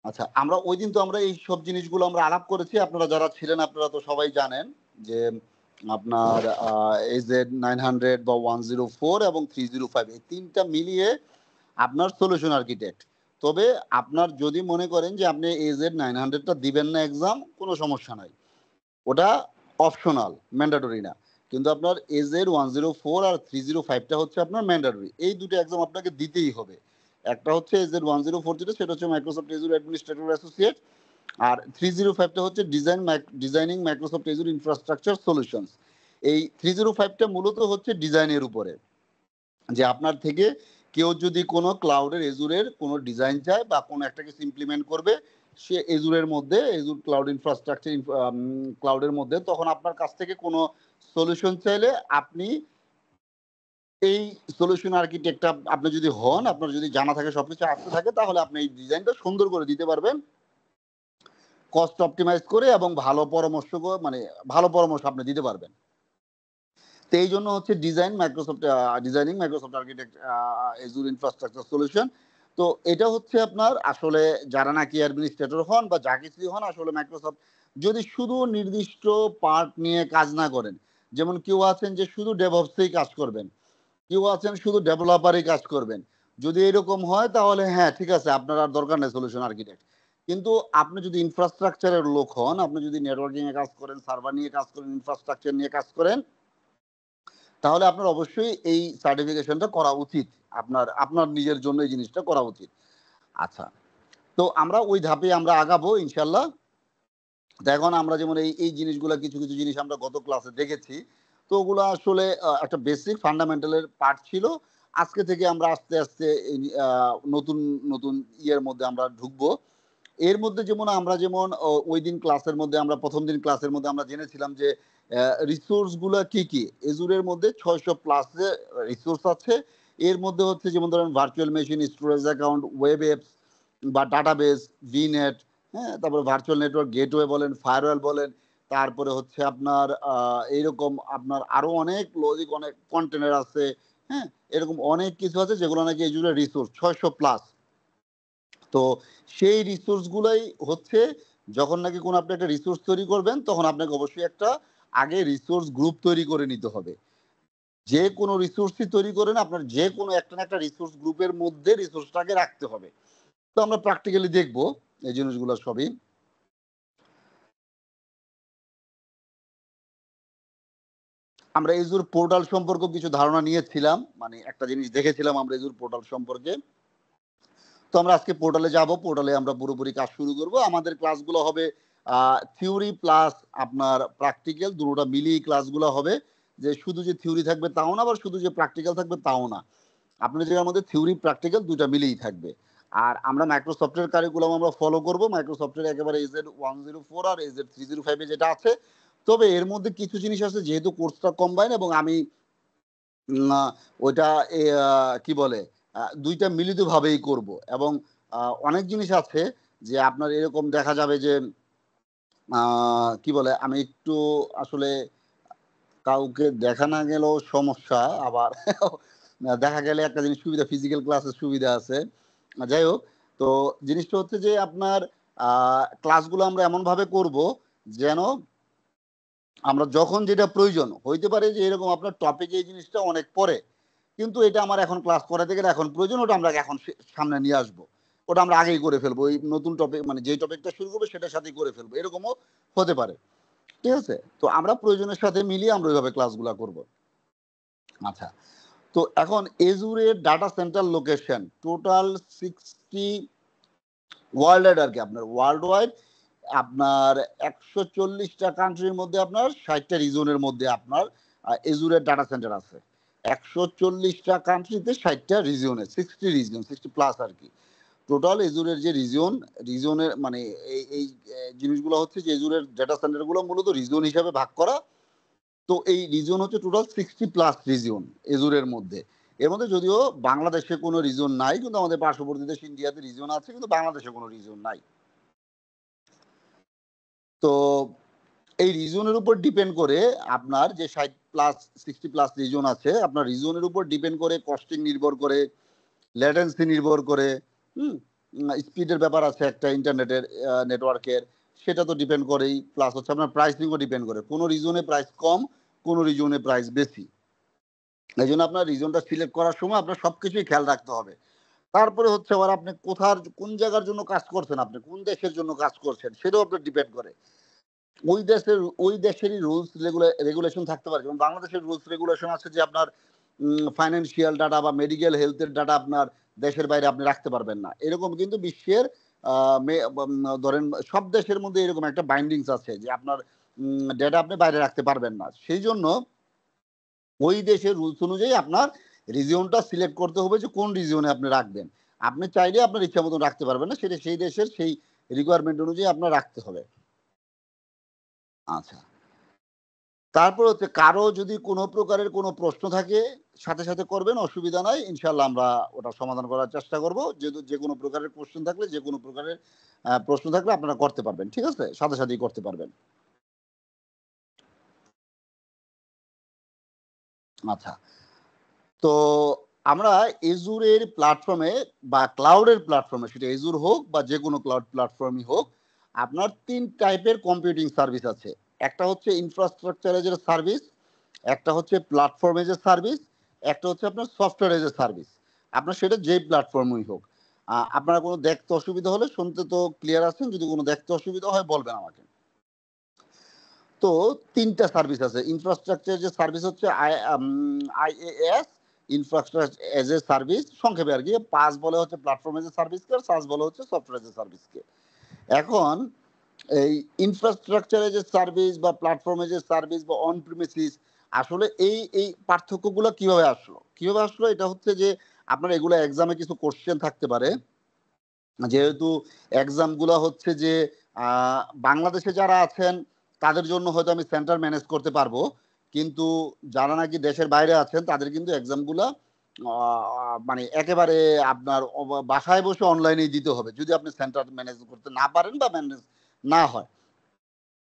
আচ্ছা, আমরা ঐদিন তো আমরা এই সব জিনিসগুলো আমরা আলাপ করেছি। আপনারা যারা ছিলেন আপনারা তো সবাই জানেন যে আপনার AZ900 বা 104 এবং 305 এই ৩ টা মিলিয়ে আপনার সলিউশন আর্কিটেক্ট। তবে আপনার যদি মনে করেন যে আপনি AZ900 টা দিবেন না এক্সাম, কোনো সমস্যা নাই। ওটা অপশনাল, ম্যান্ডেটরি না। কিন্তু আপনার AZ104 আর 305 টা হচ্ছে আপনার ম্যান্ডেটরি। এই ২ টা এক্সাম আপনাকে দিতেই হবে। একটা হচ্ছে AZ104 যেটা সেটা হচ্ছে মাইক্রোসফট এজুর অ্যাডমিনিস্ট্রেটর অ্যাসোসিয়েট, আর 305 টা হচ্ছে ডিজাইনিং মাইক্রোসফট এজুর ইনফ্রাস্ট্রাকচার সলিউশনস। এই 305 টা মূলত হচ্ছে ডিজাইনের উপরে। যে আপনার থেকে কেউ যদি কোনো ক্লাউডের এজুরের কোনো ডিজাইন চায় বা কোনো একটা কিছু ইমপ্লিমেন্ট করবে, সে এজুরের মধ্যে এজুর ক্লাউড ইনফ্রাস্ট্রাকচার ক্লাউডের মধ্যে তখন আপনার কাছ থেকে কোনো সলিউশন চাইলে আপনি এই সলিউশন আর্কিটেক্টটা আপনি যদি হন, আপনার যদি জানা থাকে সবকিছু আসতে থাকে তাহলে আপনি এই ডিজাইনটা সুন্দর করে দিতে পারবেন। কস্ট অপটিমাইজ করে এবং ভালো পরামর্শ মানে ভালো পরামর্শ আপনি দিতে পারবেন। তো এই জন্য হচ্ছে designing Microsoft architect এজুর infrastructure solution. তো এটা হচ্ছে আপনার আসলে যারা নাকি অ্যাডমিনিস্ট্রেটর হন বা যা কিছুই হন, আসলে মাইক্রোসফট যদি শুধু নির্দিষ্ট পার্ট নিয়ে কাজ না করেন, যেমন কেউ আছেন যে শুধু ডেভঅপসেই কাজ করবেন, কেউ আছেন শুধু ডেভেলপারই কাজ করবেন। যদি এরকম হয় তাহলে হ্যাঁ ঠিক আছে, আপনার আর দরকার নেই সলিউশন আর্কিটেক্ট। কিন্তু আপনি যদি ইনফ্রাস্ট্রাকচারের লোক হন, আপনি যদি নেটওয়ার্কিং এ কাজ করেন, সার্ভার নিয়ে কাজ করেন, ইনফ্রাস্ট্রাকচার নিয়ে কাজ করেন, তাহলে আপনার অবশ্যই এই সার্টিফিকেশনটা করা উচিত। আপনার আপনার নিজের জন্য এই জিনিসটা করা উচিত। আচ্ছা, তো আমরা ওই ধাপে আমরা আগাবো ইনশাল্লাহ। তো এখন আমরা যেমন এই জিনিসগুলা কিছু জিনিস আমরা গত ক্লাসে দেখেছি। তো ওগুলো আসলে একটা বেসিক ফান্ডামেন্টালের পার্ট ছিল। আজকে থেকে আমরা আস্তে, আস্তে এই নতুন, নতুন ইয়ের মধ্যে আমরা ঢুকবো। এর মধ্যে যেমন আমরা যেমন ঐদিন ক্লাসের মধ্যে আমরা ১ম দিন ক্লাসের মধ্যে আমরা জেনেছিলাম যে রিসোর্স গুলা কি, কি? এজুরের মধ্যে ৬০০ প্লাস রিসোর্স আছে। এর মধ্যে হচ্ছে যেমন ধরেন virtual machine, storage account, web apps বা ডাটাবেস, ভিনেট, হ্যাঁ? তারপরে ভার্চুয়াল নেটওয়ার্ক গেটওয়ে বলেন, ফায়ারওয়াল বলেন, তারপরে হচ্ছে আপনার এইরকম আপনার আরো অনেক লজিক, অনেক কন্টেনার আছে, হ্যাঁ? এরকম অনেক কিছু আছে যেগুলো নাকি এজুরের রিসোর্স ৬০০ প্লাস। তো সেই রিসোর্স গুলাই হচ্ছে যখন নাকি কোনো আপনি একটা রিসোর্স তৈরি করবেন তখন আপনাকে অবশ্যই একটা আগে রিসোর্স গ্রুপ তৈরি করে নিতে হবে। যে কোনো রিসোর্সই তৈরি করেন আপনার যে কোনো একটা না একটা রিসোর্স গ্রুপের মধ্যে রিসোর্সটাকে রাখতে হবে। তো আমরা প্র্যাকটিক্যালি দেখব এই জিনিসগুলো সবই। আমরা এজুর পোর্টাল সম্পর্কে কিছু ধারণা নিয়েছিলাম, মানে একটা জিনিস দেখেছিলাম আমরা এজুর পোর্টাল সম্পর্কে। তো আমরা আজকে পোর্টালে যাব, পোর্টালে আমরা পুরোপুরি কাজ শুরু করব। আমাদের ক্লাসগুলো হবে থিওরি প্লাস আপনার প্র্যাকটিক্যাল দুটোটা মিলিয়ে ক্লাসগুলো হবে। যে শুধু যে থিওরি থাকবে তাও না, আবার শুধু যে প্র্যাকটিক্যাল থাকবে তাও না। আপনার যে আমাদের থিওরি প্র্যাকটিক্যাল ২ টা মিলিয়েই থাকবে। আর আমরা মাইক্রোসফটের কারিকুলাম আমরা ফলো করব। মাইক্রোসফটের একেবারে AZ104 আর AZ305 এ যেটা আছে। তবে এর মধ্যে কিছু জিনিস আছে যেহেতু কোর্সটা কম্বাইন এবং আমি না ওইটা কি বলে ২ টা মিলিতভাবেই করব এবং অনেক জিনিস আছে যে আপনার এরকম দেখা যাবে যে আ কি বলে আমি একটু আসলে কাউকে দেখা না গেলেও সমস্যা, আবার দেখা গেলে একটা জিনিস সুবিধা, ফিজিক্যাল ক্লাসের সুবিধা আছে। যাই হোক, তো জিনিসটা হচ্ছে যে আপনার আ ক্লাসগুলো আমরা এমনভাবে করব যেন আমরা যখন যেটা প্রয়োজন হইতে পারে যে এরকম আপনার টপিকে এই জিনিসটা অনেক পরে। কিন্তু এটা আমার এখন ক্লাস করাতে গেলে এখন প্রয়োজন, ওটা আমরা এখন সামনে নিয়ে আসবো। ওটা আমরা আগেই করে ফেলবো। ওই নতুন টপিক মানে যেই টপিকটা শুরু করবো সেটার সাথেই করে ফেলবো। এরকমও হতে পারে। ঠিক আছে? তো আমরা প্রয়োজনের সাথে মিলিয়ে আমরা ওইভাবে ক্লাসগুলা করব। আচ্ছা। তো এখন এজুরের data centre location total 60 world wide আরকি, আপনার ওয়ার্ল্ড ওয়াইড আপনার ১৪০ টা কান্ট্রির মধ্যে আপনার ৬০ টা রিজনের মধ্যে আপনার এজুরের ডাটা সেন্টার আছে। ১৪০ টা কান্ট্রিতে ৬০ টা রিজিয়নে 60 রিজিয়ন, 60 প্লাস আরকি। টোটাল এজুরের যে রিজনের মানে এই জিনিসগুলো হচ্ছে যে এজুরের ডেটা সেন্টার গুলো মূলত রিজন হিসাবে ভাগ করা। তো এই রিজন হচ্ছে টোটাল 60 প্লাস রিজিয়ন এজুরের মধ্যে। এর মধ্যে যদিও বাংলাদেশে কোনো রিজন নাই, কিন্তু আমাদের পার্শ্ববর্তী দেশ ইন্ডিয়াতে রিজন আছে, কিন্তু বাংলাদেশে কোনো রিজন নাই। তো এই রিজনের উপর ডিপেন্ড করে আপনার যে ৬০ প্লাস 60 প্লাস রিজন আছে, আপনার রিজনের উপর ডিপেন্ড করে কস্টিং নির্ভর করে, ল্যাটেন্সি নির্ভর করে, হুম? স্পিডের ব্যাপার আছে একটা ইন্টারনেটের নেটওয়ার্কের, সেটা তো ডিপেন্ড করেই, প্লাস হচ্ছে আপনার প্রাইসিংও ডিপেন্ড করে। কোনো রিজনে প্রাইস কম, কোনো রিজনে প্রাইস বেশি। এই জন্য আপনার রিজনটা সিলেক্ট করার সময় আপনার সবকিছুই খেয়াল রাখতে হবে। তারপরে হচ্ছে আবার আপনি কোন জায়গার জন্য কাজ করছেন, আপনি কোন দেশের জন্য কাজ করছেন সেটাও আপনার ডিপেন্ড করে। ওই দেশেরই রুলস রেগুলেশন থাকতে পারে। যেমন বাংলাদেশের রুলস রেগুলেশন আছে যে আপনার ফাইন্যান্সিয়াল ডাটা বা মেডিকেল হেলথের ডাটা আপনার দেশের বাইরে আপনি রাখতে পারবেন না। এরকম কিন্তু বিশ্বের ধরেন সব দেশের মধ্যে এরকম একটা বাইন্ডিংস আছে যে আপনার ডেটা আপনি বাইরে রাখতে পারবেন না। সেই জন্য ওই দেশের রুলস অনুযায়ী আপনার রিজিয়নটা সিলেক্ট করতে হবে যে কোন রিজিয়নে আপনি রাখবেন। আপনি চাইলে আপনার ইচ্ছা মতন রাখতে পারবেন না, সেটা সেই দেশের সেই রিকোয়ারমেন্ট অনুযায়ী আপনার রাখতে হবে। আচ্ছা, তারপর হচ্ছে কারো যদি কোনো প্রকারের কোনো প্রশ্ন থাকে সাথে সাথে করবেন, অসুবিধা নাই, ইনশাল্লাহ আমরা ওটা সমাধান করার চেষ্টা করব। যেহেতু যে কোনো প্রকারের কোশ্চেন থাকলে, যে কোনো প্রকারের প্রশ্ন থাকলে আপনারা করতে পারবেন, ঠিক আছে, সাথে সাথেই করতে পারবেন। আচ্ছা, তো আমরা এজুরের প্ল্যাটফর্মে বা ক্লাউডের প্ল্যাটফর্মে, সেটা এজুর হোক বা যে কোনো ক্লাউড প্ল্যাটফর্মই হোক, আপনার ৩ টাইপের কম্পিউটিং সার্ভিস আছে। একটা হচ্ছে ইনফ্রাস্ট্রাকচার এজ এ সার্ভিস, একটা হচ্ছে প্ল্যাটফর্ম এজ এ সার্ভিস, একটা হচ্ছে আপনার সফটওয়্যার এজ এ সার্ভিস। আপনার সেটা যেই প্ল্যাটফর্মই হোক। আপনারা কোনো দেখতে অসুবিধা হলে, শুনতে তো ক্লিয়ার আছেন, যদি কোনো দেখতে অসুবিধা হয় বলবেন আমাকে। তো ৩টা সার্ভিস আছে। ইনফ্রাস্ট্রাকচার যে সার্ভিস হচ্ছে IAS, infrastructure age a service সংক্ষেপে আর কি। পাস বলে হচ্ছে প্ল্যাটফর্ম এজ এ সার্ভিসকে, আর সাস বলে হচ্ছে সফটওয়্যার এজ এ সার্ভিসকে। এখন এই ইনফ্রাস্ট্রাকচার এজ এ সার্ভিস বা প্ল্যাটফর্ম এজ এ সার্ভিস বা অন প্রিমিসিস, আসলে এই পার্থক্যগুলো কিভাবে আসলো? কিভাবে আসলো? এটা হচ্ছে যে আপনার এগুলো এক্সামে কিছু কোশ্চেন থাকতে পারে। যেহেতু এক্সাম গুলা হচ্ছে যে বাংলাদেশে যারা আছেন তাদের জন্য হয়তো আমি সেন্টার ম্যানেজ করতে পারবো, কিন্তু যারা নাকি দেশের বাইরে আছেন তাদের কিন্তু এক্সাম গুলা মানে একেবারে আপনার বাসায় বসে অনলাইনে দিতে হবে, যদি আপনি সেন্টার ম্যানেজ করতে না পারেন বা ম্যানেজ না হয়।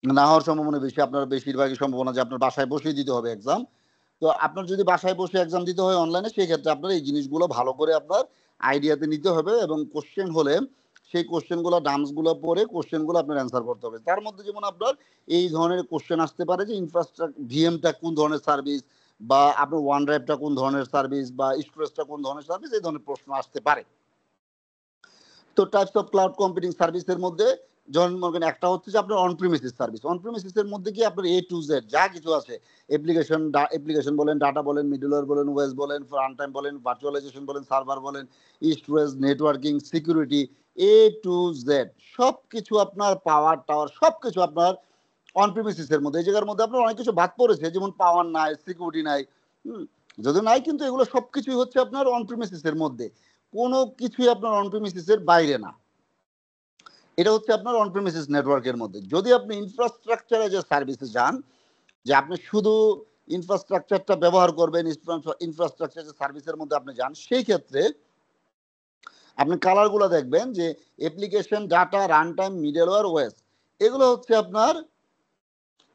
না হওয়ার সম্ভাবনা বেশি, আপনার বেশিরভাগই সম্ভাবনা যে আপনার বাসায় বসেই দিতে হবে এক্সাম। তো আপনার যদি বাসায় বসে এক্সাম দিতে হয় অনলাইনে, সেই ক্ষেত্রে আপনার এই জিনিসগুলো ভালো করে আপনার আইডিয়াতে নিতে হবে, এবং কোশ্চেন হলে সেই কোশ্চেনগুলো ডামসগুলো পড়ে কোশ্চেনগুলো আপনার অ্যান্সার করতে হবে। তার মধ্যে যেমন আপনার এই ধরনের কোশ্চেন আসতে পারে যে ইনফ্রাস্ট্রাকচার ভিএমটা কোন ধরনের সার্ভিস, বা আপনার ওয়ান ড্রাইভটা কোন ধরনের সার্ভিস, বা স্টোরেজটা কোন ধরনের সার্ভিস, এই ধরনের প্রশ্ন আসতে পারে। তো টাইপস অফ ক্লাউড কম্পিউটিং সার্ভিসের মধ্যে যেমন মনে করেন একটা হচ্ছে যে আপনার অন প্রিমিসিস সার্ভিস। অন প্রিমিসিসের মধ্যে কি আপনার এ টু জেড যা কিছু আছে, অ্যাপ্লিকেশন বলেন, ডাটা বলেন, মিডলওয়্যার বলেন, ওয়েস বলেন, রান টাইম বলেন, ভার্চুয়ালাইজেশন বলেন, সার্ভার বলেন, storage, networking, security, A to Z সবকিছু আপনার, পাওয়ার টাওয়ার সবকিছু আপনার অন প্রিমিসিসের মধ্যে। এই জায়গার মধ্যে আপনার অনেক কিছু বাদ পড়েছে, যেমন পাওয়ার নাই, সিকিউরিটি নাই, যদি নাই, কিন্তু এগুলো সবকিছুই হচ্ছে আপনার অন প্রিমিসিসের মধ্যে। কোনো কিছুই আপনার অন প্রিমিসিসের বাইরে না। এটা হচ্ছে আপনার অন প্রিমিসিস নেটওয়ার্কের মধ্যে। যদি আপনি ইনফ্রাস্ট্রাকচারে যে সার্ভিসে যান, যে আপনি শুধু ইনফ্রাস্ট্রাকচারটা ব্যবহার করবেন, ইনফ্রাস্ট্রাকচার যে সার্ভিসের মধ্যে আপনি যান, সেই ক্ষেত্রে আপনি কালারগুলো দেখবেন যে application, data, run time, middleware, OS, এগুলো হচ্ছে আপনার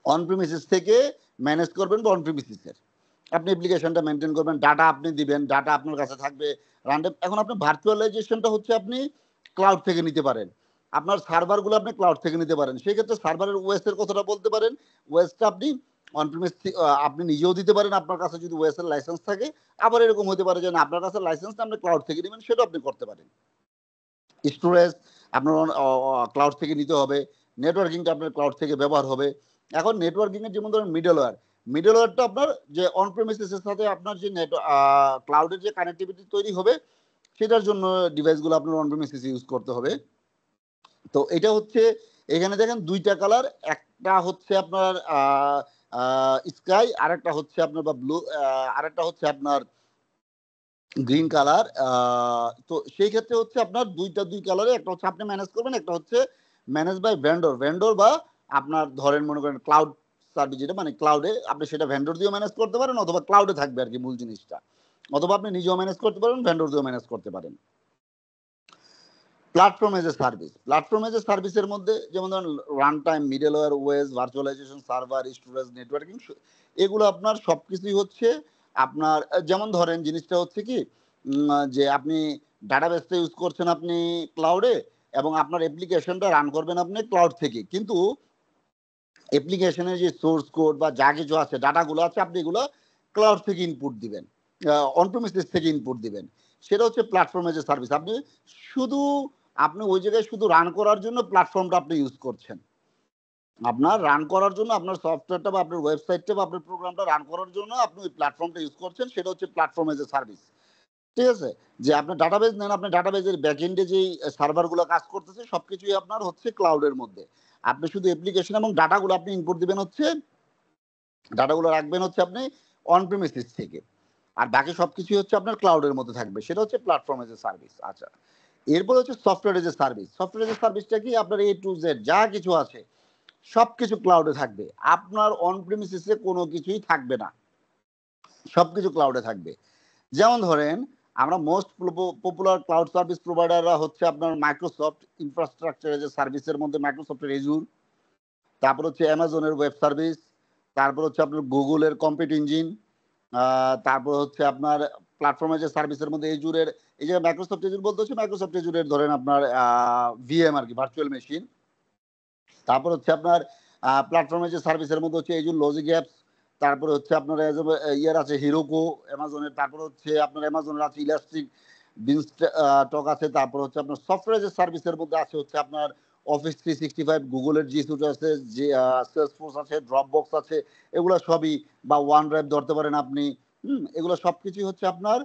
অন প্রিমিসিস থেকে ম্যানেজ করবেন বা অন প্রিমিসিসের। আপনি অ্যাপ্লিকেশনটা মেনটেন করবেন, ডাটা আপনি দিবেন, ডাটা আপনার কাছে থাকবে, রান টাইম। এখন আপনি ভার্চুয়ালাইজেশনটা হচ্ছে আপনি ক্লাউড থেকে নিতে পারেন, আপনার সার্ভারগুলো আপনি ক্লাউড থেকে নিতে পারেন। সেই ক্ষেত্রে সার্ভারের ওএস এর কথাটা বলতে পারেন। ওএসটা আপনি অন প্রিমিস আপনি নিজেও দিতে পারেন আপনার কাছে যদি ওএস এর লাইসেন্স থাকে। আবার এরকম হতে পারে যে না, আপনার কাছে লাইসেন্স না, আপনি ক্লাউড থেকে নেবেন, সেটাও আপনি করতে পারেন। স্টোরেজ আপনার ক্লাউড থেকে নিতে হবে, নেটওয়ার্কিংটা আপনার ক্লাউড থেকে ব্যবহার হবে। এখন নেটওয়ার্কিং এর যেমন ধরেন মিডলওয়্যারটা আপনার যে অন প্রেমিসিসের সাথে আপনার যে ক্লাউডের যে কানেক্টিভিটি তৈরি হবে, সেটার জন্য ডিভাইসগুলো আপনার অন প্রেমিসিস ইউজ করতে হবে। তো এটা হচ্ছে, এখানে দেখেন ২টা কালার, একটা হচ্ছে আপনার স্কাই, আরেকটা হচ্ছে আপনার বা ব্লু, আরেকটা হচ্ছে আপনার গ্রিন কালার। তো সেই ক্ষেত্রে হচ্ছে আপনার দুই কালারে, একটা হচ্ছে আপনি ম্যানেজ করবেন, একটা হচ্ছে ম্যানেজ বাই ভেন্ডর বা আপনার ধরেন মনে করেন ক্লাউড সার্ভিস, যেটা মানে ক্লাউডে আপনি সেটা ভেন্ডর দিয়েও ম্যানেজ করতে পারেন, অথবা ক্লাউডে থাকবে আর কি মূল জিনিসটা, অথবা আপনি নিজেও ম্যানেজ করতে পারেন, ভেন্ডর দিয়েও ম্যানেজ করতে পারেন। Platform as a service, platform as a সার্ভিসের মধ্যে যেমন ধরেন runtime, middleware, OS, virtualization, server, storage, networking, এগুলো আপনার সবকিছুই হচ্ছে আপনার যেমন ধরেন জিনিসটা হচ্ছে কি যে আপনি ডাটাবেসটা ইউজ করছেন আপনি ক্লাউডে এবং আপনার অ্যাপ্লিকেশনটা রান করবেন আপনি ক্লাউড থেকে, কিন্তু অ্যাপ্লিকেশনের যে সোর্স কোড বা যা কিছু আছে ডাটাগুলো আছে আপনি এগুলো ক্লাউড থেকে ইনপুট দিবেন, অনপ্রেমিসিস থেকে ইনপুট দিবেন। সেটা হচ্ছে প্ল্যাটফর্ম এজ এ সার্ভিস। শুধু আপনি ওই জায়গায় শুধু রান করার জন্য প্ল্যাটফর্মটা আপনি ইউজ করছেন। আপনার রান করার জন্য আপনার সফটওয়্যারটা বা আপনার ওয়েবসাইটটা বা আপনার প্রোগ্রামটা রান করার জন্য আপনি ওই প্ল্যাটফর্মটা ইউজ করছেন, সেটা হচ্ছে প্ল্যাটফর্ম এজ এ সার্ভিস। ঠিক আছে? যে আপনার ডাটাবেস নেন, আপনার ডাটাবেসের ব্যাকএন্ডে যেই সার্ভারগুলো কাজ করতেছে সবকিছুই আপনার হচ্ছে ক্লাউডের মধ্যে। আপনি শুধু অ্যাপ্লিকেশন এবং ডাটাগুলো আপনি ইনপুট দিবেন হচ্ছে, ডাটাগুলো রাখবেন হচ্ছে আপনি অন প্রিমিসিস থেকে। আর বাকি সবকিছুই হচ্ছে আপনার ক্লাউডের মধ্যে থাকবে। সেটা হচ্ছে প্ল্যাটফর্ম এজ এ সার্ভিস। আচ্ছা। এরপর হচ্ছে software as a service. Software as এ সার্ভিসটা কি? আপনার A to Z যা কিছু আছে সবকিছু ক্লাউডে থাকবে। আপনার অন প্রিমিসিসে কোনো কিছুই থাকবে না। সবকিছু ক্লাউডে থাকবে। যেমন ধরেন আমরা মোস্ট পপুলার ক্লাউড সার্ভিস প্রোভাইডাররা হচ্ছে আপনার মাইক্রোসফট ইনফ্রাস্ট্রাকচার এজ এ সার্ভিসের মধ্যে মাইক্রোসফটের এজুর, তারপর হচ্ছে অ্যামাজনের ওয়েব সার্ভিস, তারপর হচ্ছে আপনার গুগলের কম্পিউট ইঞ্জিন, তারপর হচ্ছে আপনার প্ল্যাটফর্ম এজ এ সার্ভিসের মধ্যে এজুরের, এই যে মাইক্রোসফট এজুর বলতে হচ্ছে মাইক্রোসফট এজুরের ধরেন আপনার ভিএম আর কি, ভার্চুয়াল মেশিন। তারপর হচ্ছে আপনার প্ল্যাটফর্ম এজ এ সার্ভিসের মধ্যে হচ্ছে এজুর লজিক অ্যাপস, তারপরে হচ্ছে আপনার ইয়ার আছে হিরোকো অ্যামাজনের, তারপর হচ্ছে আপনার অ্যামাজনের আছে ইলাস্ট্রিক, বিনস্টক আছে, তারপর হচ্ছে আপনার সফটওয়্যার এজ এ সার্ভিসের মধ্যে আছে হচ্ছে আপনার অফিস 365, গুগলের জি সুইট আছে, যে সেলসফোর্স আছে, ড্রপবক্স আছে, এগুলো সবই, বা ওয়ান ড্রাইভ ধরতে পারেন আপনি। এগুলো সবকিছুই হচ্ছে আপনার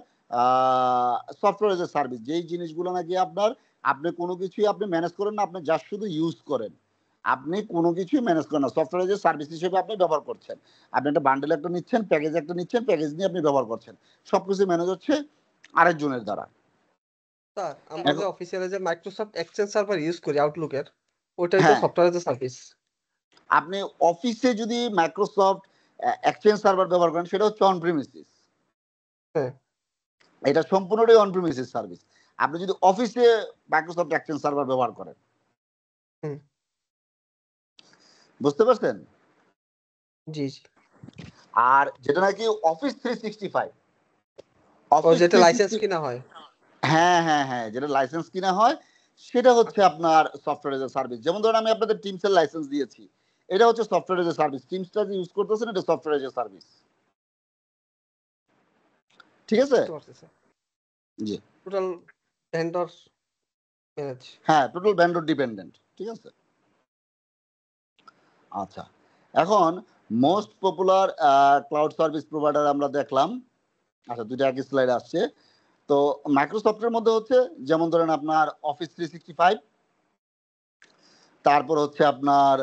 সফটওয়্যার এজ এ সার্ভিস, যেই জিনিসগুলো নাকি আপনার আপনি কোনো কিছুই আপনি ম্যানেজ করেন না, আপনি জাস্ট শুধু ইউজ করেন। আপনি কোনো কিছুই ম্যানেজ করেন না, সফটওয়্যার এজ এ সার্ভিস হিসেবে আপনি ব্যবহার করছেন। আপনি একটা বান্ডেল একটা নিচ্ছেন, প্যাকেজ একটা নিচ্ছেন, প্যাকেজ নিয়ে আপনি ব্যবহার করছেন। সবকিছু ম্যানেজ হচ্ছে আরেকজনের দ্বারা। স্যার আমরা যে এখন অফিসিয়ালি যে মাইক্রোসফট এক্সচেঞ্জ সার্ভার ইউজ করি আউটলুকের, ওইটাই তো হ্যাঁ, সফটওয়্যার এজ এ সার্ভিস। আপনি অফিসে যদি মাইক্রোসফট এক্সচেঞ্জ সার্ভার ব্যবহার করেন সেটা হচ্ছে অন প্রিমিসিস। হ্যাঁ। এটা সম্পূর্ণটাই অন প্রিমিসিস সার্ভিস। আপনি যদি অফিসে মাইক্রোসফট এক্সচেঞ্জ সার্ভার ব্যবহার করেন, হুম। বুঝতে পারছেন? জি জি। আর যেটা নাকি অফিস 365, ও অফিস যেটা লাইসেন্স 360, কিনা হয়। হ্যাঁ হ্যাঁ হ্যাঁ, যেটা লাইসেন্স কিনা হয় সেটা হচ্ছে আপনার সফটওয়্যার এজ এ সার্ভিস। যেমন ধরেন আমি আপনাদের টিমসের লাইসেন্স দিয়েছি, এটা হচ্ছে সফটওয়্যার এজ এ সার্ভিস। টিমসটা যে ইউজ করতেছেন এটা সফটওয়্যার এজ এ সার্ভিস। ঠিক আছে? বুঝতে পারছি স্যার। জি। Total vendor manage. হ্যাঁ, টোটাল ভেন্ডর ডিপেন্ডেন্ট। ঠিক আছে? আচ্ছা। এখন most popular cloud service provider আমরা দেখলাম। আচ্ছা, দুইটা একই স্লাইড আসছে। তো মাইক্রোসফটের মধ্যে হচ্ছে যেমন ধরেন আপনার অফিস 365, তারপর হচ্ছে আপনার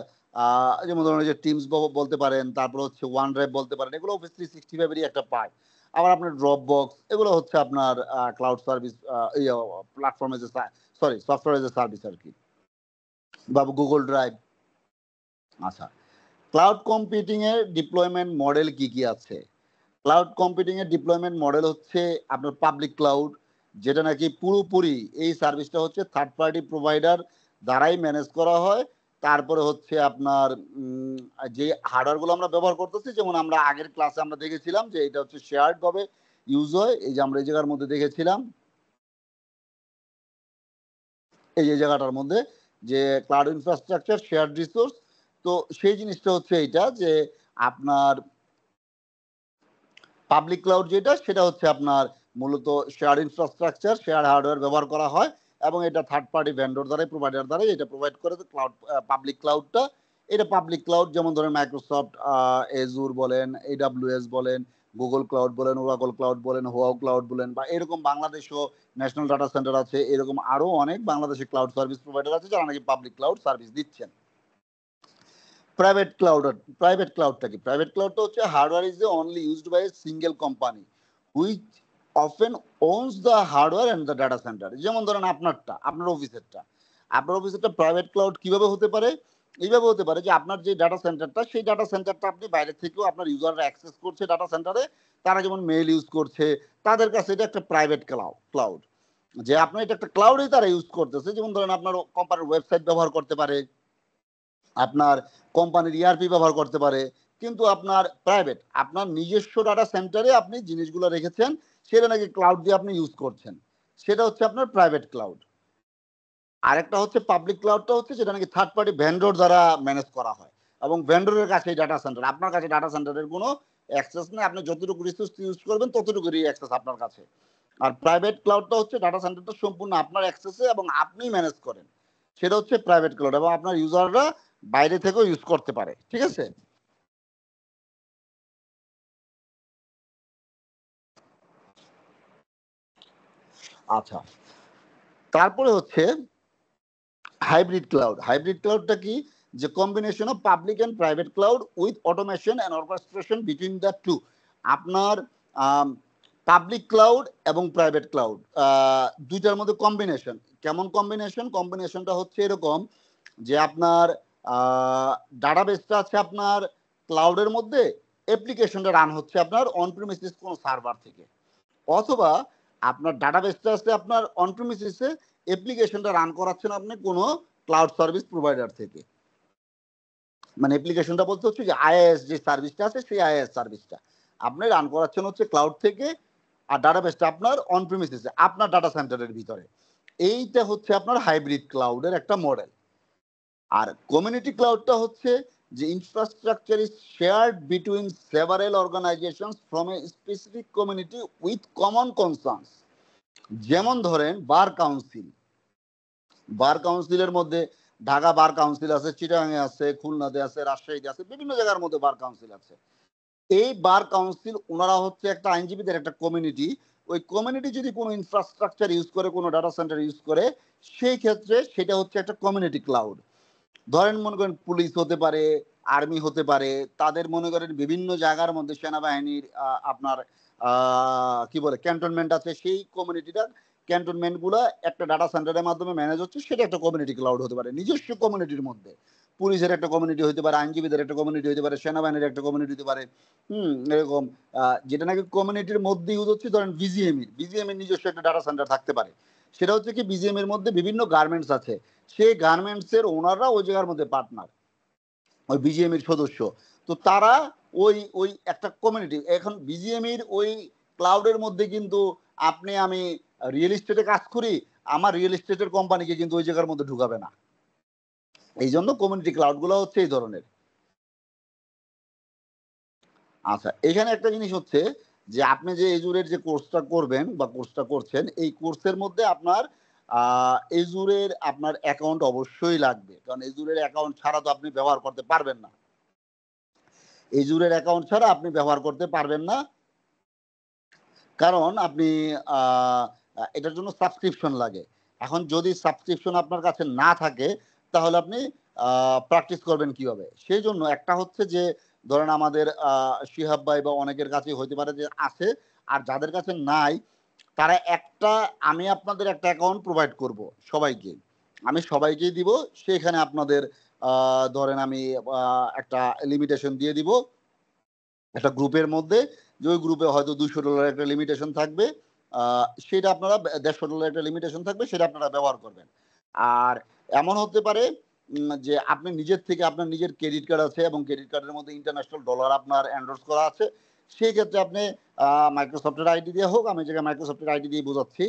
যেমন ধরেন যে টিমস বলতে পারেন, তারপর হচ্ছে ওয়ান ড্রাইভ বলতে পারেন, এগুলো অফিস 365-এরই একটা পার্ট। আবার আপনার ড্রপ বক্স, এগুলো হচ্ছে আপনার cloud service, platform as a sorry software as a service আর কি, বা গুগল ড্রাইভ। আচ্ছা, ক্লাউড কম্পিউটিং এর ডিপ্লয়মেন্ট মডেল কি কি আছে? ক্লাউড কম্পিউটিং এর ডিপ্লয়মেন্ট মডেল হচ্ছে আপনার পাবলিক ক্লাউড, যেটা নাকি পুরোপুরি এই সার্ভিসটা হচ্ছে থার্ড পার্টি প্রোভাইডার দ্বারাই ম্যানেজ করা হয়। তারপরে হচ্ছে আপনার যে হার্ডওয়্যারগুলো আমরা ব্যবহার করতেছি, যেমন আমরা আগের ক্লাসে আমরা দেখেছিলাম যে এটা হচ্ছে শেয়ার্ড ভাবে ইউজ হয়। এই যে আমরা এই জায়গার মধ্যে দেখেছিলাম, এই যে জায়গাটার মধ্যে যে ক্লাউড ইনফ্রাস্ট্রাকচার শেয়ার্ড রিসোর্স। তো সেই জিনিসটা হচ্ছে এইটা যে আপনার পাবলিক ক্লাউড যেটা সেটা হচ্ছে আপনার মূলত শেয়ার ইনফ্রাস্ট্রাকচার, শেয়ার হার্ডওয়্যার ব্যবহার করা হয় এবং এটা থার্ড পার্টি ভেন্ডর দ্বারাই প্রোভাইডার দ্বারাই এটা প্রোভাইড করে ক্লাউড, পাবলিক ক্লাউডটা। এটা পাবলিক ক্লাউড যেমন ধরেন মাইক্রোসফট এজুর বলেন, AWS বলেন, গুগল ক্লাউড বলেন, ওরাকল ক্লাউড বলেন, হোয়াও ক্লাউড বলেন, বা এরকম বাংলাদেশও ন্যাশনাল ডাটা সেন্টার আছে, এরকম আরো অনেক বাংলাদেশে ক্লাউড সার্ভিস প্রোভাইডার আছে যারা নাকি পাবলিক ক্লাউড সার্ভিস দিচ্ছেন। প্রাইভেট ক্লাউডটা কি? প্রাইভেট ক্লাউডটা হচ্ছে hardware is only used by a single company which often owns the hardware and the data centre. যেমন ধরেন আপনার অফিসেরটা প্রাইভেট ক্লাউড কিভাবে হতে পারে? এইভাবে হতে পারে যে আপনার যে ডাটা সেন্টারটা, সেই ডাটা সেন্টারটা আপনি বাইরে থেকেও আপনার ইউজাররা অ্যাক্সেস করছে ডাটা সেন্টারে, তারা যেমন মেইল ইউজ করছে, তাদের কাছে এটা একটা প্রাইভেট ক্লাউড, যে আপনার এটা একটা ক্লাউডেই তারা ইউজ করতেছে। যেমন ধরেন আপনার কোম্পানির ওয়েবসাইট ব্যবহার করতে পারে, আপনার কোম্পানির ERP ব্যবহার করতে পারে, কিন্তু আপনার প্রাইভেট, আপনার নিজস্ব ডাটা সেন্টারে আপনি জিনিসগুলো রেখেছেন, সেটা নাকি ক্লাউড দিয়ে আপনি ইউজ করছেন, সেটা হচ্ছে আপনার প্রাইভেট ক্লাউড। আরেকটা হচ্ছে পাবলিক ক্লাউডটা হচ্ছে যেটা নাকি থার্ড পার্টি ভেন্ডর দ্বারা ম্যানেজ করা হয় এবং ভেন্ডরের কাছে ডাটা সেন্টার, আপনার কাছে ডাটা সেন্টারের কোনো অ্যাক্সেস নেই, আপনি যতটুকু রিসোর্স ইউজ করবেন ততটুকুই অ্যাক্সেস আপনার কাছে। আর প্রাইভেট ক্লাউডটা হচ্ছে ডাটা সেন্টারটা সম্পূর্ণ আপনার অ্যাক্সেসে এবং আপনি ম্যানেজ করেন, সেটা হচ্ছে প্রাইভেট ক্লাউড এবং আপনার ইউজাররা বাইরে থেকেও ইউজ করতে পারে। ঠিক আছে? আচ্ছা, তারপরে হচ্ছে হাইব্রিড ক্লাউড। হাইব্রিড ক্লাউডটা কি? যে combination of public and private cloud with automation and orchestration between the two. আপনার পাবলিক ক্লাউড এবং প্রাইভেট ক্লাউড দুইটার মধ্যে কম্বিনেশন। কেমন কম্বিনেশন? কম্বিনেশনটা হচ্ছে এরকম যে আপনার ডাটাবেসটা আছে আপনার ক্লাউডের মধ্যে, অ্যাপ্লিকেশনটা রান হচ্ছে আপনার অন প্রিমিসিস কোনো সার্ভার থেকে, অথবা আপনার ডাটাবেসটা আছে আপনার অন প্রিমিসিসে, অ্যাপ্লিকেশনটা রান করাচ্ছেন আপনি কোনো ক্লাউড সার্ভিস প্রোভাইডার থেকে। মানে অ্যাপ্লিকেশনটা বলতে হচ্ছে যে আইএএস যে সার্ভিসটা আছে সেই আইএএস সার্ভিসটা আপনি রান করাচ্ছেন হচ্ছে ক্লাউড থেকে, আর ডাটাবেসটা আপনার অন প্রিমিসিসে আপনার ডাটা সেন্টারের ভিতরে। এইটা হচ্ছে আপনার হাইব্রিড ক্লাউডের একটা মডেল। আর কমিউনিটি ক্লাউডটা হচ্ছে যে infrastructure is shared between several organisations from a specific community with common concerns. যেমন ধরেন বার কাউন্সিল, বার কাউন্সিলের মধ্যে ঢাকা বার কাউন্সিল আছে, চিটাগাঙে আছে, খুলনাতে আছে, রাজশাহীতে আছে, বিভিন্ন জায়গার মধ্যে বার কাউন্সিল আছে। এই বার কাউন্সিল ওনারা হচ্ছে একটা আইনজীবীদের একটা কমিউনিটি। ওই কমিউনিটি যদি কোনো ইনফ্রাস্ট্রাকচার ইউজ করে, কোনো ডাটা সেন্টার ইউজ করে, সেই ক্ষেত্রে সেটা হচ্ছে একটা কমিউনিটি ক্লাউড। ধরেন মনে করেন পুলিশ হতে পারে, আর্মি হতে পারে, তাদের মনে করেন বিভিন্ন জায়গার মধ্যে সেনাবাহিনীর আপনার কি বলে ক্যান্টনমেন্ট আছে, সেই কমিউনিটিটা ক্যান্টনমেন্ট গুলো একটা ডাটা সেন্টারের মাধ্যমে ম্যানেজ হচ্ছে, সেটা একটা কমিউনিটি ক্লাউড হতে পারে নিজস্ব কমিউনিটির মধ্যে। পুলিশের একটা কমিউনিটি হতে পারে, আইনজীবীদের একটা কমিউনিটি হতে পারে, সেনাবাহিনীর একটা কমিউনিটি হতে পারে। এরকম যেটা নাকি কমিউনিটির মধ্যে ইউজ হচ্ছে। ধরেন বিজিএমির নিজস্ব একটা ডাটা সেন্টার থাকতে পারে। সেটা হচ্ছে কি বিজিএম এর মধ্যে বিভিন্ন গার্মেন্টস আছে, সেই গার্মেন্টস এর ওনাররা ওই জায়গার মধ্যে পার্টনার, ওই বিজিএম এর সদস্য। তো তারা ওই ওই একটা কমিউনিটি। এখন বিজিএম এর ওই ক্লাউডের মধ্যে কিন্তু আপনি আমি রিয়েল এস্টেটে কাজ করি, আমার রিয়েল এস্টেটের কোম্পানিকে কিন্তু ওই জায়গার মধ্যে ঢুকাবে না। এই জন্য কমিউনিটি ক্লাউড গুলো হচ্ছে এই ধরনের। আচ্ছা, এখানে একটা জিনিস হচ্ছে যে আপনি যে এজুরের যে কোর্সটা করবেন বা কোর্সটা করছেন, এই কোর্সের মধ্যে আপনার এজুরের আপনার অ্যাকাউন্ট অবশ্যই লাগবে, কারণ এজুরের অ্যাকাউন্ট ছাড়া তো আপনি ব্যবহার করতে পারবেন না। এজুরের অ্যাকাউন্ট ছাড়া আপনি ব্যবহার করতে পারবেন না, কারণ আপনি এটার জন্য সাবস্ক্রিপশন লাগে। এখন যদি সাবস্ক্রিপশন আপনার কাছে না থাকে, তাহলে আপনি প্র্যাকটিস করবেন কিভাবে? সেই জন্য একটা হচ্ছে যে ধরেন আমাদের শিহাব ভাই বা অনেকের কাছে হইতে পারে যে আছে, আর যাদের কাছে নাই তারা একটা, আমি আপনাদের একটা অ্যাকাউন্ট প্রোভাইড করব সবাইকে, আমি সবাইকেই দিব। সেখানে আপনাদের ধরেন আমি একটা লিমিটেশন দিয়ে দিব একটা গ্রুপের মধ্যে, যে ওই গ্রুপে হয়তো $200 একটা লিমিটেশন থাকবে, সেটা আপনারা $150 একটা লিমিটেশন থাকবে, সেটা আপনারা ব্যবহার করবেন। আর এমন হতে পারে যে আপনি নিজের থেকে আপনার নিজের ক্রেডিট কার্ড আছে এবং ক্রেডিট কার্ডের মধ্যে ইন্টারন্যাশনাল ডলার আপনার এন্ডোর্স করা আছে, সেই ক্ষেত্রে আপনি মাইক্রোসফটের আইডি দিয়ে হোক, আমি জায়গায় মাইক্রোসফটের আইডি দিয়ে বোঝাচ্ছি,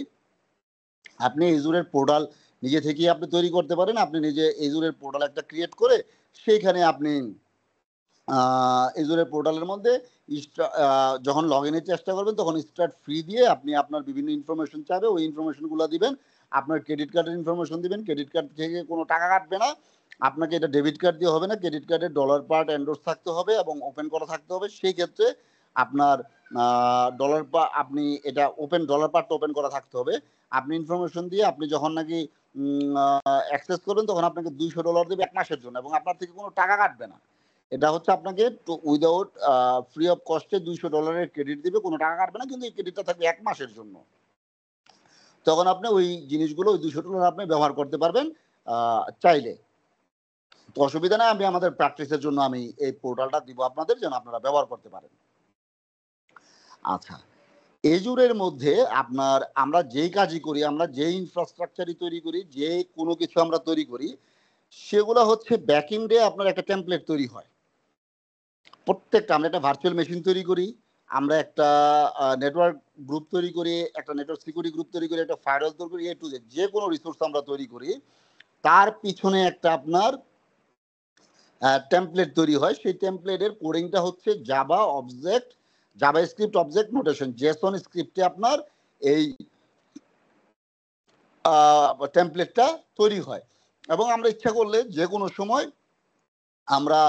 আপনি এজুরের পোর্টাল নিজে থেকেই আপনি তৈরি করতে পারেন। আপনি নিজে এজুরের পোর্টাল একটা ক্রিয়েট করে সেইখানে আপনি এজুরের পোর্টালের মধ্যে যখন লগ ইনের চেষ্টা করবেন তখন স্টার্ট ফ্রি দিয়ে আপনি আপনার বিভিন্ন ইনফরমেশন চাইবে, ওই ইনফরমেশনগুলো দিবেন, আপনার ক্রেডিট কার্ডের ইনফরমেশন দিবেন, ক্রেডিট কার্ড থেকে কোনো টাকা কাটবে না, আপনাকে এটা ডেবিট কার্ড দিয়ে হবে না, ক্রেডিট কার্ডের ডলার পার্ট এন্ডোর্স থাকতে হবে এবং ওপেন করা থাকতে হবে। সেই ক্ষেত্রে আপনার আপনি এটা ওপেন ডলার পার্টটা ওপেন করা থাকতে হবে। আপনি ইনফরমেশন দিয়ে আপনি যখন নাকি অ্যাক্সেস করবেন তখন আপনাকে $200 দেবে 1 মাসের জন্য এবং আপনার থেকে কোনো টাকা কাটবে না। এটা হচ্ছে আপনাকে উইদাউট ফ্রি অফ কস্টে $200 ক্রেডিট দিবে, কোনো টাকা কাটবে না, কিন্তু এই ক্রেডিটটা থাকবে 1 মাসের জন্য। তখন আপনি ওই জিনিসগুলো ওই $200 আপনি ব্যবহার করতে পারবেন চাইলে। তো অসুবিধা নাই, আমি আমাদের প্র্যাকটিসের জন্য আমি এই পোর্টালটা দিব আপনাদের, যেন আপনারা ব্যবহার করতে পারেন। আচ্ছা, এজুরের মধ্যে আপনার আমরা যেই কাজই করি, আমরা যেই ইনফ্রাস্ট্রাকচারই তৈরি করি, যে কোনো কিছু আমরা তৈরি করি, সেগুলো হচ্ছে ব্যাকএন্ডে আপনার একটা টেমপ্লেট তৈরি হয়। প্রত্যেকটা আমরা একটা ভার্চুয়াল মেশিন তৈরি করি, আমরা একটা নেটওয়ার্ক গ্রুপ তৈরি করি, একটা নেটওয়ার্ক সিকিউরিটি গ্রুপ তৈরি করি, একটা ফায়ারওয়াল তৈরি করি, A to Z যে কোনো রিসোর্স আমরা তৈরি করি, তার পিছনে একটা আপনার টেমপ্লেট তৈরি হয়। সেই টেমপ্লেটের কোডিংটা হচ্ছে জাভাস্ক্রিপ্ট অবজেক্ট নোটেশন। জেসন স্ক্রিপ্টে আপনার এই টেমপ্লেটটা তৈরি হয়। এবং আমরা ইচ্ছা করলে যে কোনো সময় আমরা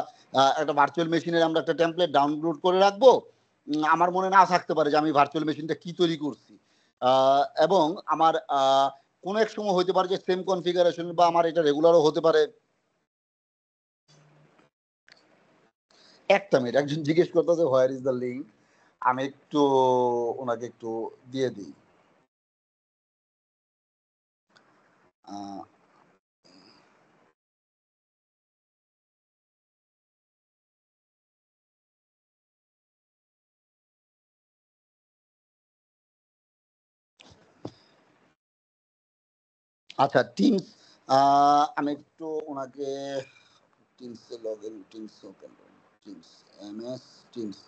একটা ভার্চুয়াল মেশিনের আমরা একটা টেমপ্লেট ডাউনলোড করে রাখবো। আমার মনে না থাকতে পারে যে আমি ভার্চুয়াল মেশিনটা কি তৈরি করছি। এবং আমার কোনো এক সময় হতে পারে যে সেম কনফিগারেশন বা আমার এটা রেগুলারও হতে পারে। একটা মিনিট, একজন জিজ্ঞেস করতেছে হোয়ার ইজ দ্য লিঙ্ক। আমি একটু ওনাকে একটু দিয়ে দিই। আহ, আচ্ছা টিমস, আমি একটু ওনাকে টিমসে log in, Teams open, Teams MS Teams.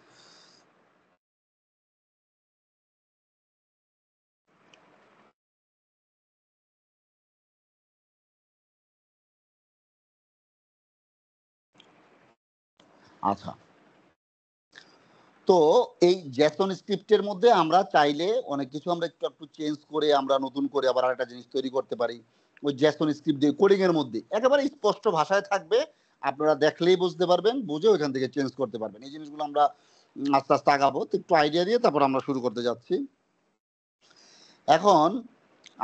আচ্ছা, তো এই জেসন স্ক্রিপ্টের মধ্যে আমরা চাইলে অনেক কিছু আমরা একটু একটু চেঞ্জ করে আমরা নতুন করে আবার আরেকটা জিনিস তৈরি করতে পারি। ওই জেসন স্ক্রিপ্ট দিয়ে কোডিং এর মধ্যে একেবারে স্পষ্ট ভাষায় থাকবে, আপনারা দেখলেই বুঝতে পারবেন, বুঝে ওইখান থেকে চেঞ্জ করতে পারবেন। এই জিনিসগুলো আমরা আস্তে আস্তে আগাবো। তো একটু আইডিয়া দিয়ে তারপর আমরা শুরু করতে যাচ্ছি। এখন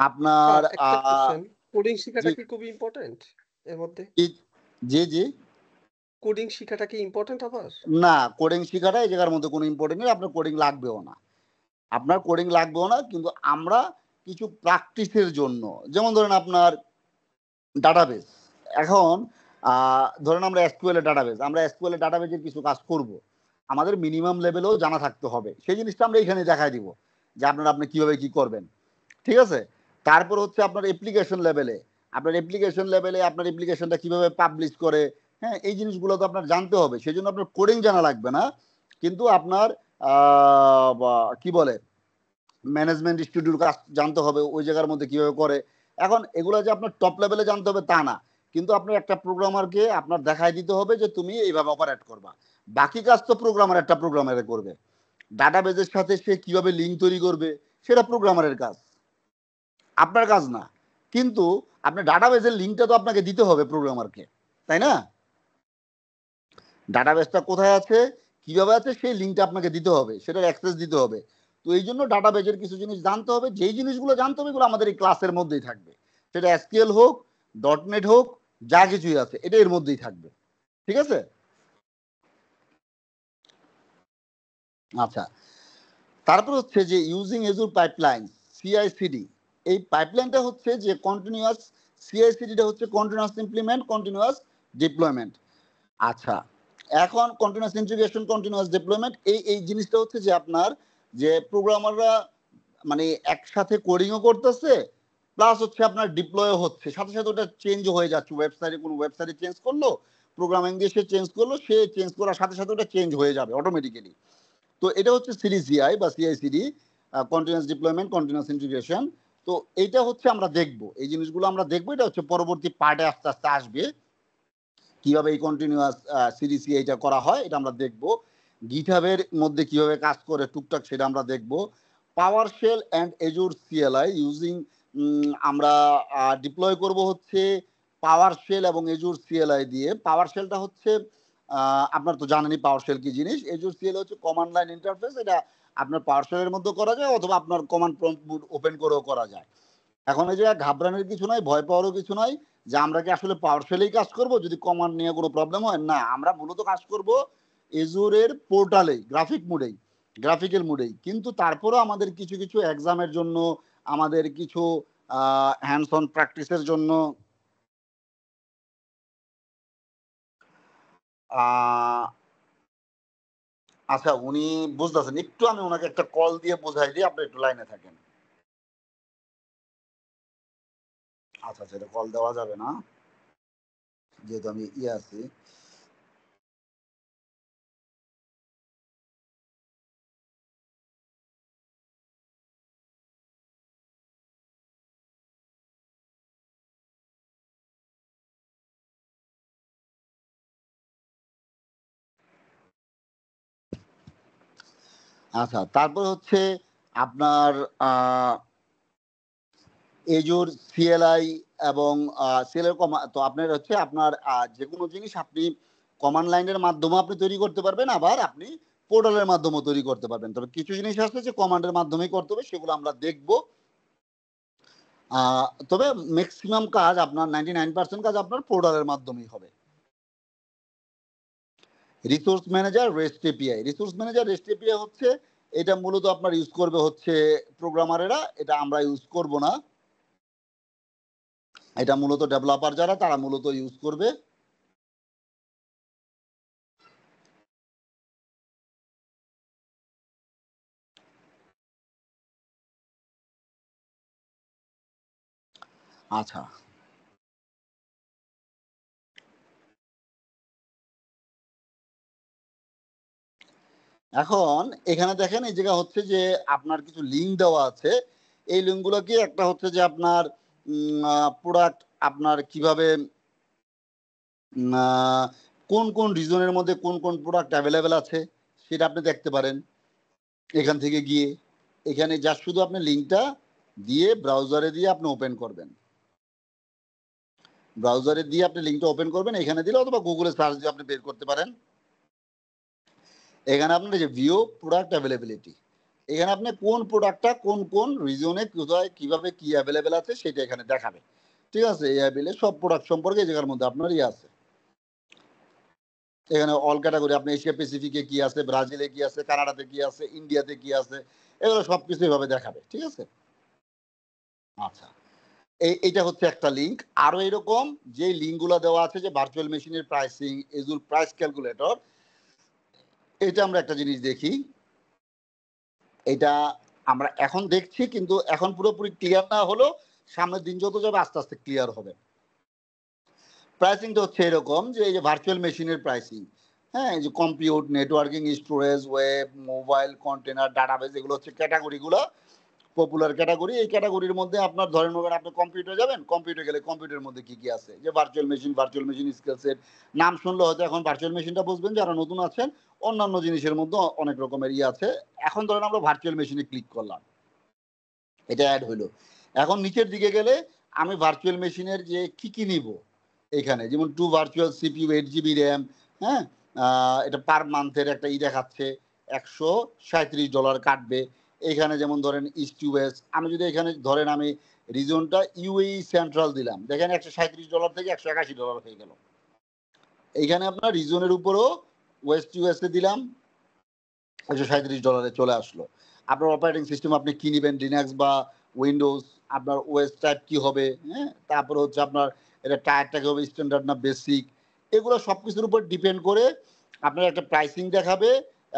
আপনার স্যার একটা কোশ্চেন, কোডিং শেখাটা কি খুবই ইম্পর্টেন্ট এর মধ্যে? জি জি, কোডিং শেখাটা কি ইম্পর্টেন্ট আবার? না কোডিং শেখাটা এই জায়গার মধ্যে কোনো ইম্পর্টেন্ট নেই, আপনার কোডিং লাগবেও না, আপনার কোডিং লাগবেও না। কিন্তু আমরা কিছু প্র্যাকটিসের জন্য, যেমন ধরেন আপনার ডাটাবেস, এখন ধরেন আমরা এসকিউএল এর ডাটাবেস, আমরা এসকিউএল এর ডাটাবেসের কিছু কাজ করব, আমাদের মিনিমাম লেভেলেও জানা থাকতে হবে। সেই জিনিসটা আমরা এখানে দেখাই দিব যে আপনি কিভাবে কি করবেন, ঠিক আছে? তারপর হচ্ছে আপনার অ্যাপ্লিকেশন লেভেলে, আপনার অ্যাপ্লিকেশনটা কিভাবে পাবলিশ করে, হ্যাঁ এই জিনিসগুলো তো আপনার জানতে হবে। সেই জন্য আপনার কোডিং জানা লাগবে না, কিন্তু আপনার কি বলে ম্যানেজমেন্ট স্টুডিওর কাজ জানতে হবে, ওই জায়গার মধ্যে কিভাবে করে। এখন এগুলো যে আপনার টপ লেভেলে জানতে হবে তা না, কিন্তু আপনার একটা প্রোগ্রামারকে আপনার দেখাই দিতে হবে যে তুমি এইভাবে অপারেট করবা। বাকি কাজ তো একটা প্রোগ্রামারে করবে। ডাটাবেজের সাথে সে কিভাবে লিঙ্ক তৈরি করবে সেটা প্রোগ্রামারের কাজ, আপনার কাজ না। কিন্তু আপনার ডাটাবেজের লিঙ্কটা তো আপনাকে দিতে হবে প্রোগ্রামারকে, তাই না? ডাটাবেসটা কোথায় আছে, কিভাবে আছে, সেই লিঙ্কটা আপনাকে দিতে হবে, সেটার অ্যাক্সেস দিতে হবে। তো এই জন্য ডাটাবেজের কিছু জিনিস জানতে হবে। যেই জিনিসগুলো জানতে হবে এগুলো আমাদের এই ক্লাসের মধ্যেই থাকবে। সেটা এসকিউএল হোক, ডটনেট হোক, যা কিছুই আছে এটা এর মধ্যেই থাকবে, ঠিক আছে? আচ্ছা, তারপর হচ্ছে যে ইউজিং এজুর পাইপলাইন, সিআইসিডি। এই পাইপলাইনটা হচ্ছে যে কন্টিনিউয়াস, সিআইসিডিটা হচ্ছে কন্টিনিউয়াস ইমপ্লিমেন্ট, কন্টিনিউয়াস ডিপ্লয়মেন্ট। আচ্ছা, এখন কন্টিনিউয়াস ইন্টিগ্রেশন, কন্টিনিউয়াস ডিপ্লয়মেন্ট, এই জিনিসটা হচ্ছে যে আপনার যে প্রোগ্রামাররা মানে একসাথে কোডিংও করতেছে, প্লাস হচ্ছে আপনার ডিপ্লয়ও হচ্ছে, সাথে সাথে ওটা চেঞ্জ হয়ে যাচ্ছে। ওয়েবসাইটে কোনো ওয়েবসাইটে চেঞ্জ করলো, প্রোগ্রামিং দিয়ে সে চেঞ্জ করলো, সে চেঞ্জ করার সাথে সাথে ওটা চেঞ্জ হয়ে যাবে অটোমেটিক্যালি। তো এটা হচ্ছে সিডিসিআই বা CICD, continuous deployment, continuous integration. তো এইটা হচ্ছে আমরা দেখবো, এই জিনিসগুলো আমরা দেখবো, এটা হচ্ছে পরবর্তী পার্টে আস্তে আস্তে আসবে, কিভাবে এই কন্টিনিউয়াস সিডিসি এটা করা হয় এটা আমরা দেখব। গিটহাবের মধ্যে কিভাবে কাজ করে টুকটাক সেটা আমরা দেখব। PowerShell and Azure CLI using, আমরা ডিপ্লয় করব হচ্ছে পাওয়ার শেল এবং এজুর সিএলআই দিয়ে। পাওয়ার শেলটা হচ্ছে আপনার তো জানেনই পাওয়ার শেল কি জিনিস। এজুর সিএলআই হচ্ছে কমান্ড লাইন ইন্টারফেস, এটা আপনার পাওয়ার শেলের মধ্যে করা যায় অথবা আপনার কমান্ড প্রম্পট ওপেন করেও করা যায়। এখন এই যে ঘাবড়ানোর কিছু নাই, ভয় পাওয়ারও কিছু নাই যে আমরা কি আসলে পাওয়ারশেলেই কাজ করব যদি কমান্ড নিয়ে কোনো প্রবলেম হয়। না, আমরা মূলত কাজ করব এজুরের পোর্টালে, গ্রাফিক্যাল মুডেই। কিন্তু তারপরেও আমাদের কিছু কিছু এক্সামের জন্য, আমাদের কিছু হ্যান্ডস অন প্র্যাকটিসের জন্য আচ্ছা উনি বুঝতেছেন, একটু আমি ওনাকে একটা কল দিয়ে বোঝাই দিই, আপনি একটু লাইনে থাকেন। আচ্ছা আচ্ছা, এটা কল দেওয়া যাবে না যেহেতু আমি আছি। আচ্ছা, তারপর হচ্ছে আপনার এজুর সিএলআই এবং সিএলআই তো আপনার হচ্ছে আপনার যেকোনো জিনিস আপনি কমান্ড লাইনের মাধ্যমে আপনি তৈরি করতে পারবেন, আবার আপনি পোর্টালের মাধ্যমেও তৈরি করতে পারবেন। তবে কিছু জিনিস আছে যে কমান্ডের মাধ্যমেই করতে হবে, সেগুলো আমরা দেখব। তবে ম্যাক্সিমাম কাজ আপনার 99% কাজ আপনার পোর্টালের মাধ্যমেই হবে। Resource manager rest API. Resource manager rest API হচ্ছে এটা মূলত আপনার ইউজ করবে হচ্ছে প্রোগ্রামারেরা, এটা আমরা ইউজ করব না। এটা মূলত ডেভেলপার যারা তারা মূলত ইউজ করবে। আচ্ছা, এখন এখানে দেখেন এই জায়গা হচ্ছে যে আপনার কিছু লিঙ্ক দেওয়া আছে। এই লিঙ্কগুলো কি একটা হচ্ছে যে আপনার প্রোডাক্ট আপনার কিভাবে কোন কোন রিজনের মধ্যে কোন কোন প্রোডাক্ট অ্যাভেলেবেল আছে সেটা আপনি দেখতে পারেন এখান থেকে গিয়ে। এখানে যা শুধু আপনি লিঙ্কটা দিয়ে ব্রাউজারে দিয়ে আপনি ওপেন করবেন। ব্রাউজারে দিয়ে আপনি লিঙ্কটা ওপেন করবেন, এখানে দিলে অথবা গুগলে সার্চ দিয়ে আপনি বের করতে পারেন। এখানে আপনার যে ভিউ প্রোডাক্ট অ্যাভেলেবিলিটি, এখানে আপনি কোন প্রোডাক্টটা কোন কোন রিজনে কোথায় কিভাবে কি অ্যাভেলেবেল আছে সেটা এখানে দেখাবে। ঠিক আছে, এই অ্যাভেলে সব প্রোডাক্ট সম্পর্কে এই জায়গার মধ্যে আপনার আছে। এখানে অল ক্যাটাগরি আপনি এশিয়া প্যাসিফিকে কি আছে, ব্রাজিলে কি আছে, কানাডাতে কি আছে, ইন্ডিয়াতে কি আছে, এগুলো সবকিছু এভাবে দেখাবে। ঠিক আছে, আচ্ছা, এইটা হচ্ছে একটা লিঙ্ক। আরো এরকম যে লিঙ্কগুলো দেওয়া আছে যে ভার্চুয়াল মেশিনের প্রাইসিং, এজুর প্রাইস ক্যালকুলেটর, এটা আমরা একটা জিনিস দেখি। এটা আমরা এখন দেখছি কিন্তু এখন পুরোপুরি ক্লিয়ার না হলেও সামনের দিন যত যাবে আস্তে আস্তে ক্লিয়ার হবে। প্রাইসিংটা হচ্ছে এরকম যে এই যে ভার্চুয়াল মেশিনের প্রাইসিং, হ্যাঁ, এই যে compute, networking, storage, web, mobile, container, database, এগুলো হচ্ছে ক্যাটাগরিগুলো, পপুলার ক্যাটাগরি। এই ক্যাটাগরির মধ্যে আপনার ধরেন নেবেন আপনি কম্পিউটার যাবেন, কম্পিউটার গেলে কম্পিউটারের মধ্যে কি কি আছে, যে ভার্চুয়াল মেশিন স্কিল সেট, নাম শুনলে হয়তো এখন ভার্চুয়াল মেশিনটা বুঝবেন যারা নতুন আছেন। অন্যান্য জিনিসের মধ্যে অনেক রকমের আছে। এখন ধরেন আমরা ভার্চুয়াল মেশিনে ক্লিক করলাম, এটা অ্যাড হইলো। এখন নিচের দিকে গেলে আমি ভার্চুয়াল মেশিনের যে কি কি নিব, এখানে যেমন two virtual CPU 8 GB RAM, হ্যাঁ, এটা পার মান্থের একটা দেখাচ্ছে $137 কাটবে। এখানে যেমন ধরেন ইস্ট ইউএস, আমি যদি এখানে ধরেন আমি রিজনটা ইউএই সেন্ট্রাল দিলাম, দেখেন $137 থেকে $181 হয়ে গেল। এইখানে আপনার রিজনের উপরও ওয়েস্ট ইউএসএ দিলাম, $137 চলে আসলো। আপনার অপারেটিং সিস্টেম আপনি কি নিবেন, লিনাক্স বা উইন্ডোজ, আপনার ওএস টাইপ কি হবে, হ্যাঁ, তারপরে হচ্ছে আপনার এটা টায়ারটা কি হবে, স্ট্যান্ডার্ড না বেসিক, এগুলো সবকিছুর উপর ডিপেন্ড করে আপনার একটা প্রাইসিং দেখাবে।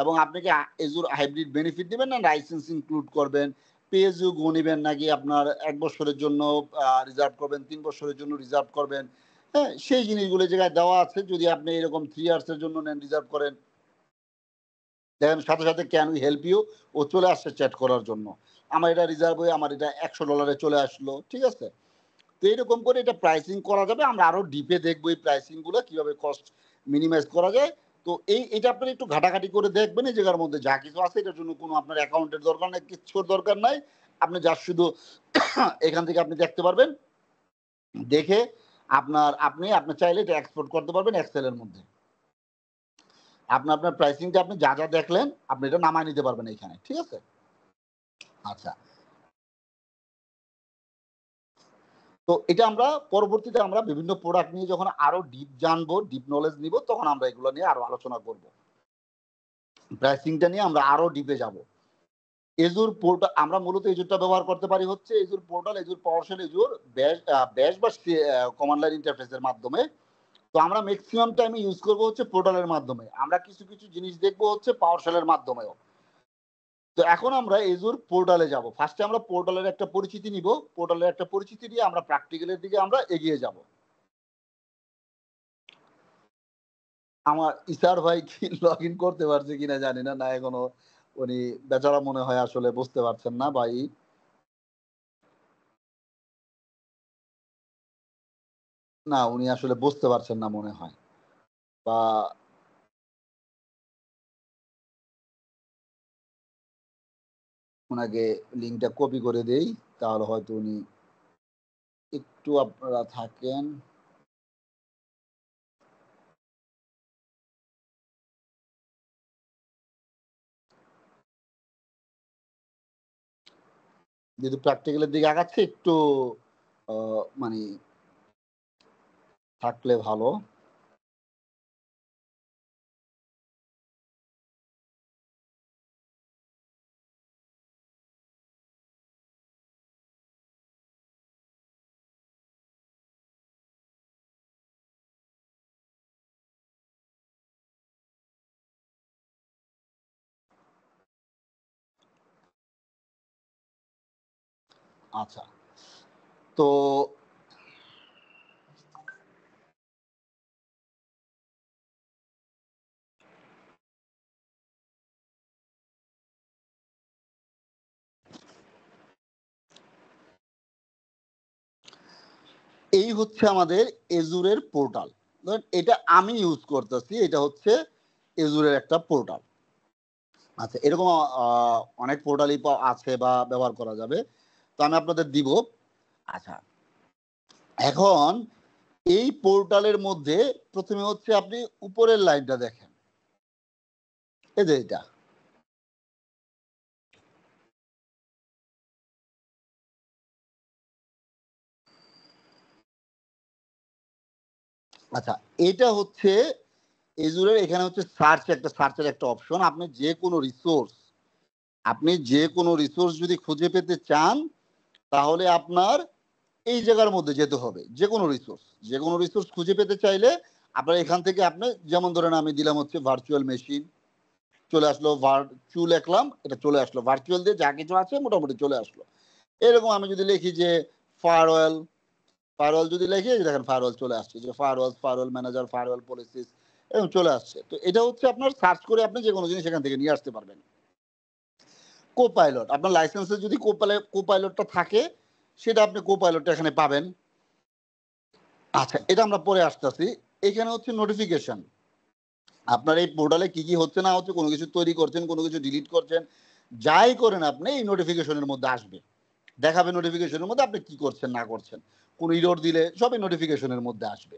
এবং আপনি কি এজুর হাইব্রিড বেনিফিট দিবেন না লাইসেন্স ইনক্লুড করবেন, পে এজ ইউ গো নিবেন নাকি আপনার 1 বছরের জন্য রিজার্ভ করবেন, 3 বছরের জন্য রিজার্ভ করবেন, হ্যাঁ, সেই জিনিসগুলো জায়গায় দেওয়া আছে। যদি আপনি এরকম 3 ইয়ার্সের জন্য নেন, রিজার্ভ করেন, দেখেন সাথে সাথে ক্যান উই হেল্প ইউ ও চলে আসছে চ্যাট করার জন্য। আমার এটা রিজার্ভ হয়ে আমার এটা $100 চলে আসলো। ঠিক আছে, তো এইরকম করে এটা প্রাইসিং করা যাবে। আমরা আরো ডিপে দেখবো এই প্রাইসিং গুলো কিভাবে কস্ট মিনিমাইজ করা যায়। তো এটা আপনার একটু ঘাটাঘাটি করে দেখবেন। এই জায়গার মধ্যে যা কিছু আছে এটার জন্য কোনো আপনার অ্যাকাউন্টের দরকার নাই, কিচ্ছুর দরকার নাই। আপনি যা শুধু এখান থেকে আপনি দেখতে পারবেন, দেখে আপনি চাইলে এটা এক্সপোর্ট করতে পারবেন এক্সেলের মধ্যে। আপনার প্রাইসিংটা আপনি যা যা দেখলেন আপনি এটা নামায় নিতে পারবেন এখানে। ঠিক আছে, আচ্ছা, তো এটা আমরা পরবর্তীতে আমরা বিভিন্ন প্রোডাক্ট নিয়ে যখন আরো ডিপ জানবো, ডিপ নলেজ নিব, তখন আমরা এগুলো নিয়ে আরো আলোচনা করব। প্রাইসিংটা নিয়ে আমরা আরো ডিপে যাব। এজুর পোর্টাল আমরা মূলত এজুরটা ব্যবহার করতে পারি হচ্ছে এজুর পোর্টাল, এজুর পাওয়ারশেল, এজুর ব্যাশ বা কমান্ড লাইন ইন্টারফেসের মাধ্যমে। তো আমরা ম্যাক্সিমাম টাইম ইউজ করব হচ্ছে পোর্টালের মাধ্যমে। আমরা কিছু কিছু জিনিস দেখবো হচ্ছে পাওয়ারশেলের মাধ্যমেও। তো এখন আমরা এজুর পোর্টালে যাব। ফার্স্টে আমরা পোর্টালের একটা পরিচিতি নিব। পোর্টালের একটা পরিচিতি নিয়ে আমরা প্র্যাকটিক্যালের দিকে আমরা এগিয়ে যাব। আমার ইসার ভাই কি লগ ইন করতে পারছে কিনা জানি না, না এখনো উনি বেচারা মনে হয় আসলে বুঝতে পারছেন না ভাই। না উনি আসলে বুঝতে পারছেন না মনে হয়, বা ওনাকে লিঙ্কটা কপি করে দেই, তাহলে হয়তো উনি একটু আপনারা থাকেন। যেহেতু প্র্যাকটিক্যালের দিকে আগাচ্ছে একটু মানে থাকলে ভালো। আচ্ছা, তো এই হচ্ছে আমাদের এজুরের পোর্টাল। ধরেন এটা আমি ইউজ করতেছি, এটা হচ্ছে এজুরের একটা পোর্টাল। আচ্ছা, এরকম অনেক পোর্টালই আছে বা ব্যবহার করা যাবে, তো আমি আপনাদের দিব। আচ্ছা, এখন এই পোর্টালের মধ্যে প্রথমে হচ্ছে আপনি উপরের লাইনটা দেখেন, এই যে এটা। আচ্ছা, এটা হচ্ছে এজুরের, এখানে হচ্ছে সার্চের একটা অপশন। আপনি যে কোনো রিসোর্স যদি খুঁজে পেতে চান, তাহলে আপনার এই জায়গার মধ্যে যেতে হবে। যে কোনো রিসোর্স খুঁজে পেতে চাইলে আপনার এখান থেকে আপনি, যেমন ধরেন আমি দিলাম হচ্ছে ভার্চুয়াল মেশিন, চলে আসলো। ভার্চু লিখলাম, এটা চলে আসলো। ভার্চুয়াল দিয়ে যা কিছু আছে মোটামুটি চলে আসলো। এরকম আমি যদি লিখি যে ফায়ারওয়াল যদি লিখি, দেখেন ফায়ারওয়াল চলে আসছে, যে ফায়ারওয়াল ম্যানেজার, ফায়ারওয়াল পলিসিস, এরকম চলে আসছে। তো এটা হচ্ছে আপনার সার্চ করে আপনি যে কোনো জিনিস এখান থেকে নিয়ে আসতে পারবেন। কোপাইলট, আপনার লাইসেন্সে যদি কোপাইলটটা থাকে, সেটা আপনি কোপাইলটটা এখানে পাবেন। আচ্ছা, এটা আমরা পরে আসতেছি। এখানে হচ্ছে নোটিফিকেশন। আপনার এই পোর্টালে কি হচ্ছে না হচ্ছে, কোনো কিছু তৈরি করছেন, কোনো কিছু ডিলিট করছেন, যাই করেন আপনি এই নোটিফিকেশনের মধ্যে আসবে, দেখাবে নোটিফিকেশনের মধ্যে আপনি কি করছেন না করছেন। কোনো ইরর দিলে সবই নোটিফিকেশনের মধ্যে আসবে।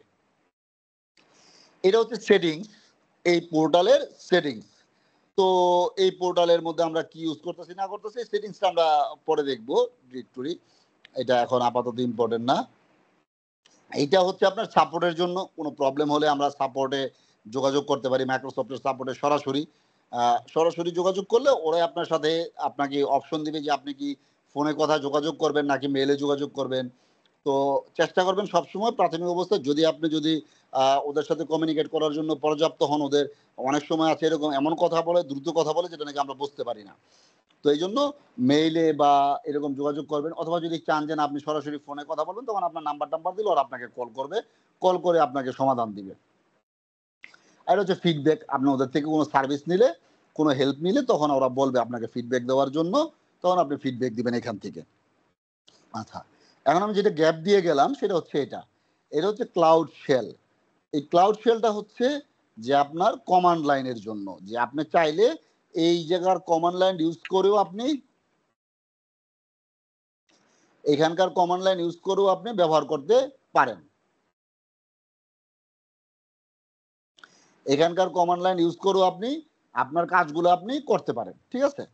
এটা হচ্ছে সেটিংস, এই পোর্টালের সেটিংস। তো এই পোর্টালের মধ্যে আমরা কি ইউজ করতেছি না করতেছি, সেটিংসটা আমরা পরে দেখবো ডিরেক্টরি, এটা এখন আপাতত ইম্পর্টেন্ট না। এইটা হচ্ছে আপনার সাপোর্টের জন্য। কোনো প্রবলেম হলে আমরা সাপোর্টে যোগাযোগ করতে পারি, মাইক্রোসফটের সাপোর্টে সরাসরি যোগাযোগ করলে ওরাই আপনার সাথে আপনাকে অপশন দিবে যে আপনি কি ফোনে কথা যোগাযোগ করবেন নাকি মেইলে যোগাযোগ করবেন। তো চেষ্টা করবেন সবসময় প্রাথমিক অবস্থায়, যদি ওদের সাথে কমিউনিকেট করার জন্য পর্যাপ্ত হন। ওদের অনেক সময় আছে এরকম, এমন কথা বলে, দ্রুত কথা বলে, যেটা নাকি আমরা বুঝতে পারি না। তো এই জন্য মেইলে বা এরকম যোগাযোগ করবেন, অথবা যদি চান যে না আপনি সরাসরি ফোনে কথা বলবেন, তখন আপনার নাম্বার দিলে ওরা আপনাকে কল করবে, কল করে আপনাকে সমাধান দিবে। আর হচ্ছে ফিডব্যাক, আপনি ওদের থেকে কোনো সার্ভিস নিলে, কোনো হেল্প নিলে, তখন ওরা বলবে আপনাকে ফিডব্যাক দেওয়ার জন্য, তখন আপনি ফিডব্যাক দিবেন এখান থেকে। আচ্ছা, এখন আমি যেটা গ্যাপ দিয়ে গেলাম সেটা হচ্ছে এটা হচ্ছে ক্লাউড শেল। এই ক্লাউড শেলটা হচ্ছে যে আপনার কমান্ড লাইনের জন্য, যে আপনি চাইলে এই জায়গার কমান্ড লাইন ইউজ করেও আপনি, এখানকার কমান্ড লাইন ইউজ করেও আপনি ব্যবহার করতে পারেন। এখানকার কমান্ড লাইন ইউজ করেও আপনি আপনার কাজগুলো আপনি করতে পারেন, ঠিক আছে।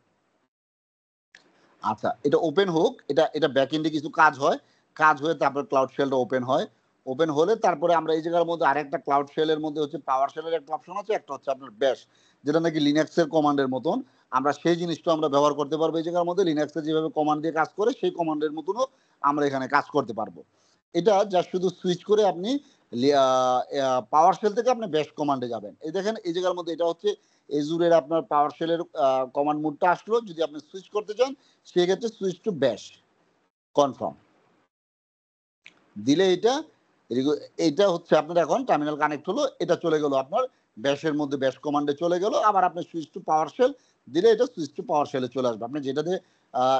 আচ্ছা, এটা ওপেন হোক, এটা ব্যাক এন্ডে কিছু কাজ হয়, কাজ হয়ে তারপর ক্লাউড শেলটা ওপেন হয়। ওপেন হলে তারপরে আমরা এই জায়গার মধ্যে আরেকটা ক্লাউড শেলের মধ্যে হচ্ছে পাওয়ার শেলের একটা অপশন আছে, একটা হচ্ছে আপনার ব্যাশ, যেটা নাকি লিনাক্সের কমান্ডের মতন। আমরা সেই জিনিসটা আমরা ব্যবহার করতে পারবো এই জায়গার মধ্যে। লিনাক্সে যেভাবে কমান্ড দিয়ে কাজ করে, সেই কমান্ডের মতনও আমরা এখানে কাজ করতে পারবো। এটা জাস্ট শুধু সুইচ করে আপনি পাওয়ার শেল থেকে আপনি ব্যাশ কমান্ডে যাবেন। এই দেখেন এই জায়গার মধ্যে এটা হচ্ছে এজুরের আপনার পাওয়ার শেলের কমান্ড মোডটা আসলো। যদি আপনি সুইচ করতে চান, সেক্ষেত্রে সুইচ টু ব্যাশ কনফার্ম দিলে এটা হচ্ছে আপনার এখন টার্মিনাল কানেক্ট হলো, এটা চলে গেল আপনার ব্যাশের মধ্যে, ব্যাশ কমান্ডে চলে গেল। আবার আপনি সুইচ টু পাওয়ার শেল দিলে এটা সুইচ টু পাওয়ার শেলে চলে আসবে। আপনি যেটাতে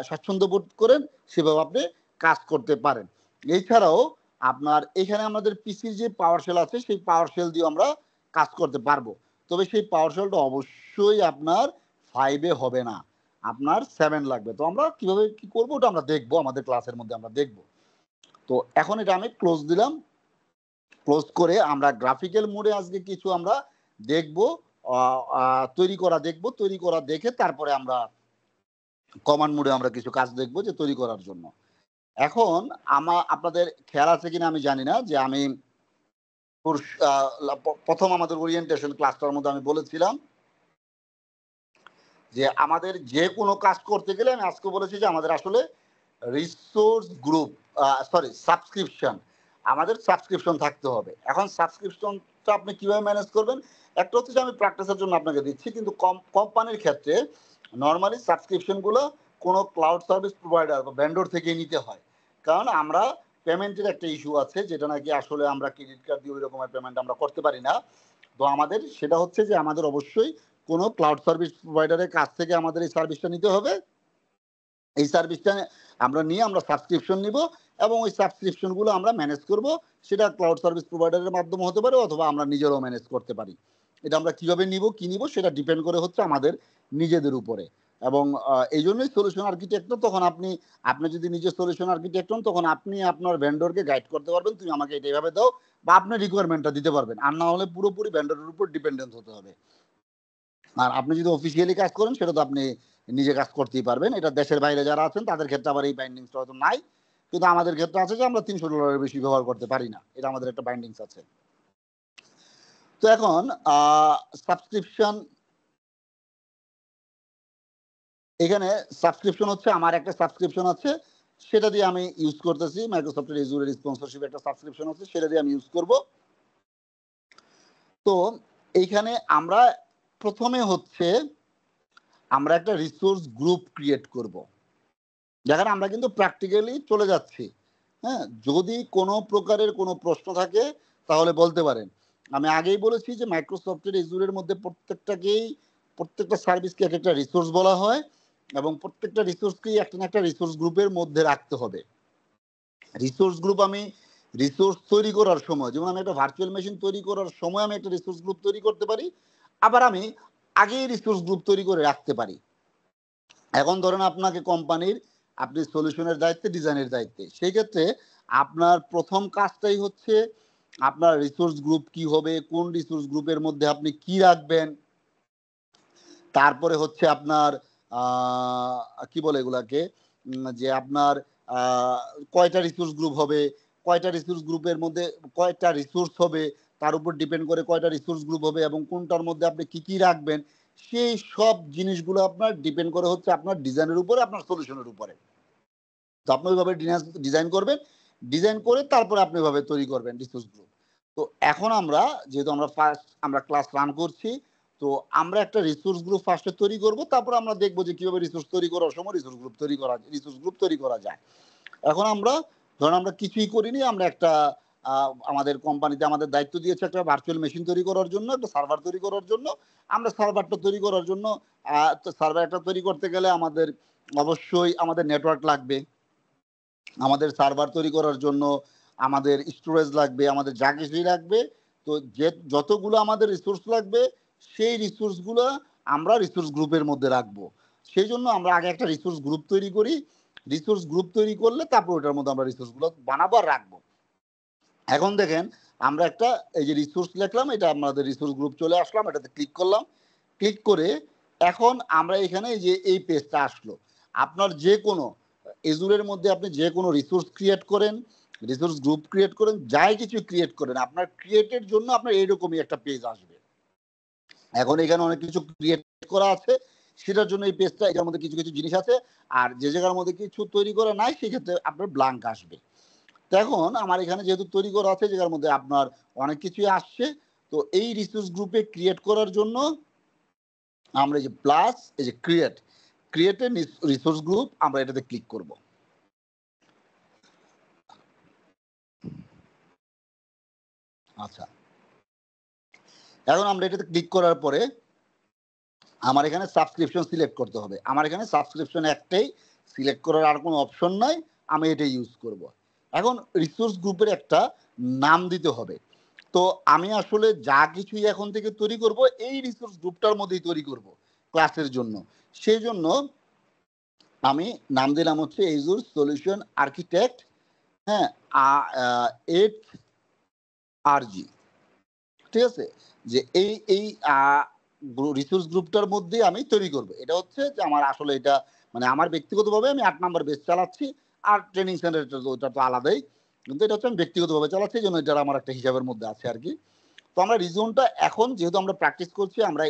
স্বাচ্ছন্দ্য বোধ করেন সেভাবে আপনি কাজ করতে পারেন। এছাড়াও আপনার এখানে আমাদের পিসির যে পাওয়ার শেল আছে, সেই পাওয়ার শেল দিয়ে আমরা কাজ করতে পারবো। তবে সেই পাওয়ার শেলটা অবশ্যই আপনার 5 হবে না। আপনার 7 লাগবে। তো আমরা কিভাবে কি করব ওটা আমরা দেখব, আমাদের ক্লাসের মধ্যে আমরা দেখব। তো এখন এটা আমি ক্লোজ দিলাম। ক্লোজ করে আমরা গ্রাফিক্যাল মোডে আজকে কিছু আমরা দেখব, আ আ তৈরি করা দেখব। তৈরি করা দেখে তারপরে আমরা কমান্ড মোডে আমরা কিছু কাজ দেখব যে তৈরি করার জন্য। এখন আপনাদের খেয়াল আছে কিনা আমি জানি না যে আমি পুরুষ আ লা প ১ম আমাদের ওরিয়েন্টেশন ক্লাসটার মধ্যে আমি বলেছিলাম যে আমাদের যেকোনো কাজ করতে গেলে আমি আজকে বলেছি যে আমাদের আসলে রিসোর্স গ্রুপ সরি সাবস্ক্রিপশন। আমাদের সাবস্ক্রিপশন থাকতে হবে। এখন সাবস্ক্রিপশনটা আপনি কিভাবে ম্যানেজ করবেন? একটা হচ্ছে যে আমি প্র্যাকটিসের জন্য আপনাকে দিচ্ছি। কিন্তু কোম্পানির ক্ষেত্রে নরমালি সাবস্ক্রিপশন গুলো কোনো ক্লাউড সার্ভিস প্রোভাইডার বা ভেন্ডর থেকেই নিতে হয়। কারণ আমরা পেমেন্টের একটা ইস্যু আছে যেটা নাকি আসলে আমরা ক্রেডিট কার্ড দিয়ে ওই রকমের পেমেন্ট আমরা করতে পারি না। তো আমাদের সেটা হচ্ছে যে আমাদের অবশ্যই কোনো ক্লাউড সার্ভিস প্রোভাইডারের কাছ থেকে আমাদের এই সার্ভিসটা নিতে হবে। এই সার্ভিসটা আমরা নিয়ে আমরা সাবস্ক্রিপশন নিব এবং ওই সাবস্ক্রিপশন গুলো আমরা ম্যানেজ করব। সেটা ক্লাউড সার্ভিস প্রোভাইডারের মাধ্যমে হতে পারে অথবা আমরা নিজেরাও ম্যানেজ করতে পারি। এটা আমরা কিভাবে নিব, কি নিব সেটা ডিপেন্ড করে হচ্ছে আমাদের নিজেদের উপরে। এবং এইজন্যই সলিউশন আর্কিটেক্ট তখন আপনি যদি নিজে সলিউশন আর্কিটেক্ট হন তখন আপনি আপনার ভেন্ডরকে গাইড করতে পারবেন, তুমি আমাকে এটা এভাবে দাও বা আপনার রিকোয়ারমেন্টটা দিতে পারবেন। আর না হলে পুরোপুরি ভেন্ডরের উপর ডিপেন্ডেন্ট হতে হবে। আর আপনি যদি অফিসিয়ালি কাজ করেন সেটা তো আপনি নিজে কাজ করতেই পারবেন। এটা দেশের বাইরে যারা আছেন তাদের ক্ষেত্রে আবার এই বাইন্ডিংসটা হয়তো নাই। কিন্তু আমাদের ক্ষেত্রে আছে যে আমরা $300 বেশি ব্যবহার করতে পারি না। এটা আমাদের একটা বাইন্ডিংস আছে। তো এখন আ সাবস্ক্রিপশন এখানে সাবস্ক্রিপশন হচ্ছে আমার একটা সাবস্ক্রিপশন আছে। সেটা দিয়ে আমি ইউজ করতেছি। Microsoft এর Azure এর স্পন্সরশিপ একটা সাবস্ক্রিপশন আছে। সেটা দিয়ে আমি ইউজ করব। তো এইখানে আমরা ১ম এ হচ্ছে আমরা একটা রিসোর্স গ্রুপ ক্রিয়েট করব। দেখেন আমরা কিন্তু প্র্যাকটিক্যালি চলে যাচ্ছি। হ্যাঁ? যদি কোনো প্রকারের কোনো প্রশ্ন থাকে তাহলে বলতে পারেন। আমি আগেই বলেছি যে Microsoft এর Azure এর মধ্যে প্রত্যেকটা সার্ভিসকে একেকটা রিসোর্স বলা হয় এবং প্রত্যেকটা রিসোর্সকেই একটা না একটা রিসোর্স গ্রুপের মধ্যে রাখতে হবে। রিসোর্স গ্রুপ আমি রিসোর্স তৈরি করার সময় যেমন আমি একটা ভার্চুয়াল মেশিন তৈরি করার সময় আমি একটা রিসোর্স গ্রুপ তৈরি করতে পারি। আবার আমি আগেই রিসোর্স গ্রুপ তৈরি করে রাখতে পারি। এখন ধরেন আপনাকে কোম্পানির আপনি সলিউশনের দায়িত্বে, ডিজাইনের দায়িত্বে। সেই ক্ষেত্রে আপনার ১ম কাজটাই হচ্ছে আপনার রিসোর্স গ্রুপ কি হবে, কোন রিসোর্স গ্রুপের মধ্যে আপনি কি রাখবেন। তারপরে হচ্ছে আপনার কি বলে এগুলাকে? যে আপনার আ কয়টা রিসোর্স গ্রুপ হবে, কয়টা রিসোর্স গ্রুপের মধ্যে কয়টা রিসোর্স হবে, তার উপর ডিপেন্ড করে কয়টা রিসোর্স গ্রুপ হবে এবং কোনটার মধ্যে আপনি কি রাখবেন। সেই সব জিনিসগুলো আপনার ডিপেন্ড করে হচ্ছে আপনার ডিজাইনের উপরে, আপনার সলিউশনের উপরে। তো আপনি ওইভাবে ডিজাইন করবেন। ডিজাইন করে তারপরে আপনি ওইভাবে তৈরি করবেন রিসোর্স গ্রুপ। তো এখন আমরা যেহেতু আমরা ক্লাস রান করছি, তো আমরা একটা রিসোর্স গ্রুপ ফার্স্ট এ তৈরি করব। তারপর আমরা দেখব যে কিভাবে রিসোর্স তৈরি করার সময় রিসোর্স গ্রুপ তৈরি করা যায়। এখন আমরা ধরেন আমরা কিছুই করিনি। আমরা একটা আমাদের কোম্পানিতে আমাদের দায়িত্ব দিয়েছে একটা ভার্চুয়াল মেশিন তৈরি করার জন্য, একটা সার্ভার তৈরি করার জন্য। আমরা সার্ভারটা তৈরি করার জন্য তো সার্ভারটা তৈরি করতে গেলে আমাদের অবশ্যই আমাদের নেটওয়ার্ক লাগবে। আমাদের সার্ভার তৈরি করার জন্য আমাদের স্টোরেজ লাগবে, আমাদের যা কিছুই লাগবে। তো যতগুলো আমাদের রিসোর্স লাগবে, সেই রিসোর্সগুলো আমরা রিসোর্স গ্রুপের মধ্যে রাখবো। সেইজন্য আমরা আগে একটা রিসোর্স গ্রুপ তৈরি করি। রিসোর্স গ্রুপ তৈরি করলে তারপর ওটার মধ্যে আমরা রিসোর্সগুলো বানাবো আর রাখবো। এখন দেখেন আমরা একটা এই যে রিসোর্স লিখলাম, এটা আমাদের রিসোর্স গ্রুপ চলে আসলাম, এটাতে ক্লিক করলাম। ক্লিক করে এখন আমরা এখানে এই যে এই পেজটা আসলো। আপনার যেকোনো Azure এর মধ্যে আপনি যেকোনো রিসোর্স ক্রিয়েট করেন, রিসোর্স গ্রুপ ক্রিয়েট করেন, যাই কিছু ক্রিয়েট করেন, আপনার ক্রিয়েটের জন্য আপনার এইরকমই একটা পেজ আসবে। এখন এখানে অনেক কিছু ক্রিয়েট করা আছে। সেটার জন্য এই পেজটা এটার মধ্যে কিছু জিনিস আছে। আর যে জায়গার মধ্যে কিছু তৈরি করা নাই সেক্ষেত্রে আপনার ব্ল্যাংক আসবে। তো এখন আমার এখানে যেহেতু তৈরি করা আছে যেটার মধ্যে আপনার অনেক কিছুই আসছে। তো এই রিসোর্স গ্রুপে ক্রিয়েট করার জন্য আমরা এই যে প্লাস এই যে ক্রিয়েট এ রিসোর্স গ্রুপ আমরা এটাতে ক্লিক করব। আচ্ছা। এখন আমরা এটাতে ক্লিক করার পরে আমার এখানে সাবস্ক্রিপশন সিলেক্ট করতে হবে। আমার এখানে সাবস্ক্রিপশন একটাই, সিলেক্ট করার আর কোনো অপশন নাই। আমি এটাই ইউজ করব। এখন রিসোর্স গ্রুপের একটা নাম দিতে হবে। তো আমি আসলে যা কিছুই এখন থেকে তৈরি করব এই রিসোর্স গ্রুপটার মধ্যেই তৈরি করব ক্লাসের জন্য। সেজন্য আমি নাম দিলাম হচ্ছে এজুর সলিউশন আর্কিটেক্ট, হ্যাঁ, 8 RG, ঠিক আছে, যে এই রিসোর্স গ্রুপটার মধ্যে আমি তৈরি করব। এটা হচ্ছে যে আমার আসলে এটা মানে আমার ব্যক্তিগতভাবে আমি 8 নাম্বার বেস চালাচ্ছি, আর ট্রেনিং সেন্টার ওটা তো আলাদাই, কিন্তু এটা হচ্ছে আমি ব্যক্তিগতভাবে চালাচ্ছি, এই জন্য এটা আমার একটা হিসাবের মধ্যে আছে আর কি। তো আমরা রিজনটা এখন যেহেতু আমরা প্র্যাকটিস করছি, আমরা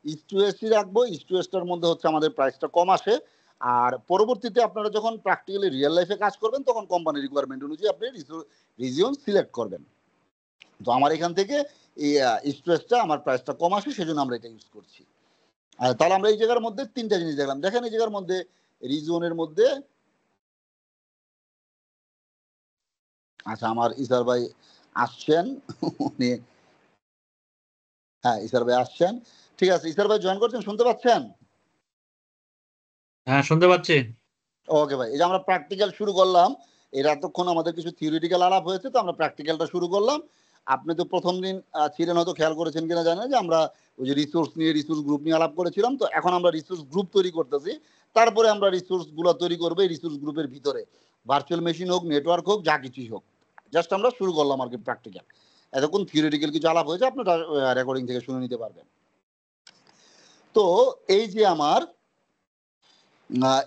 ইস্ট টু ওয়েস্টই রাখবো। ইস্ট টু ওয়েস্টের মধ্যে হচ্ছে আমাদের প্রাইসটা কম আসে, আর পরবর্তীতে আপনারা যখন প্র্যাকটিক্যালি রিয়েল লাইফে কাজ করবেন তখন কোম্পানির রিকোয়ারমেন্ট অনুযায়ী আপনি রিজিয়ন সিলেক্ট করবেন। তো আমার এখান থেকে এই ইস্ট ওয়েস্টটা আমার প্রাইসটা কম আসে, সেজন্য আমরা এটা ইউজ করছি। আর তাহলে আমরা এই জায়গার মধ্যে তিনটা জিনিস দেখলাম। দেখেন এই জায়গার মধ্যে রিজনের মধ্যে, আচ্ছা আমার ইসার ভাই আসছেন, উনি, হ্যাঁ ইসার ভাই আসছেন, ঠিক আছে। ইসার ভাই জয়েন করছেন, শুনতে পাচ্ছেন? হ্যাঁ শুনতে পাচ্ছি। ওকে ভাই, এই যে আমরা প্র্যাকটিক্যাল শুরু করলাম, এর এতক্ষণ আমাদের কিছু থিওরিটিক্যাল আলাপ হয়েছে, তো আমরা প্র্যাকটিক্যালটা শুরু করলাম। আপনি তো প্রথম দিন ছিলেন, হয়তো খেয়াল করেছেন কিনা জানেন, যে আমরা ওই যে রিসোর্স নিয়ে, রিসোর্স গ্রুপ নিয়ে আলাপ করেছিলাম। তো এখন আমরা রিসোর্স গ্রুপ তৈরি করতেছি, তারপরে আমরা রিসোর্স গুলো তৈরি করবো এই রিসোর্স গ্রুপের ভিতরে, ভার্চুয়াল মেশিন হোক, নেটওয়ার্ক হোক, যা কিছুই হোক। জাস্ট আমরা শুরু করলাম আর কি প্র্যাকটিক্যাল। এতক্ষণ থিওরিটিক্যাল কিছু আলাপ হয়েছে, আপনারা রেকর্ডিং থেকে শুনে নিতে পারবেন। তো এই যে আমার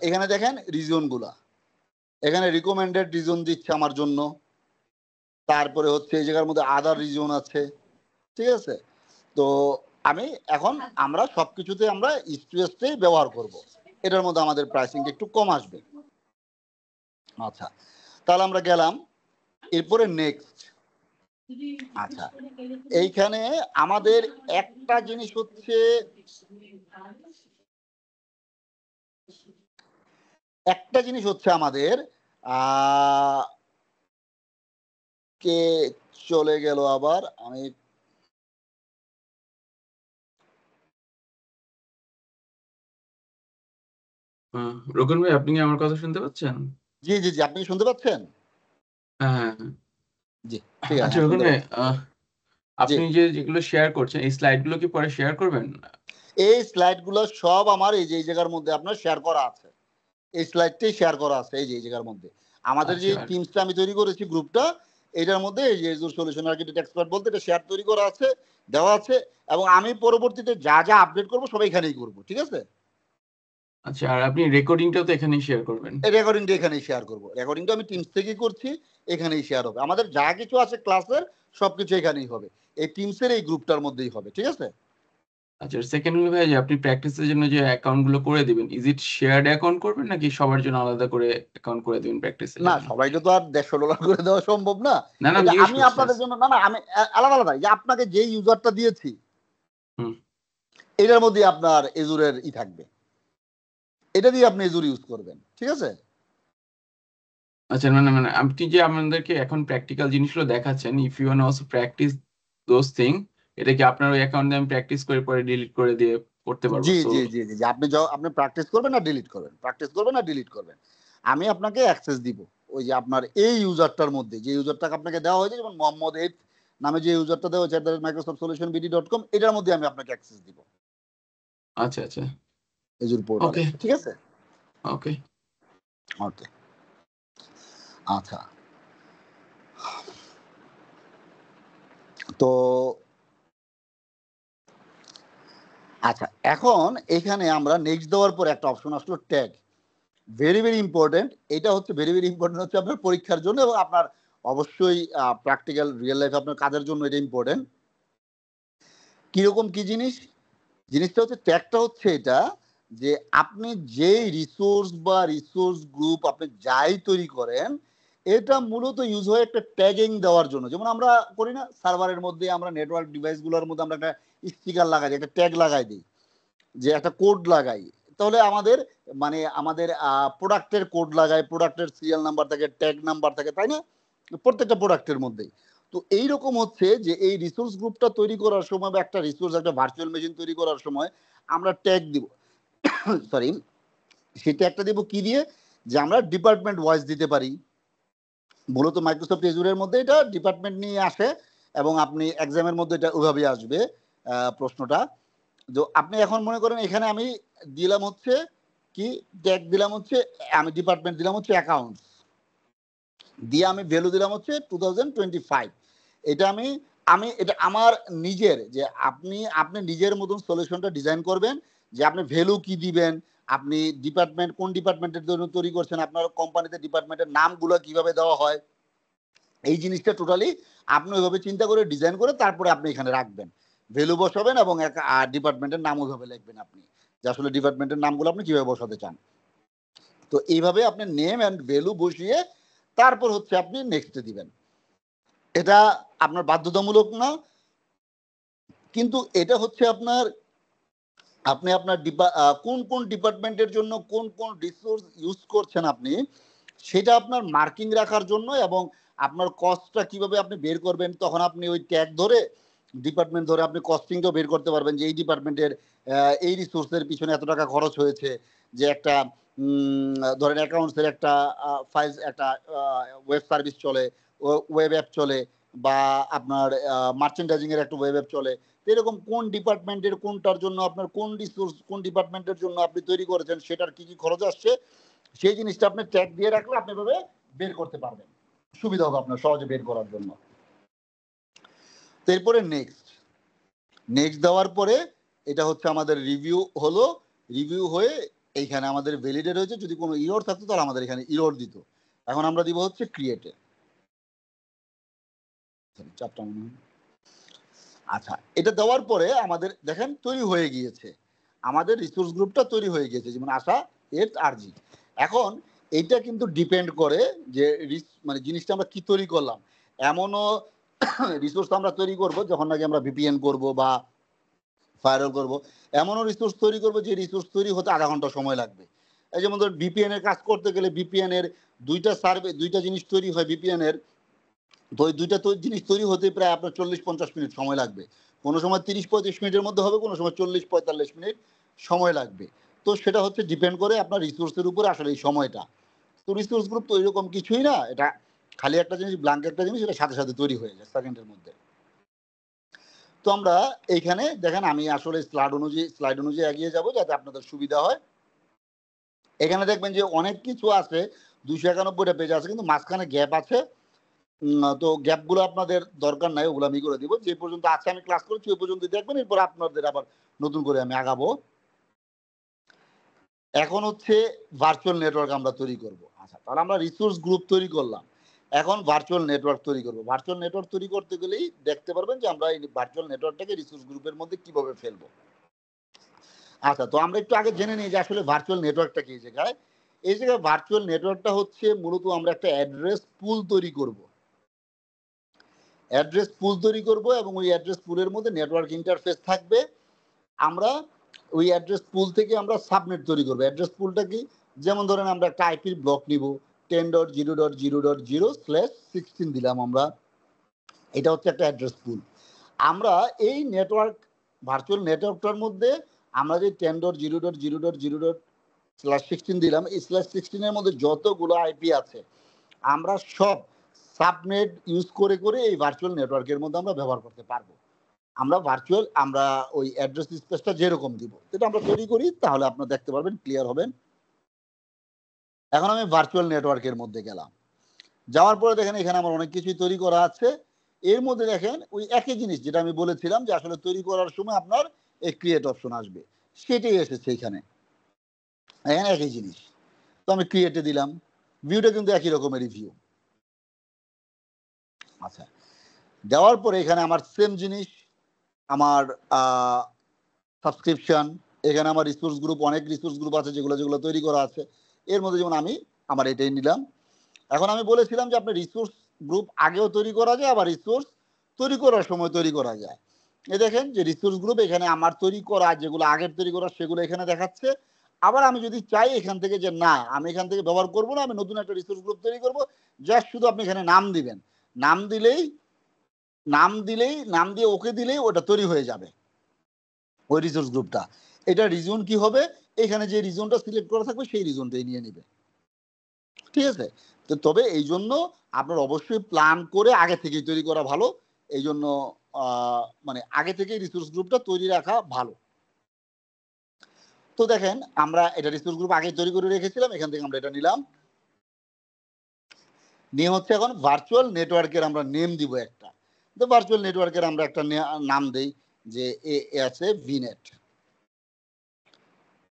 এখানে দেখেন রিজন গুলা, এখানে রিকমেন্ডেড রিজন দিচ্ছে আমার জন্য, তারপরে হচ্ছে এই জায়গার মধ্যে আদার রিজন আছে, ঠিক আছে। তো আমি এখন আমরা সবকিছুতে আমরা ইস্ট ওয়েস্টেই ব্যবহার করব, এটার মধ্যে আমাদের প্রাইসিংটা একটু কম আসবে। আচ্ছা, তাহলে আমরা গেলাম এরপরে নেক্সট। আচ্ছা, এইখানে আমাদের একটা জিনিস হচ্ছে, আমাদের কে চলে গেল আবার, আমি রোকন ভাই, আপনি কি আমার কথা শুনতে পাচ্ছেন? জি জি জি, আপনি কি শুনতে পাচ্ছেন? হ্যাঁ। জি ঠিক আছে। আচ্ছা রোকন ভাই, জি, আপনি যেগুলো শেয়ার করছেন, এই স্লাইড গুলো কি পরে শেয়ার করবেন? এই স্লাইড গুলো সব আমার এই যে এই জায়গার মধ্যে আপনার শেয়ার করা আছে, এই স্লাইডটাই শেয়ার করা আছে এই যে এই জায়গার মধ্যে। আমাদের যে আচ্ছা, টিমসটা আমি তৈরি করেছি গ্রুপটা, এটার মধ্যে এই যে সলিউশন আর্কিটেক্ট এক্সপার্ট বলতে এটা শেয়ার তৈরি করা আছে, দেওয়া আছে, এবং আমি পরবর্তীতে যা যা আপডেট করব সব এখানেই করব, ঠিক আছে। আচ্ছা, আর আপনি রেকর্ডিংটাও তো এখানেই শেয়ার করবেন? এই রেকর্ডিংটা এখানেই শেয়ার করব, রেকর্ডিংটা আমি টিমস থেকেই করছি, এখানেই শেয়ার হবে। আমাদের যা কিছু আছে ক্লাসের সবকিছু এখানেই হবে, এই টিমসের এই গ্রুপটার মধ্যেই হবে, ঠিক আছে। আচ্ছা, সেকেন্ডলি ভাই, যে আপনি প্র্যাকটিসের জন্য যে অ্যাকাউন্ট গুলো করে দিবেন, ইজ ইট শেয়ার্ড অ্যাকাউন্ট করবেন নাকি সবার জন্য আলাদা করে অ্যাকাউন্ট করে দিবেন প্র্যাকটিসের না, জন্য? সবাইকে তো আর $150 করে দেওয়া সম্ভব না। না না, এটা জিজ্ঞেস আমি করছি। আপনাদের জন্য, না না, আমি আলাদা আলাদা, যে আপনাকে যে ইউজারটা দিয়েছি এটার মধ্যে আপনার এজুরের থাকবে, এটা দিয়ে আপনি এজুর ইউজ করবেন, ঠিক আছে। আচ্ছা, মানে আপনি যে আমাদেরকে এখন প্র্যাকটিক্যাল জিনিসগুলো দেখাচ্ছেন, if you want also practice those thing, এটা কি আপনার ওই অ্যাকাউন্টে আমি প্র্যাকটিস করে পরে ডিলিট করে দিয়ে করতে পারবো? জি জি জি জি, আপনি প্র্যাকটিস করবেন না ডিলিট করবেন, প্র্যাকটিস করবেন না ডিলিট করবেন, আমি আপনাকে অ্যাক্সেস দিব ওই যে আপনার এই ইউজারটার মধ্যে, যে ইউজারটাকে আপনাকে দেওয়া হয়েছে, যেমন মোহাম্মদ এইট নামে যে ইউজারটা দেওয়া হয়েছে microsoft-solution-bd.com, এটার মধ্যে আমি আপনাকে অ্যাক্সেস দিব। আচ্ছা আচ্ছা, এজুর পোর্টালে, ওকে ঠিক আছে। ওকে ওকে, আচ্ছা, তো আচ্ছা এখন এখানে আমরা নেক্সট দেওয়ার পর একটা অপশন আসলো ট্যাগ, ভেরি ভেরি ইম্পর্টেন্ট। এটা হচ্ছে ভেরি ভেরি ইম্পর্টেন্ট হচ্ছে আপনার পরীক্ষার জন্য, এবং আপনার অবশ্যই প্র্যাকটিক্যাল রিয়েল লাইফে আপনার কাজের জন্য এটা ইম্পর্টেন্ট। কিরকম কি জিনিস, জিনিসটা হচ্ছে ট্যাগটা হচ্ছে এটা, যে আপনি যেই রিসোর্স বা রিসোর্স গ্রুপ আপনি যাই তৈরি করেন, এটা মূলত ইউজ হয় একটা ট্যাগিং দেওয়ার জন্য। যেমন আমরা করি না, সার্ভারের মধ্যে আমরা নেটওয়ার্ক ডিভাইসগুলোর মধ্যে আমরা একটা স্টিকার লাগাই দিই, একটা ট্যাগ লাগাই দিই, যে একটা কোড লাগাই, তাহলে আমাদের মানে আমাদের প্রোডাক্টের কোড লাগাই, প্রোডাক্টের সিরিয়াল নাম্বার থাকে, ট্যাগ নাম্বার থাকে, তাই না, প্রত্যেকটা প্রোডাক্টের মধ্যেই। তো এইরকম হচ্ছে যে এই রিসোর্স গ্রুপটা তৈরি করার সময় বা একটা রিসোর্স, একটা ভার্চুয়াল মেশিন তৈরি করার সময় আমরা ট্যাগ দিব, সরি, সেই ট্যাগটা দিব কি দিয়ে, যে আমরা ডিপার্টমেন্ট ওয়াইজ দিতে পারি। মূলত মাইক্রোসফট এজুরের মধ্যে এটা ডিপার্টমেন্ট নিয়ে আসে, এবং আপনি এক্সামের মধ্যে এটা ওইভাবেই আসবে প্রশ্নটা। তো আপনি এখন মনে করেন এখানে আমি দিলাম হচ্ছে কি ট্যাগ দিলাম হচ্ছে, আমি ডিপার্টমেন্ট দিলাম হচ্ছে অ্যাকাউন্টস, দিয়ে আমি ভ্যালু দিলাম হচ্ছে 2025। এটা আমি আমি এটা আমার নিজের, যে আপনি নিজের মতন সলিউশনটা ডিজাইন করবেন, যে আপনি ভ্যালু কি দিবেন, আপনি ডিপার্টমেন্ট কোন ডিপার্টমেন্টের জন্য তৈরি করছেন, আপনার কোম্পানিতে ডিপার্টমেন্টের নামগুলো কিভাবে দেওয়া হয়, এই জিনিসটা টোটালি আপনি ওইভাবে চিন্তা করে ডিজাইন করে তারপরে আপনি এখানে রাখবেন, ভ্যালু বসাবেন এবং ডিপার্টমেন্টের নাম ওইভাবে লিখবেন আপনি, যে আসলে ডিপার্টমেন্টের নামগুলো আপনি কিভাবে বসাতে চান। তো এইভাবে আপনি নেম অ্যান্ড ভ্যালু বসিয়ে তারপর হচ্ছে আপনি নেক্সটে দিবেন। এটা আপনার বাধ্যতামূলক না, কিন্তু এটা হচ্ছে আপনার, আপনি আপনার কোন কোন ডিপার্টমেন্টের জন্য কোন কোন রিসোর্স ইউজ করছেন আপনি, সেটা আপনার মার্কিং রাখার জন্য, এবং আপনার কস্টটা কিভাবে আপনি বের করবেন, তখন আপনি ওই ট্যাগ ধরে ডিপার্টমেন্ট ধরে আপনি কস্টিংটাও বের করতে পারবেন, যে এই ডিপার্টমেন্টের এই রিসোর্সের পিছনে এত টাকা খরচ হয়েছে, যে একটা ধরেন অ্যাকাউন্টসের একটা ফাইলস, একটা ওয়েব সার্ভিস চলে, ওয়েব অ্যাপ চলে, বা আপনার মার্চেন্ডাইজিং এর একটা ওয়েব অ্যাপ চলে। এরকম কোন ডিপার্টমেন্টের কোনটার জন্য আপনার কোন রিসোর্স কোন ডিপার্টমেন্টের জন্য আপনি তৈরি করেছেন, সেটার কি কি খরচ আসছে, সেই জিনিসটা আপনি ট্যাগ দিয়ে রাখলে আপনি এভাবে বের করতে পারবেন, সুবিধা হবে আপনার সহজে বের করার জন্য। এরপরে নেক্সট দেওয়ার পরে এটা হচ্ছে আমাদের রিভিউ হলো, রিভিউ হয়ে এইখানে আমাদের ভ্যালিডেট হয়েছে, যদি কোনো ইরর থাকতো তাহলে আমাদের এখানে ইরর দিত। এখন আমরা দিব হচ্ছে ক্রিয়েটে। আচ্ছা, এটা দেওয়ার পরে আমাদের দেখেন তৈরি হয়ে গিয়েছে, আমাদের রিসোর্স গ্রুপটা তৈরি হয়ে গিয়েছে, যেমন আশা এর আরজি। এখন এইটা কিন্তু ডিপেন্ড করে যে মানে জিনিসটা আমরা কি তৈরি করলাম। এমনও রিসোর্স আমরা তৈরি করব যখন নাকি আমরা ভিপিএন করব বা ফায়ারওয়াল করব, এমনও রিসোর্স তৈরি করব যে রিসোর্স তৈরি হতে আধা ঘন্টা সময় লাগবে। এই যেমন ধর ভিপিএন এর কাজ করতে গেলে ভিপিএন এর দুইটা জিনিস তৈরি হয় ভিপিএন এর, তো ওই দুইটা জিনিস তৈরি হতে প্রায় আপনার 40-50 মিনিট সময় লাগবে, কোনো সময় 30-35 মিনিটের মধ্যে হবে, কোনো সময় 40-45 মিনিট সময় লাগবে। তো সেটা হচ্ছে ডিপেন্ড করে আপনার রিসোর্সের উপরে আসলে এই সময়টা। তো রিসোর্স গ্রুপ তো এরকম কিছুই না, এটা খালি একটা জিনিস, ব্ল্যাঙ্ক একটা জিনিস, এটা সাথে সাথে তৈরি হয়ে যায় সেকেন্ডের মধ্যে। তো আমরা এইখানে দেখেন, আমি আসলে স্লাইড অনুযায়ী এগিয়ে যাব যাতে আপনাদের সুবিধা হয়। এখানে দেখবেন যে অনেক কিছু আছে, 291টা পেজ আছে, কিন্তু মাঝখানে গ্যাপ আছে। তো গ্যাপগুলো আপনাদের দরকার নাই, ওগুলো আমি করে দিব। যে পর্যন্ত আছে আমি ক্লাস করছি ওই পর্যন্ত দেখবেন, এরপর আপনাদের আবার নতুন করে আমি আগাবো। এখন হচ্ছে ভার্চুয়াল নেটওয়ার্ক আমরা তৈরি করব। আচ্ছা, তাহলে আমরা রিসোর্স গ্রুপ তৈরি করলাম, এখন ভার্চুয়াল নেটওয়ার্ক তৈরি করব। ভার্চুয়াল নেটওয়ার্ক তৈরি করতে গেলেই দেখতে পারবেন যে আমরা এই ভার্চুয়াল নেটওয়ার্কটাকে রিসোর্স গ্রুপের মধ্যে কিভাবে ফেলবো। আচ্ছা, তো আমরা একটু আগে জেনে নিই যে আসলে ভার্চুয়াল নেটওয়ার্কটা কি। এই জায়গায় ভার্চুয়াল নেটওয়ার্কটা হচ্ছে মূলত আমরা একটা অ্যাড্রেস পুল তৈরি করব, এবং ওই অ্যাড্রেস পুলের মধ্যে নেটওয়ার্ক ইন্টারফেস থাকবে। আমরা ওই অ্যাড্রেস পুল থেকে আমরা সাবনেট তৈরি করবো। অ্যাড্রেস পুলটা কি, যেমন ধরেন আমরা একটা আইপির ব্লক নিব, 10.0.0.0/16 দিলাম আমরা, এটা হচ্ছে একটা অ্যাড্রেস পুল। আমরা এই নেটওয়ার্ক ভার্চুয়াল নেটওয়ার্কটার মধ্যে আমরা যে 10.0.0.0/16 দিলাম, এই /16 মধ্যে যতগুলো আইপি আছে আমরা সব সাবনেট ইউজ করে করে এই ভার্চুয়াল নেটওয়ার্কের মধ্যে আমরা ব্যবহার করতে পারবো। আমরা ওই অ্যাড্রেস স্পেসটা যেরকম দিব এটা আমরা তৈরি করি, তাহলে আপনারা দেখতে পারবেন, ক্লিয়ার হবেন। এখন আমি ভার্চুয়াল নেটওয়ার্কের মধ্যে গেলাম, যাওয়ার পরে দেখেন এখানে আমার অনেক কিছুই তৈরি করা আছে। এর মধ্যে দেখেন ওই একই জিনিস যেটা আমি বলেছিলাম যে আসলে তৈরি করার সময় আপনার এই ক্রিয়েট অপশন আসবে, সেটাই এসেছে এখানে একই জিনিস। তো আমি ক্রিয়েটে দিলাম, ভিউটা কিন্তু একই রকমের ভিউ। আচ্ছা, দেওয়ার পরে এখানে আমার সেম জিনিস, আমার সাবস্ক্রিপশন, এখানে আমার রিসোর্স গ্রুপ, অনেক রিসোর্স গ্রুপ আছে যেগুলো তৈরি করা আছে। এর মধ্যে যেমন আমি আমার এটাই নিলাম। এখন আমি বলেছিলাম যে আপনার রিসোর্স গ্রুপ আগেও তৈরি করা যায়, আবার রিসোর্স তৈরি করার সময় তৈরি করা যায়। এই দেখেন যে রিসোর্স গ্রুপ এখানে আমার তৈরি করা, যেগুলো আগের তৈরি করা সেগুলো এখানে দেখাচ্ছে। আবার আমি যদি চাই এখান থেকে যে না আমি এখান থেকে ব্যবহার করবো না, আমি নতুন একটা রিসোর্স গ্রুপ তৈরি করবো, জাস্ট শুধু আপনি এখানে নাম দিবেন, নাম দিয়ে ওকে দিলেই ওটা তৈরি হয়ে যাবে ওই রিসোর্স গ্রুপটা। এটা রিজন কি হবে, এখানে যে রিজনটা সিলেক্ট করা থাকবে সেই রিজনটাই নিয়ে নেবে, ঠিক আছে। তো তবে এই জন্য আপনার অবশ্যই প্ল্যান করে আগে থেকেই তৈরি করা ভালো। এই জন্য মানে আগে থেকেই রিসোর্স গ্রুপটা তৈরি রাখা ভালো। তো দেখেন আমরা এটা রিসোর্স গ্রুপ আগে তৈরি করে রেখেছিলাম, এখান থেকে আমরা এটা নিলাম, নিয়ে হচ্ছে এখন ভার্চুয়াল নেটওয়ার্কের আমরা নেম দিব একটা। তো ভার্চুয়াল নেটওয়ার্কের আমরা একটা নাম দেই যে এ আছে ভিনেট।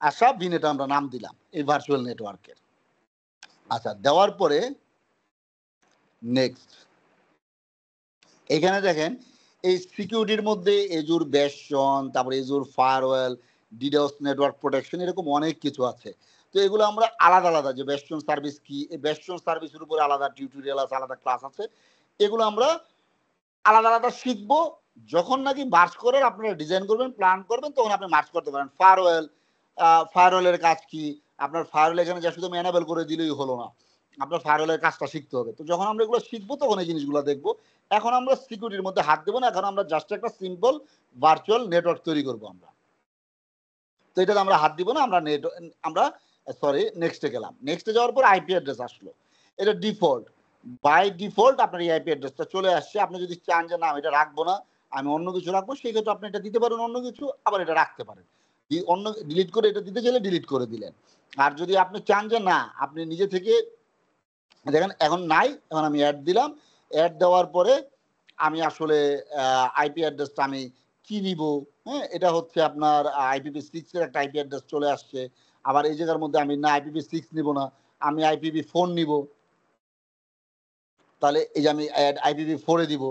আচ্ছা, ভিনেট আমরা নাম দিলাম এই ভার্চুয়াল নেটওয়ার্কের। আচ্ছা, দেওয়ার পরে নেক্সট। এখানে দেখেন এই সিকিউরিটির মধ্যে এজুর বেশন, তারপরে এজুর ফায়ারওয়েল, ডিডোস নেটওয়ার্ক প্রোটেকশন, এরকম অনেক কিছু আছে। তো এগুলো আমরা আলাদা আলাদা, যে বেশন সার্ভিস কি, এই বেশন সার্ভিসের উপরে আলাদা টিউটোরিয়াল আছে, আলাদা ক্লাস আছে, এগুলো আমরা আলাদা আলাদা শিখবো। যখন নাকি মার্চ করার আপনারা ডিজাইন করবেন, প্ল্যান করবেন, তখন আপনি মার্চ করতে পারেন। ফায়ারওয়েলের কাজ কি, আপনার ফায়ারওয়েল এখানে যা শুধু আমি এনাবেল করে দিলেই হলো না, আপনার ফায়ারওয়েলের কাজটা শিখতে হবে। তো যখন আমরা এগুলো শিখবো তখন এই জিনিসগুলো দেখবো। এখন আমরা সিকিউরিটির মধ্যে হাত দেবো না, এখন আমরা জাস্ট একটা সিম্পল ভার্চুয়াল নেটওয়ার্ক তৈরি করবো আমরা। তো এটাতে আমরা হাত দিব না, আমরা সরি নেক্সটে গেলাম। নেক্সটে যাওয়ার পর আইপি অ্যাড্রেস আসলো। এটা ডিফল্ট, বাই ডিফল্ট আপনার এই আইপি অ্যাড্রেসটা চলে আসছে। আপনি যদি চান যে না এটা রাখবো না, আমি অন্য কিছু রাখবো, সেই ক্ষেত্রে আপনি এটা দিতে পারেন অন্য কিছু, আবার এটা রাখতে পারেন। অন্য ডিলিট করে এটা দিতে চাইলে ডিলিট করে দিলেন। আর যদি আপনি চান যে না আপনি নিজে থেকে, দেখেন এখন নাই, এখন আমি অ্যাড দিলাম। অ্যাড দেওয়ার পরে আমি আসলে আইপি অ্যাড্রেসটা আমি কি নিব, হ্যাঁ, এটা হচ্ছে আপনার IPv6 এর একটা আইপি অ্যাড্রেস চলে আসছে। আবার এই জায়গার মধ্যে আমি না IPv6 নিব না, আমি IPv4 নিব। তাহলে এই যে আমি IPv4 এ দিব,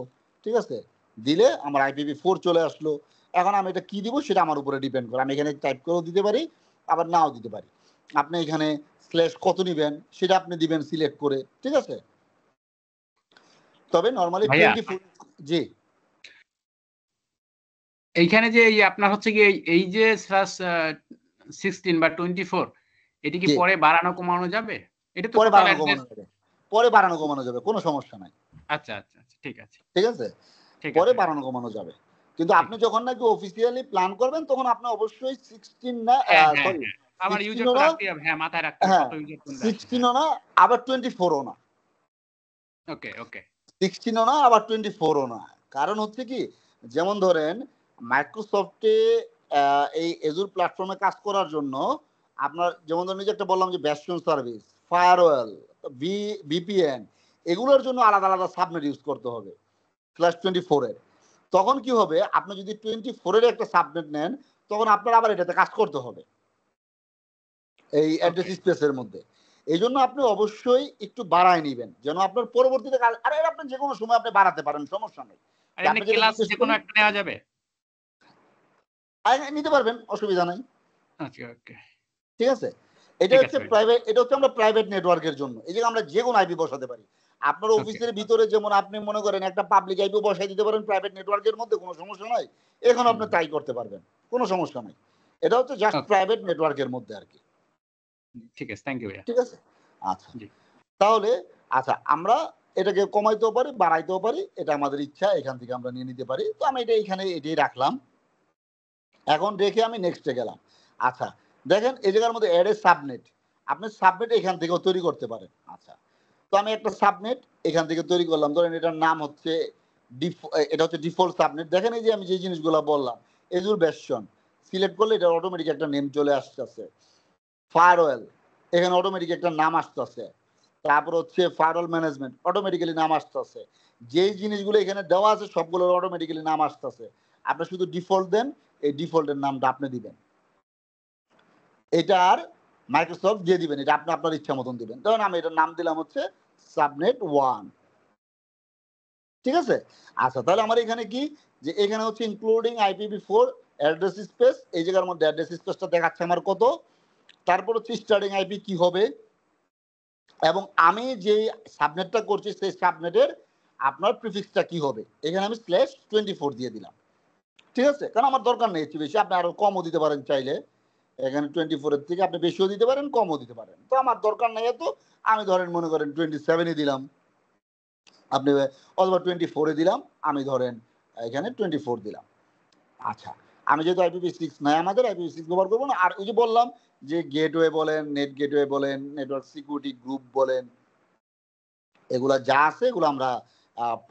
ঠিক আছে, দিলে আমার IPv4 চলে আসলো। এখন আমি এটা কি দিব সেটা আমার উপরে ডিপেন্ড করে, আমি এখানে টাইপ করেও দিতে পারি, আবার নাও দিতে পারি। আপনি এখানে স্ল্যাশ কত নিবেন সেটা আপনি দিবেন সিলেক্ট করে, ঠিক আছে। তবে নরমালি 24, জি এইখানে যে এই আপনার হচ্ছে কি এই যে /16 বা 24 এটি কি পরে বাড়ানো কমানো যাবে? এটা তো পরে বাড়ানো কমানো যাবে, পরে বাড়ানো কমানো যাবে, কোনো সমস্যা নাই। আচ্ছা আচ্ছা আচ্ছা, ঠিক আছে ঠিক আছে, পরে বাড়ানো কমানো যাবে। কিন্তু আপনি যখন নাকি অফিসিয়ালি প্ল্যান করবেন তখন আপনি অবশ্যই 16 না, সরি আমার ইউজার তো রাখতে হবে, হ্যাঁ মাথায় রাখতে হবে কত ইউজার কোনটা। 16ও না আবার 24ও না। ওকে ওকে, 16ও না আবার 24ও না। কারণ হচ্ছে কি, যেমন ধরেন মাইক্রোসফটে এই এজুর প্ল্যাটফর্মে কাজ করার জন্য আপনার, যেমন ধরেন যে একটা বললাম যে বেশন সার্ভিস, ফায়ারওয়েল, VPN, এগুলোর জন্য আলাদা আলাদা সাবনেট ইউজ করতে হবে /24 এর। তখন কি হবে, আপনি যদি 24 এর একটা সাবনেট নেন তখন আপনার আবার এটাতে কাজ করতে হবে এই অ্যাড্রেস স্পেসের মধ্যে। এই জন্য আপনি অবশ্যই একটু বাড়ায় নেবেন, যেন আপনার পরবর্তীতে কাজ, আরে আপনি যে কোনো সময় আপনি বাড়াতে পারেন, সমস্যা নেই। আপনি ক্লাস যে কোনো একটা নেওয়া যাবে, নিতে পারবেন, অসুবিধা নাই। আচ্ছা ওকে, ঠিক আছে। এটা হচ্ছে প্রাইভেট, এটা হচ্ছে আমরা প্রাইভেট নেটওয়ার্কের জন্য। এই যে আমরা যে কোনো আইপি বসাতে পারি। আপনার অফিসের ভিতরে যেমন আপনি মনে করেন একটা পাবলিক আইপি বসাই দিতে পারেন প্রাইভেট নেটওয়ার্কের মধ্যে, কোনো সমস্যা নাই। এখন আপনি তাই করতে পারবেন, কোনো সমস্যা নাই। এটা হচ্ছে জাস্ট প্রাইভেট নেটওয়ার্কের মধ্যে আর কি। ঠিক আছে, থ্যাংক ইউ ভাইয়া। ঠিক আছে, আচ্ছা তাহলে আচ্ছা আমরা এটাকে কমাইতেও পারি, বাড়াইতেও পারি, এটা আমাদের ইচ্ছা, এখান থেকে আমরা নিয়ে নিতে পারি। তো আমি এটা এখানে এটাই রাখলাম। এখন রেখে আমি নেক্সটে গেলাম। আচ্ছা দেখেন এই জায়গার মধ্যে অ্যাড এ সাবনেট, আপনি সাবনেট এখান থেকেও তৈরি করতে পারেন। আচ্ছা, তো আমি একটা সাবনেট এখান থেকে তৈরি করলাম, ধরেন এটার নাম হচ্ছে এটা হচ্ছে ডিফল্ট সাবনেট। দেখেন এই যে আমি যে জিনিসগুলো বললাম, এজুর বেশন সিলেক্ট করলে এটা অটোমেটিক একটা নেম চলে আসতেছে। ফায়ারওয়েল, এখানে অটোমেটিক একটা নাম আসতেছে। তারপর হচ্ছে ফায়ারওয়েল ম্যানেজমেন্ট, অটোমেটিক্যালি নাম আসতেছে। যেই জিনিসগুলো এখানে দেওয়া আছে সবগুলোর অটোমেটিক্যালি নাম আসতেছে। আপনি শুধু ডিফল্ট দেন, এই ডিফল্টের নামটা আপনি দিবেন, এটার মাইক্রোসফট দিয়ে দিবেন, এটা আপনি আপনার ইচ্ছা মতন দিবেন। ধরুন আমি এটার নাম দিলাম হচ্ছে সাবনেট 1, ঠিক আছে। আচ্ছা তাহলে আমার এখানে কি, যে এখানে হচ্ছে ইনক্লুডিং IPv4 অ্যাড্রেস স্পেস, এই জায়গার মধ্যে অ্যাড্রেস স্পেসটা দেখাচ্ছে আমার কত। তারপর হচ্ছে স্টার্টিং আইপি কি হবে, এবং আমি যে সাবনেটটা করছি সেই সাবনেটের আপনার প্রিফিক্সটা কি হবে, এখানে আমি /24 দিয়ে দিলাম। ঠিক আছে, কারণ আমার দরকার নেই বেশি, আপনি আরো কমও দিতে পারেন চাইলে। এখানে 24 এর থেকে আপনি বেশিও দিতে পারেন, কমও দিতে পারেন। তো আমার দরকার নেই এত, আমি ধরেন মনে করেন 27 দিলাম, আপনি অথবা 24 দিলাম, আমি ধরেন এখানে 24 দিলাম। আচ্ছা, আমি যেহেতু IPv6 নাই, আমাদের IPv6 ব্যবহার করবো না। আর ওই যে বললাম যে গেটওয়ে বলেন, নেট গেটওয়ে বলেন, নেটওয়ার্ক সিকিউরিটি গ্রুপ বলেন, এগুলা যা আছে এগুলো আমরা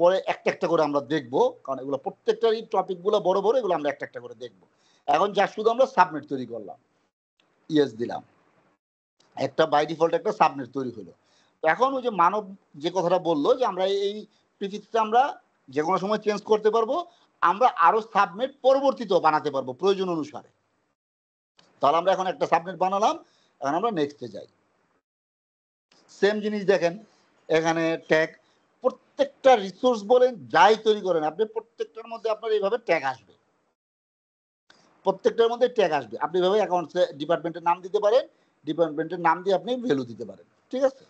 পরে একটা একটা করে আমরা দেখবো, কারণ এগুলো প্রত্যেকটারই টপিকগুলো বড় বড়, এগুলো আমরা একটা একটা করে দেখবো। এখন যা শুধু আমরা সাবনেট তৈরি করলাম। ইয়েস দিলাম, একটা বাই ডিফল্ট একটা সাবনেট তৈরি হলো। তো এখন ওই যে মানব যে কথাটা বললো যে আমরা এই প্রিফিক্সটা আমরা যে কোনো সময় চেঞ্জ করতে পারবো, আমরা আরো সাবনেট পরবর্তীতেও বানাতে পারবো প্রয়োজন অনুসারে। তাহলে আমরা এখন একটা সাবনেট বানালাম, এখন আমরা নেক্সটে যাই। সেম জিনিস দেখেন এখানে ট্যাগ, প্রত্যেকটা রিসোর্স বলেন যাই তৈরি করেন আপনি, প্রত্যেকটার মধ্যে আপনার এইভাবে ট্যাগ আসবে, প্রত্যেকটার মধ্যে ট্যাগ আসবে। আপনি এভাবে অ্যাকাউন্ট ডিপার্টমেন্টের নাম দিতে পারেন, ডিপার্টমেন্টের নাম দিয়ে আপনি ভ্যালু দিতে পারেন, ঠিক আছে।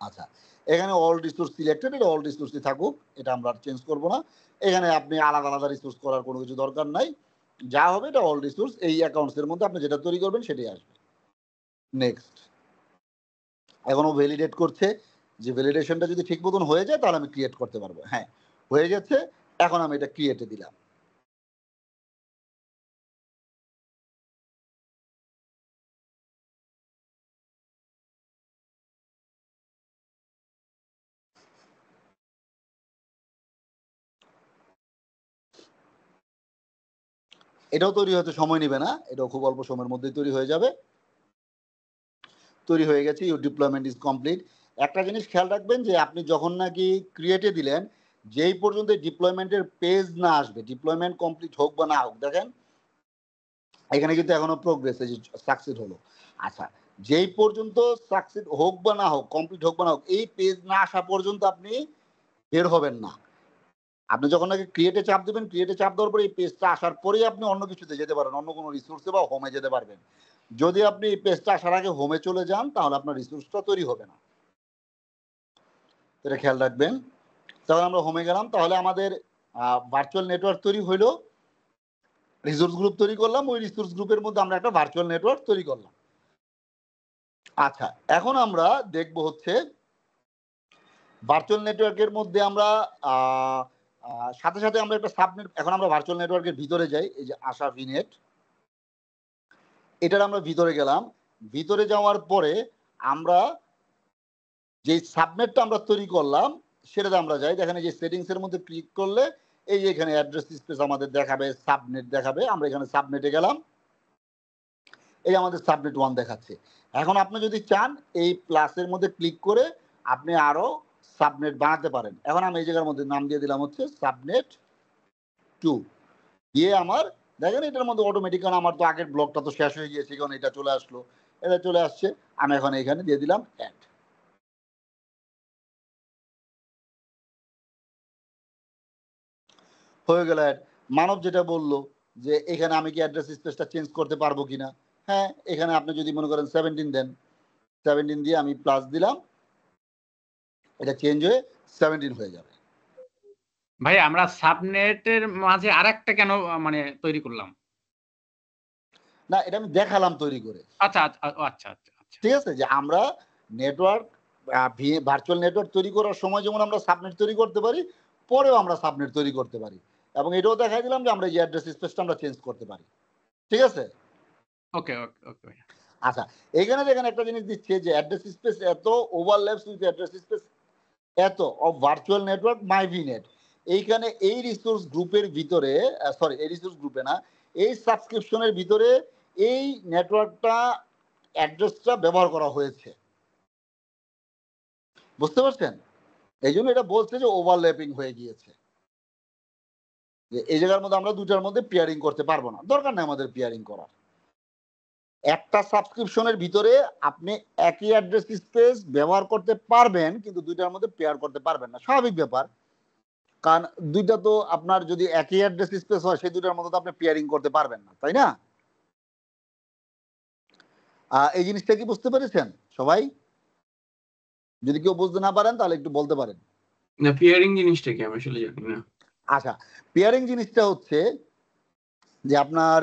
আচ্ছা, এখানে অল রিসোর্স সিলেক্টেড, এটা অল রিসোর্সই থাকুক, এটা আমরা চেঞ্জ করব না। এখানে আপনি আলাদা আলাদা রিসোর্স করার কোনো কিছু দরকার নাই, যা হবে এটা অল রিসোর্স, এই অ্যাকাউন্টসের মধ্যে আপনি যেটা তৈরি করবেন সেটাই আসবে। নেক্সট, এখনো ভ্যালিডেট করছে, যে ভ্যালিডেশনটা যদি ঠিক মতন হয়ে যায় তাহলে আমি ক্রিয়েট করতে পারবো। হ্যাঁ হয়ে গেছে, এখন আমি এটা ক্রিয়েটে দিলাম। এটাও তৈরি হতে সময় নেবে না, এটাও খুব অল্প সময়ের মধ্যেই তৈরি হয়ে যাবে। তৈরি হয়ে গেছে, ইউর ডিপ্লয়মেন্ট ইজ কমপ্লিট। একটা জিনিস খেয়াল রাখবেন যে আপনি যখন নাকি ক্রিয়েটে দিলেন, যেই পর্যন্ত ডিপ্লয়মেন্টের পেজ না আসবে, ডিপ্লয়মেন্ট কমপ্লিট হোক বা না হোক, দেখেন এখানে কিন্তু এখনো প্রোগ্রেস, এই যে সাকসিড হলো। আচ্ছা, যেই পর্যন্ত সাকসিড হোক বা না হোক, কমপ্লিট হোক বা না হোক, এই পেজ না আসা পর্যন্ত আপনি বের হবেন না। আপনি যখন নাকি ক্রিয়েটে চাপ দেবেন, ক্রিয়েটে চাপ দেওয়ার পরে এই পেজটা আসার পরেই আপনি অন্য কিছুতে যেতে পারেন, অন্য কোনো রিসোর্সে বা হোমে যেতে পারবেন। যদি আপনি এই পেজটা আসার আগে হোমে চলে যান তাহলে আপনার রিসোর্সটা তৈরি হবে না, এটা খেয়াল রাখবেন। তাহলে আমরা হোমে গেলাম, তাহলে আমাদের ভার্চুয়াল নেটওয়ার্ক তৈরি হইলো, রিসোর্স গ্রুপ তৈরি করলাম, ওই রিসোর্স গ্রুপের মধ্যে আমরা একটা ভার্চুয়াল নেটওয়ার্ক তৈরি করলাম। আচ্ছা, এখন আমরা দেখব হচ্ছে ভার্চুয়াল নেটওয়ার্কের মধ্যে আমরা সাথে সাথে আমরা একটা সাবনেট, এখন আমরা ভার্চুয়াল নেটওয়ার্কের ভিতরে যাই, এই যে আশা ভিনেট, এটার আমরা ভিতরে গেলাম। ভিতরে যাওয়ার পরে আমরা যে সাবনেটটা আমরা তৈরি করলাম সেটাতে আমরা যাই, দেখেন যে সেটিংস এর মধ্যে ক্লিক করলে এই যে এখানে অ্যাড্রেস স্পেস আমাদের দেখাবে, সাবনেট দেখাবে, আমরা এখানে সাবনেটে গেলাম, এই আমাদের সাবনেট 1 দেখাচ্ছে। এখন আপনি যদি চান এই প্লাসের মধ্যে ক্লিক করে আপনি আরো সাবনেট বানাতে পারেন। এখন আমি এই জায়গার মধ্যে নাম দিয়ে দিলাম হচ্ছে সাবনেট 2 দিয়ে আমার দেখেন এটার মধ্যে অটোমেটিক, কারণ আমার তো আগের ব্লকটা তো শেষ হয়ে গিয়েছে, কারণ এটা চলে আসলো, এটা চলে আসছে, আমি এখন এখানে দিয়ে দিলাম অ্যাড। হয়ে গেল অ্যাড। মানব যেটা বললো যে এখানে আমি কি অ্যাড্রেস স্পেসটা চেঞ্জ করতে পারবো কিনা, হ্যাঁ এখানে আপনি যদি মনে করেন 17 দেন, 17 দিয়ে আমি প্লাস দিলাম, এটা চেঞ্জ হয়ে 17 হয়ে যাবে। ভাই আমরা সাবনেটের মাঝে আরেকটা কেন মানে তৈরি করলাম? না, এটা আমি দেখালাম তৈরি করে। আচ্ছা আচ্ছা আচ্ছা আচ্ছা আচ্ছা, ঠিক আছে, যে আমরা নেটওয়ার্ক ভার্চুয়াল নেটওয়ার্ক তৈরি করার সময় যেমন আমরা সাবনেট তৈরি করতে পারি, পরেও আমরা সাবনেট তৈরি করতে পারি, এবং এটাও দেখাই দিলাম যে আমরা এই অ্যাড্রেস স্পেসটা আমরা চেঞ্জ করতে পারি। ঠিক আছে, ওকে ওকে ওকে ভাই। আচ্ছা এখানে দেখেন একটা জিনিস দিচ্ছে যে অ্যাড্রেস স্পেস এত ওভারল্যাপস উইথ অ্যাড্রেস স্পেস এত অফ ভার্চুয়াল নেটওয়ার্ক মাইভিনেট। এইখানে এই রিসোর্স গ্রুপের ভিতরে, সরি এই রিসোর্স গ্রুপে না, এই সাবস্ক্রিপশনের ভিতরে এই নেটওয়ার্কটা অ্যাড্রেসটা ব্যবহার করা হয়েছে, বুঝতে পারছেন? এই জন্য এটা বলছে যে ওভারল্যাপিং হয়ে গিয়েছে, যে এই জায়গার মধ্যে আমরা দুটার মধ্যে পেয়ারিং করতে পারবো না, দরকার নেই আমাদের পেয়ারিং করার। একটা সাবস্ক্রিপশনের ভিতরে আপনি একই অ্যাড্রেস স্পেস ব্যবহার করতে পারবেন, কিন্তু দুইটার মধ্যে পেয়ার করতে পারবেন না, স্বাভাবিক ব্যাপার, কারণ দুইটা তো আপনার যদি একই অ্যাড্রেস স্পেস হয় সেই দুইটার মধ্যে তো আপনি পেয়ারিং করতে পারবেন না, তাই না? এই জিনিসটা কি বুঝতে পেরেছেন সবাই? যদি কেউ বুঝতে না পারেন তাহলে একটু বলতে পারেন। না, পেয়ারিং জিনিসটা কি আমি আসলে জানি না। আচ্ছা, পেয়ারিং জিনিসটা হচ্ছে যে আপনার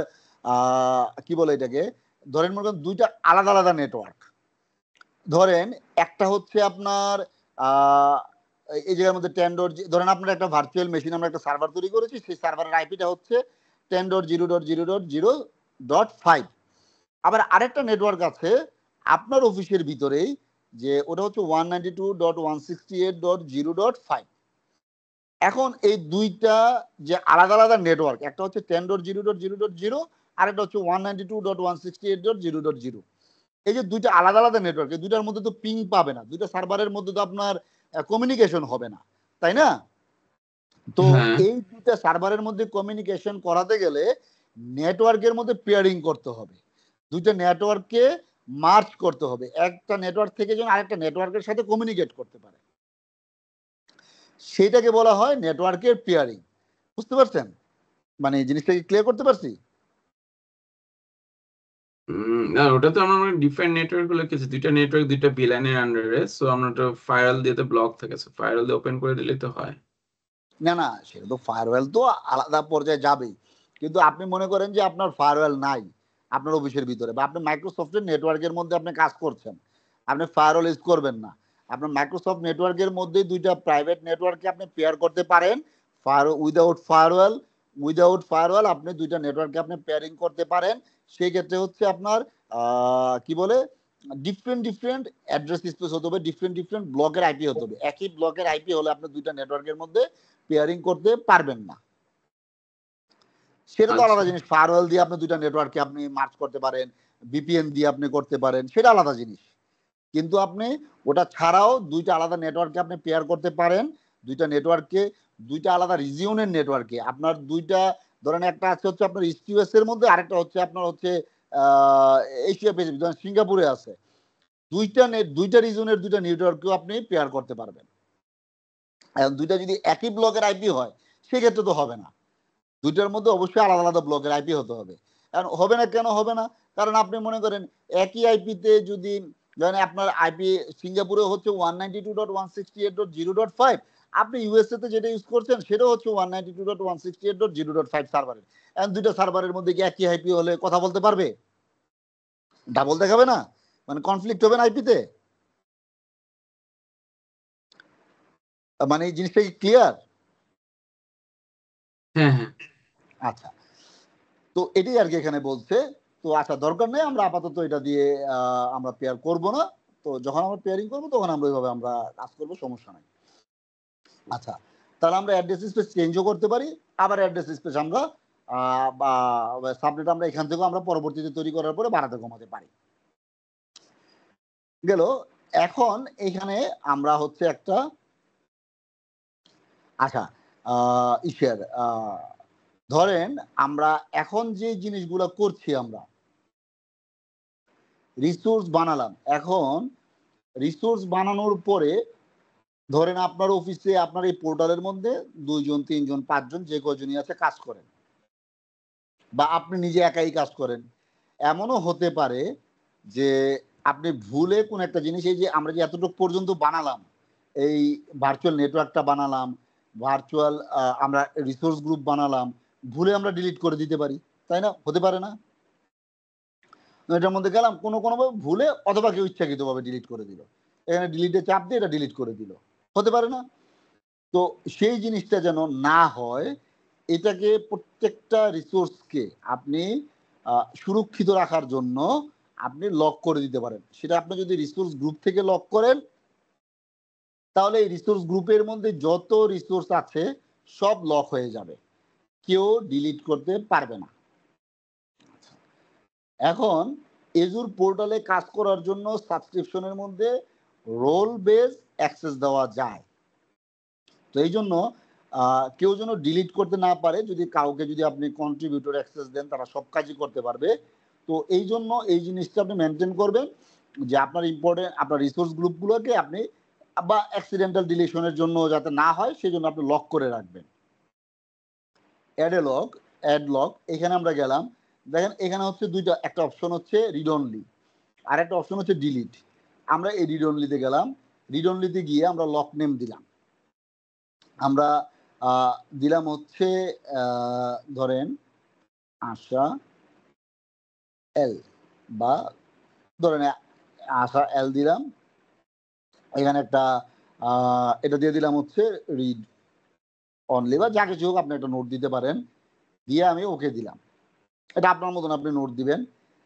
কি বলে এটাকে, ধরেন মনে করেন দুইটা আলাদা আলাদা নেটওয়ার্ক, ধরেন একটা হচ্ছে আপনার এই জায়গার মধ্যে 10. ধরেন আপনার একটা ভার্চুয়াল মেশিন, আমরা একটা সার্ভার তৈরি করেছি, সেই সার্ভারের আইপিটা হচ্ছে 10.0.0.0.5। আবার আরেকটা নেটওয়ার্ক আছে আপনার অফিসের ভিতরেই, যে ওটা হচ্ছে 192.168.0.5। এখন এই দুইটা যে আলাদা আলাদা নেটওয়ার্ক, একটা হচ্ছে 10.0.0.0, আরেকটা হচ্ছে 192.168.0.0। এই যে দুইটা আলাদা আলাদা নেটওয়ার্ক, এই দুইটার মধ্যে তো পিং পাবে না, দুইটা সার্ভারের মধ্যে তো আপনার কমিউনিকেশন হবে না, তাই না? তো হ্যাঁ এই দুইটা সার্ভারের মধ্যে কমিউনিকেশন করাতে গেলে নেটওয়ার্কের মধ্যে পেয়ারিং করতে হবে, দুইটা নেটওয়ার্ককে মার্জ করতে হবে, একটা নেটওয়ার্ক থেকে যেন আরেকটা নেটওয়ার্কের সাথে কমিউনিকেট করতে পারে, সেটাকে বলা হয় নেটওয়ার্কের পেয়ারিং। বুঝতে পারছেন? মানে জিনিসটাকে ক্লিয়ার করতে পারছি? না ওটা তো আমরা ডিফারেন্ট নেটওয়ার্ক গুলো লিখেছি, দুইটা নেটওয়ার্ক দুইটা ভিলানের আন্ডারে, সো আমরা তো ফায়ারওয়াল দিয়ে তো ব্লক থাকে, সো ফায়ারওয়াল দিয়ে ওপেন করে দিলে তো হয়। না না, সেটা তো ফায়ারওয়েল তো আলাদা পর্যায়ে যাবেই, কিন্তু আপনি মনে করেন যে আপনার ফায়ারওয়েল নাই আপনার অফিসের ভিতরে, বা আপনি মাইক্রোসফটের নেটওয়ার্কের মধ্যে আপনি কাজ করছেন, আপনি ফায়ারওয়েল ইউজ করবেন না, আপনার মাইক্রোসফট নেটওয়ার্কের মধ্যে দুইটা প্রাইভেট নেটওয়ার্ককে আপনি পেয়ার করতে পারেন। উইদাউট ফায়ারওয়েল আপনি দুইটা নেটওয়ার্ককে আপনি পেয়ারিং করতে পারেন। সেই ক্ষেত্রে হচ্ছে আপনার কি বলে ডিফারেন্ট অ্যাড্রেস স্পেস হতে হবে, ডিফারেন্ট ব্লকের আইপি হতে হবে। একই ব্লকের আইপি হলে আপনি দুইটা নেটওয়ার্কের মধ্যে পেয়ারিং করতে পারবেন না। সেটা তো আলাদা আচ্ছা জিনিস, ফায়ারওয়াল দিয়ে আপনি দুইটা নেটওয়ার্ককে আপনি মার্জ করতে পারেন, ভিপিএন দিয়ে আপনি করতে পারেন, সেটা আলাদা জিনিস। কিন্তু আপনি ওটা ছাড়াও দুইটা আলাদা নেটওয়ার্ককে আপনি পেয়ার করতে পারেন, দুইটা নেটওয়ার্ককে, দুইটা আলাদা রিজিয়নের নেটওয়ার্কে আপনার দুইটা, ধরেন একটা আছে হচ্ছে আপনার ইস্ট ইউএস এর মধ্যে, আরেকটা হচ্ছে আপনার হচ্ছে এশিয়া প্যাসিফিক, ধরেন সিঙ্গাপুরে আছে, দুইটা রিজনের দুইটা নেটওয়ার্ককেও আপনি পেয়ার করতে পারবেন। এখন দুইটা যদি একই ব্লকের আইপি হয় সেক্ষেত্রে তো হবে না, দুইটার মধ্যে অবশ্যই আলাদা আলাদা ব্লকের আইপি হতে হবে। কারণ হবে না, কেন হবে না? কারণ আপনি মনে করেন একই আইপিতে যদি, ধরেন আপনার আইপি সিঙ্গাপুরে হচ্ছে 192.168.0.5, আপনি ইউএসএ তে যেটা ইউজ করছেন সেটা হচ্ছে 192.168.0.5 সার্ভারের। এখন দুইটা সার্ভারের মধ্যে কি একই আইপি হলে কথা বলতে পারবে? ডাবল দেখাবে না? মানে কনফ্লিক্ট হবে না আইপিতে? মানে এই জিনিসটা কি ক্লিয়ার? হ্যাঁ হ্যাঁ আচ্ছা, তো এটাই আর কি এখানে বলছে। তো আচ্ছা, দরকার নেই, আমরা আপাতত এটা দিয়ে আমরা পেয়ার করব না। তো যখন আমরা পেয়ারিং করব তখন আমরা ওইভাবে আমরা কাজ করব, সমস্যা নাই। আচ্ছা, তাহলে আমরা অ্যাড্রেস স্পেস চেঞ্জও করতে পারি, আবার অ্যাড্রেস স্পেস আমরা বা সাবনেট আমরা এখান থেকেও আমরা পরবর্তীতে তৈরি করার পরে বাড়াতে কমাতে পারি। গেল। এখন এখানে আমরা হচ্ছে একটা, আচ্ছা ইসের ধরেন আমরা এখন যে জিনিসগুলো করছি, আমরা রিসোর্স বানালাম। এখন রিসোর্স বানানোর পরে ধরেন আপনার অফিসে আপনার এই পোর্টালের মধ্যে 2 জন 3 জন 5 জন যে কজনই আছে কাজ করেন, বা আপনি নিজে একাই কাজ করেন। এমনও হতে পারে যে আপনি ভুলে কোন একটা জিনিস, এই যে আমরা যে এতটুকু পর্যন্ত বানালাম, এই ভার্চুয়াল নেটওয়ার্কটা বানালাম, ভার্চুয়াল আমরা রিসোর্স গ্রুপ বানালাম, ভুলে আমরা ডিলিট করে দিতে পারি, তাই না? হতে পারে না? এটার মধ্যে গেলাম কোনোভাবে ভুলে, অথবা কেউ ইচ্ছাকৃতভাবে ডিলিট করে দিল, এখানে ডিলিটে চাপ দিয়ে এটা ডিলিট করে দিল, হতে পারে না? তো সেই জিনিসটা যেন না হয়, এটাকে প্রত্যেকটা রিসোর্সকে আপনি সুরক্ষিত রাখার জন্য আপনি লক করে দিতে পারেন। সেটা আপনি যদি রিসোর্স গ্রুপ থেকে লক করেন, তাহলে এই রিসোর্স গ্রুপের মধ্যে যত রিসোর্স আছে সব লক হয়ে যাবে, কেউ ডিলিট করতে পারবে না। এখন এজুর পোর্টালে কাজ করার জন্য সাবস্ক্রিপশনের মধ্যে রোল বেস অ্যাক্সেস দেওয়া যায়। তো এই জন্য কেউ যেন ডিলিট করতে না পারে, যদি কাউকে যদি আপনি কন্ট্রিবিউটর অ্যাক্সেস দেন তারা সব কাজই করতে পারবে। তো এই জন্য এই জিনিসটা আপনি মেনটেন করবেন যে আপনার ইম্পর্টেন্ট আপনার রিসোর্স গ্রুপগুলোকে আপনি, বা অ্যাক্সিডেন্টাল ডিলিশনের জন্য যাতে না হয় সেই জন্য আপনি লক করে রাখবেন। অ্যাড লক এখানে আমরা গেলাম, দেখেন এখানে হচ্ছে দুইটা, একটা অপশন হচ্ছে রিড অনলি, আর একটা অপশন হচ্ছে ডিলিট। আমরা এই রিড অনলিতে গেলাম, রিড অনলিতে গিয়ে আমরা লক নেম দিলাম, আমরা দিলাম হচ্ছে ধরেন আশা এল, বা ধরেন আশা এল দিলাম। এখানে একটা এটা দিয়ে দিলাম হচ্ছে রিড অনলি, বা যা কিছু হোক আপনি একটা নোট দিতে পারেন, দিয়ে আমি ওকে দিলাম। এটা আপনার মতন আপনি নোট দিবেন।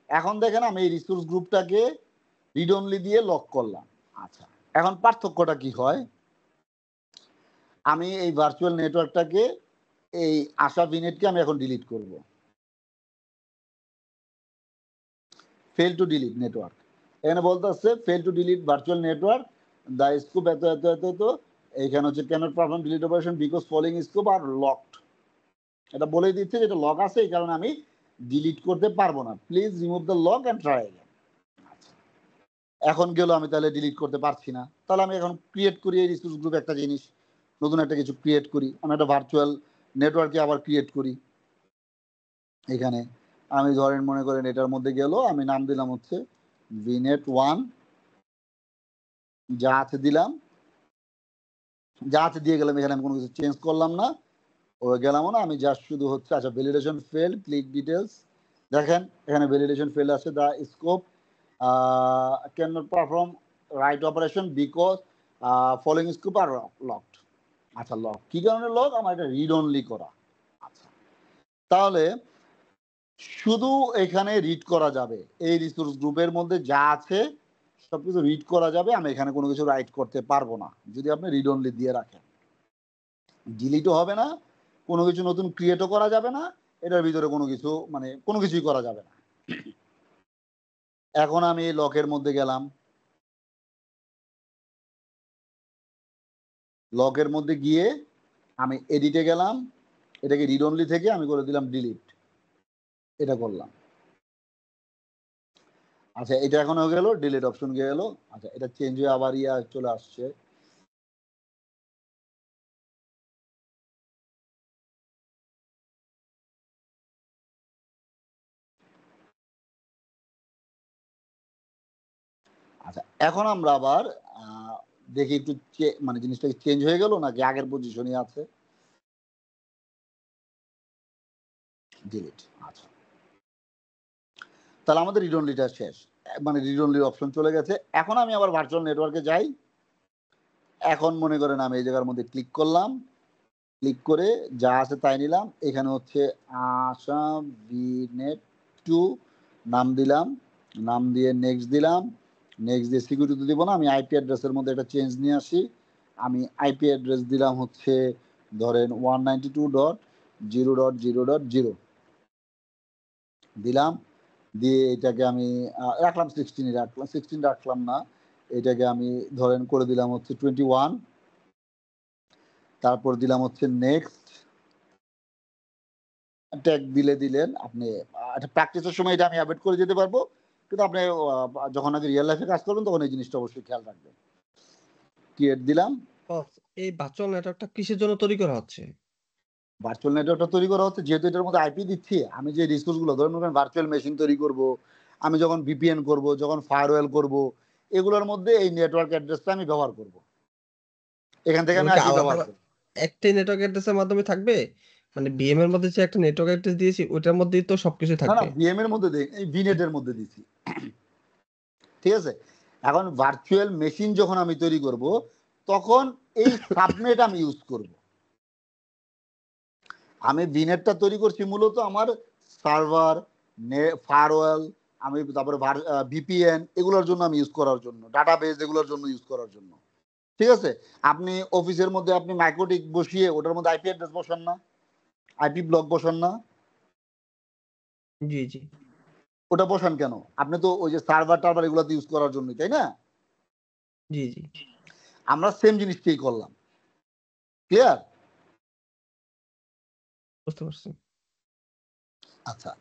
এখন দেখেন আমি এই রিসোর্স গ্রুপটাকে রিড অনলি দিয়ে লক করলাম। আচ্ছা, এখন পার্থক্যটা কি হয়? আমি এই ভার্চুয়াল নেটওয়ার্কটাকে, এই আশা ভিনেটকে আমি এখন ডিলিট করব। ফেল টু ডিলিট নেটওয়ার্ক, এখানে বলতে হচ্ছে fail to delete virtual network, the scope এত এত এত এত, এইখানে হচ্ছে cannot perform delete operation because following scope are locked, এটা বলেই দিচ্ছে যেটা লক আছে এই কারণে আমি ডিলিট করতে পারবো না, please remove the lock and try again. এখন গেল আমি তাহলে ডিলিট করতে পারছি না, তাহলে আমি এখন ক্রিয়েট করি এই রিসোর্স গ্রুপ একটা জিনিস, নতুন একটা কিছু ক্রিয়েট করি, আমি একটা ভার্চুয়াল নেটওয়ার্কে আবার ক্রিয়েট করি। এখানে আমি ধরেন মনে করেন এটার মধ্যে গেল, আমি নাম দিলাম হচ্ছে ভিনেট 1, যা আছে দিলাম, যা আছে দিয়ে গেলাম, এখানে আমি কোনো কিছু চেঞ্জ করলাম না, ও গেলাম না, আমি জাস্ট শুধু হচ্ছে আচ্ছা ভ্যালিডেশন ফেল, ক্লিক ডিটেলস, দেখেন এখানে ভ্যালিডেশন ফেল আছে, the scope can not perform write operation because following scope are locked. আচ্ছা লক কি কারণে লক, আমার এটা রিড অনলি করা। আচ্ছা তাহলে শুধু এখানে রিড করা যাবে, এই রিসোর্স গ্রুপের মধ্যে যা আছে সবকিছু রিড করা যাবে, আমি এখানে কোনো কিছু রাইট করতে পারবো না যদি আপনি রিড অনলি দিয়ে রাখেন, ডিলিটও হবে না, কোনো কিছু নতুন ক্রিয়েটও করা যাবে না, এটার ভিতরে কোনো কিছু মানে কোনো কিছুই করা যাবে না। এখন আমি এই লকের মধ্যে গেলাম, লকের মধ্যে গিয়ে আমি এডিটে গেলাম, এটাকে রিড অনলি থেকে আমি করে দিলাম ডিলিট, এটা করলাম। আচ্ছা এটা এখন হয়ে গেল, ডিলিট অপশন গিয়ে গেল। আচ্ছা এটা চেঞ্জ হয়ে আবার চলে আসছে, আচ্ছা এখন আমরা আবার দেখি একটু মানে জিনিসটা চেঞ্জ হয়ে গেল নাকি আগের পজিশনই আছে, ডিলিট। আচ্ছা তাহলে আমাদের রিড অনলিটা শেষ, মানে রিড অনলি অপশন চলে গেছে। এখন আমি আবার ভার্চুয়াল নেটওয়ার্কে যাই, এখন মনে করেন আমি এই জায়গার মধ্যে ক্লিক করলাম, ক্লিক করে যা আছে তাই নিলাম, এখানে হচ্ছে আশা ভিনেট 2 নাম দিলাম, নাম দিয়ে নেক্সট দিলাম, নেক্সট দিয়ে সিকিউরিটি দিব না, আমি আইপি অ্যাড্রেসের মধ্যে একটা চেঞ্জ নিয়ে আসি, আমি আইপি অ্যাড্রেস দিলাম হচ্ছে ধরেন 192.0.0.0 দিলাম, দিয়ে এটাকে আমি রাখলাম 16 রাখলাম না, এটাকে আমি ধরেন করে দিলাম হচ্ছে 21, তারপর দিলাম হচ্ছে নেক্সট, ট্যাগ দিলেন আপনি, একটা প্র্যাকটিসের সময় এটা আমি অ্যাভয়েড করে যেতে পারবো, কিন্তু আপনি যখন আগে রিয়েল লাইফে কাজ করবেন তখন এই জিনিসটা অবশ্যই খেয়াল রাখবেন। ক্রিয়েট দিলাম। এই ভার্চুয়াল নেটওয়ার্কটা কিসের জন্য তৈরি করা হচ্ছে? ভার্চুয়াল নেটওয়ার্কটা তৈরি করা হচ্ছে যেহেতু এটার মধ্যে আইপি দিচ্ছি, আমি যে রিসোর্সগুলো ধরেন ভার্চুয়াল মেশিন তৈরি করব, আমি যখন ভিপিএন করব, যখন ফায়ারওয়েল করব, এগুলোর মধ্যে এই নেটওয়ার্ক অ্যাড্রেসটা আমি ব্যবহার করব, এখান থেকে আমি আইপি ব্যবহার করব। একটাই নেটওয়ার্ক অ্যাড্রেসের মাধ্যমে থাকবে, মানে বিএম এর মধ্যে যে একটা নেটওয়ার্ক অ্যাড্রেস দিয়েছি ওটার মধ্যেই তো সবকিছু না না থাকবে। ভিএম এর মধ্যে এই ভিনেটের মধ্যে দিছি, ঠিক আছে। এখন ভার্চুয়াল মেশিন যখন আমি তৈরি করব তখন এই সাবনেট আমি ইউজ করব। আমি ভিনেটটা তৈরি করছি মূলত আমার সার্ভার, ফায়ারওয়েল, আমি তারপরে ভিপিএন এগুলোর জন্য আমি ইউজ করার জন্য, ডাটাবেস এগুলোর জন্য ইউজ করার জন্য, ঠিক আছে। আপনি অফিসের মধ্যে আপনি মাইক্রোটিক বসিয়ে ওটার মধ্যে আইপি অ্যাড্রেস বসান না, আইপি ব্লক বসান না, জি জি ওটা বসান কেন? আপনি তো ওই যে সার্ভার টার্ভার এগুলোতে ইউজ করার জন্য, তাই না? জি জি আমরা সেম জিনিসটাই করলাম, ক্লিয়ার? বুঝতে পারছি। আচ্ছা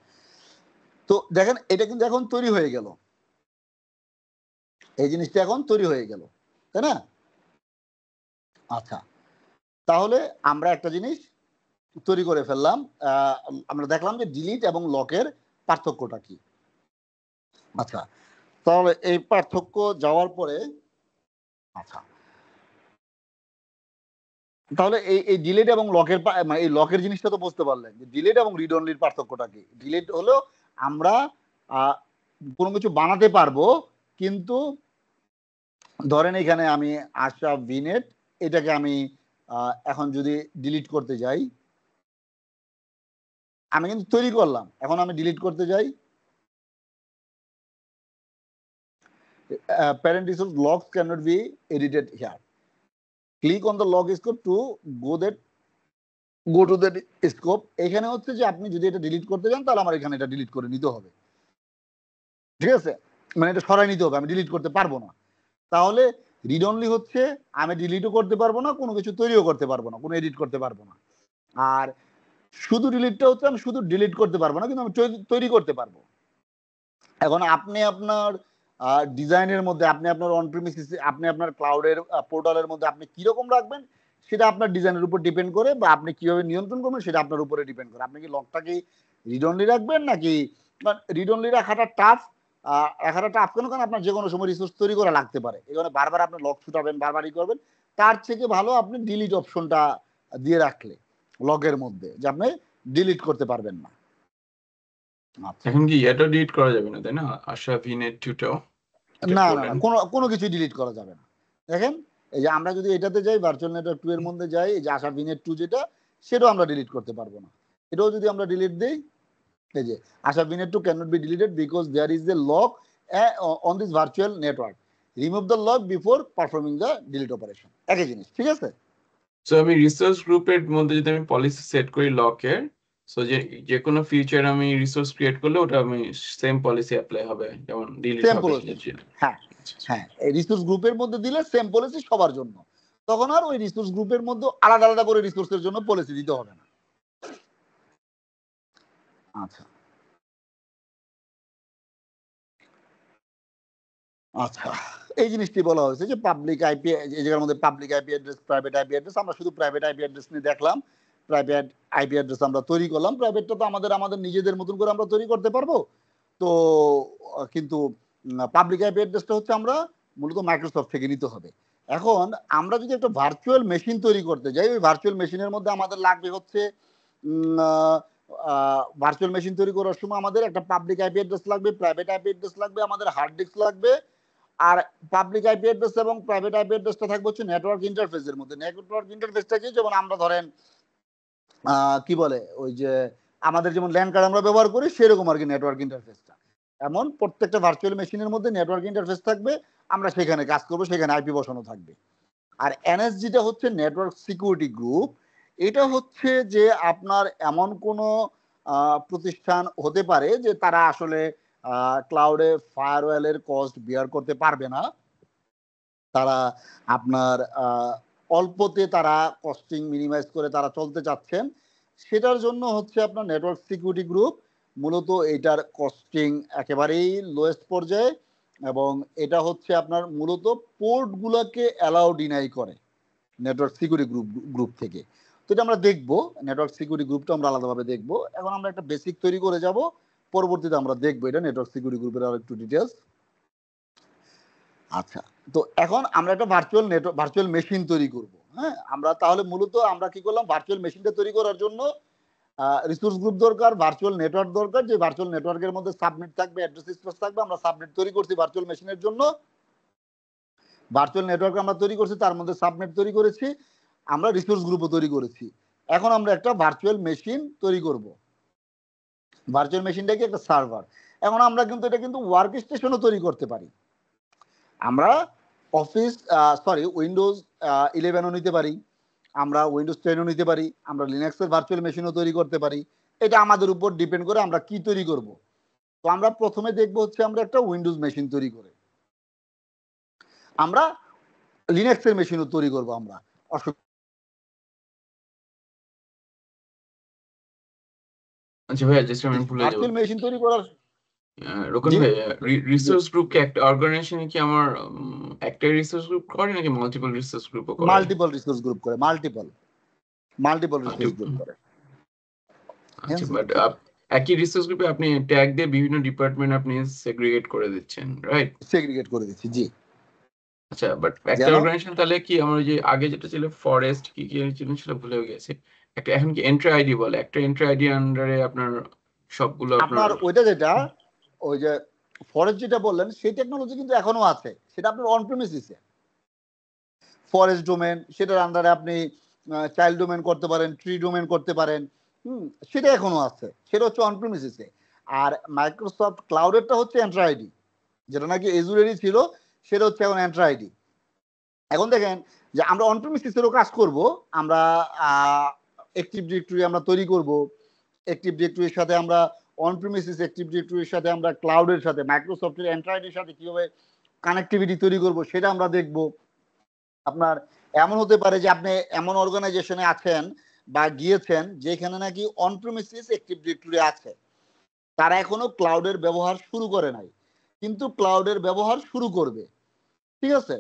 তো দেখেন এটা কিন্তু এখন তৈরি হয়ে গেল, এই জিনিসটা এখন তৈরি হয়ে গেল, তাই না? আচ্ছা তাহলে আমরা একটা জিনিস তৈরি করে ফেললাম, আমরা দেখলাম যে ডিলিট এবং লকের পার্থক্যটা কি। আচ্ছা তাহলে এই পার্থক্য যাওয়ার পরে, আচ্ছা তাহলে এই ডিলিট এবং লকের মানে এই লকের জিনিসটা তো বুঝতে পারলেন যে ডিলিট এবং রিড অনলির পার্থক্যটা কি। ডিলিট হলো আমরা কোনো কিছু বানাতে পারবো, কিন্তু ধরেন এখানে আমি আশা ভিনেট, এটাকে আমি এখন যদি ডিলিট করতে যাই, আমি কিন্তু তৈরি করলাম, এখন আমি ডিলিট করতে যাই, parent resource logs cannot be edited here, click on the log scope to go to the scope। এখানে হচ্ছে যে আপনি যদি এটা ডিলিট করতে যান তাহলে আমার এখানে এটা ডিলিট করে নিতে হবে, ঠিক আছে, মানে এটা সরাই নিতে হবে, আমি ডিলিট করতে পারবো না। তাহলে রিড অনলি হচ্ছে আমি ডিলিটও করতে পারবো না, কোনো কিছু তৈরিও করতে পারবো না, কোনো এডিট করতে পারবো না। আর শুধু ডিলিটটা হচ্ছে আমি শুধু ডিলিট করতে পারবো না, কিন্তু আমি তৈরি করতে পারবো। এখন আপনি আপনার ডিজাইনের মধ্যে আপনি আপনার অন প্রিমিসিস আপনি আপনার ক্লাউডের পোর্টালের মধ্যে আপনি কিরকম রাখবেন সেটা আপনার ডিজাইনের উপর ডিপেন্ড করে, বা আপনি কিভাবে নিয়ন্ত্রণ করবেন সেটা আপনার উপরে ডিপেন্ড করে। আপনি কি লকটাকে রিড অনলি রাখবেন নাকি রিড অনলি রাখাটা টাফ। কেন, কারণ আপনার যে কোনো সময় রিসোর্স তৈরি করা লাগতে পারে, এখানে বারবার আপনি লক ছুটাবেন, বারবারই করবেন। তার থেকে ভালো আপনি ডিলিট অপশনটা দিয়ে রাখলে লগের মধ্যে, যে আপনি ডিলিট করতে পারবেন না। আচ্ছা, এখন কি এটা ডিলিট করা যাবে না, তাই না? আশা ভিনেট টুটাও না না না, কোনো কিছু ডিলিট করা যাবে না। দেখেন, এই যে আমরা যদি এটাতে যাই, ভার্চুয়াল নেটওয়ার্ক 2 এর মধ্যে যাই, এই যে আশা ভিনেট 2 যেটা, সেটাও আমরা ডিলিট করতে পারবো না। এটাও যদি আমরা ডিলিট দেই, এই যে আশা vnet 2 can not be deleted because there is a lock on this virtual network, remove the lock before performing the delete operation. একই জিনিস, ঠিক আছে। সো আমি রিসোর্স গ্রুপের মধ্যে যদি আমি পলিসি সেট করি লকের, সো যে কোনো ফিউচার আমি রিসোর্স ক্রিয়েট করলে ওটা আমি সেম পলিসি অ্যাপ্লাই হবে, যেমন ডিলিট সেম হবে। পলিসি, হ্যাঁ হ্যাঁ, এই রিসোর্স গ্রুপের মধ্যে দিলে সেম পলিসি সবার জন্য, তখন আর ওই রিসোর্স গ্রুপের মধ্যে আলাদা আলাদা করে রিসোর্সের জন্য পলিসি দিতে হবে না। আচ্ছা আচ্ছা, এই জিনিসটি বলা হয়েছে যে পাবলিক আইপি, এই জায়গার মধ্যে public IP address, private IP address, আমরা শুধু প্রাইভেট আইপি অ্যাড্রেস নিয়ে দেখলাম। প্রাইভেট আইপি অ্যাড্রেস আমরা তৈরি করলাম, প্রাইভেটটা তো আমাদের নিজেদের মতন করে আমরা তৈরি করতে পারবো। তো কিন্তু পাবলিক আইপি অ্যাড্রেসটা হচ্ছে আমরা মূলত মাইক্রোসফট থেকে নিতে হবে। এখন আমরা যদি একটা ভার্চুয়াল মেশিন তৈরি করতে যাই, ওই ভার্চুয়াল মেশিনের মধ্যে আমাদের লাগবে হচ্ছে ভার্চুয়াল মেশিন তৈরি করার সময় আমাদের একটা পাবলিক আইপি অ্যাড্রেস লাগবে, প্রাইভেট আইপি অ্যাড্রেস লাগবে, আমাদের হার্ড ডিস্ক লাগবে। আর পাবলিক আইপি অ্যাড্রেস এবং প্রাইভেট আইপি অ্যাড্রেসটা থাকবে হচ্ছে নেটওয়ার্ক ইন্টারফেসের মধ্যে। নেটওয়ার্ক ইন্টারফেসটা কি, যেমন আমরা ধরেন কি বলে ওই যে আমাদের যেমন ল্যান্ড কার্ড আমরা ব্যবহার করি সেরকম আর কি নেটওয়ার্ক ইন্টারফেসটা। এমন প্রত্যেকটা ভার্চুয়াল মেশিনের মধ্যে নেটওয়ার্ক ইন্টারফেস থাকবে, আমরা সেখানে কাজ করবো, সেখানে আইপি বসানো থাকবে। আর এনএসজিটা হচ্ছে নেটওয়ার্ক সিকিউরিটি গ্রুপ। এটা হচ্ছে যে আপনার এমন কোনো প্রতিষ্ঠান হতে পারে যে তারা আসলে ক্লাউডে ফায়ারওয়ালের কস্ট বিয়ার করতে পারবে না, তারা আপনার অল্পতে তারা কস্টিং মিনিমাইজ করে তারা চলতে চাচ্ছেন, সেটার জন্য হচ্ছে আপনার নেটওয়ার্ক সিকিউরিটি গ্রুপ মূলত এটার কস্টিং একেবারেই লোয়েস্ট পর্যায়ে, এবং এটা হচ্ছে আপনার মূলত পোর্টগুলোকে অ্যালাউ ডিনাই করে নেটওয়ার্ক সিকিউরিটি গ্রুপ থেকে। তো এটা আমরা দেখবো, নেটওয়ার্ক সিকিউরিটি গ্রুপটা আমরা আলাদাভাবে দেখবো। এখন আমরা একটা বেসিক তৈরি করে যাব, পরবর্তীতে আমরা দেখবো এটা নেটওয়ার্ক সিকিউরিটি গ্রুপের আর একটু ডিটেলস। আচ্ছা, তো এখন আমরা একটা ভার্চুয়াল মেশিন তৈরি করব। হ্যাঁ, আমরা তাহলে মূলত আমরা কি করলাম, ভার্চুয়াল মেশিনটা তৈরি করার জন্য রিসোর্স গ্রুপ দরকার, ভার্চুয়াল নেটওয়ার্ক দরকার, যে ভার্চুয়াল নেটওয়ার্কের মধ্যে সাবনেট থাকবে, অ্যাড্রেস স্পেস থাকবে। আমরা সাবনেট তৈরি করছি ভার্চুয়াল মেশিনের জন্য, ভার্চুয়াল নেটওয়ার্ক আমরা তৈরি করছি, তার মধ্যে সাবনেট তৈরি করেছি, আমরা রিসোর্স গ্রুপও তৈরি করেছি। এখন আমরা একটা ভার্চুয়াল মেশিন তৈরি করব। ভার্চুয়াল মেশিনটা কি একটা সার্ভার। এখন আমরা কিন্তু এটা কিন্তু ওয়ার্ক স্টেশনও তৈরি করতে পারি। আমরা উইন্ডোজ 11ও নিতে পারি, আমরা উইন্ডোজ 10ও নিতে পারি, আমরা লিনাক্সের ভার্চুয়াল মেশিনও তৈরি করতে পারি। এটা আমাদের উপর ডিপেন্ড করে আমরা কি তৈরি করব। তো আমরা প্রথমে দেখবো হচ্ছে আমরা একটা উইন্ডোজ মেশিন তৈরি করে, আমরা লিনাক্সের মেশিনও তৈরি করব। আমরা আচ্ছা ভাইয়া, জাস্ট আমি ভুলে যাব, ভার্চুয়াল মেশিন তৈরি করার রোকন ভাই, রিসোর্স গ্রুপ কি একটা অর্গানাইজেশনে কি আমার একটা রিসোর্স গ্রুপ করে নাকি মাল্টিপল রিসোর্স গ্রুপও করে? মাল্টিপল রিসোর্স গ্রুপ করে, মাল্টিপল রিসোর্স গ্রুপ করে। আচ্ছা, বাট একই রিসোর্স গ্রুপে আপনি ট্যাগ দিয়ে বিভিন্ন ডিপার্টমেন্ট আপনি সেগ্রিগেট করে দিচ্ছেন, রাইট? সেগ্রিগেট করে দিচ্ছি, জি। আচ্ছা, বাট একটা অর্গানাইজেশন তাহলে কি আমার যে আগে যেটা ছিল ফরেস্ট কি কি ছিল সেটা ভুলে গেছে, একটা এখন কি এন্ট্রি আইডি বলে, একটা এন্ট্রি আইডি আন্ডারে আপনার সবগুলো আপনার ওইটা যেটা ওই যে ফরেস্ট যেটা বললেন সেই টেকনোলজি কিন্তু এখনো আছে, সেটা আপনার অন প্রিমিসিসে ফরেস্ট ডোমেন, সেটার আন্ডারে আপনি চাইল্ড ডোমেন করতে পারেন, ট্রি ডোমেন করতে পারেন। সেটা এখনো আছে, সেটা হচ্ছে অন প্রিমিসিসে। আর মাইক্রোসফট ক্লাউডেরটা হচ্ছে এন্ট্রি আইডি, যেটা নাকি এজুরেরই ছিল, সেটা হচ্ছে এখন এন্ট্রি আইডি। এখন দেখেন যে আমরা অন প্রিমিসিসেরও কাজ করব, আমরা অ্যাক্টিভ ডিরেক্টরি আমরা তৈরি করব, অ্যাক্টিভ ডিরেক্টরির সাথে আমরা অন প্রিমিসিস অ্যাক্টিভ ডিরেক্টরির সাথে আমরা ক্লাউডের সাথে মাইক্রোসফটের এন্ট্রাইডের সাথে কিভাবে কানেক্টিভিটি তৈরি করব সেটা আমরা দেখব। আপনার এমন হতে পারে যে আপনি এমন অর্গানাইজেশনে আছেন বা গিয়েছেন যেখানে নাকি অন প্রিমিসিস অ্যাক্টিভ ডিরেক্টরি আছে, তারা এখনো ক্লাউডের ব্যবহার শুরু করে নাই, কিন্তু ক্লাউডের ব্যবহার শুরু করবে। ঠিক আছে,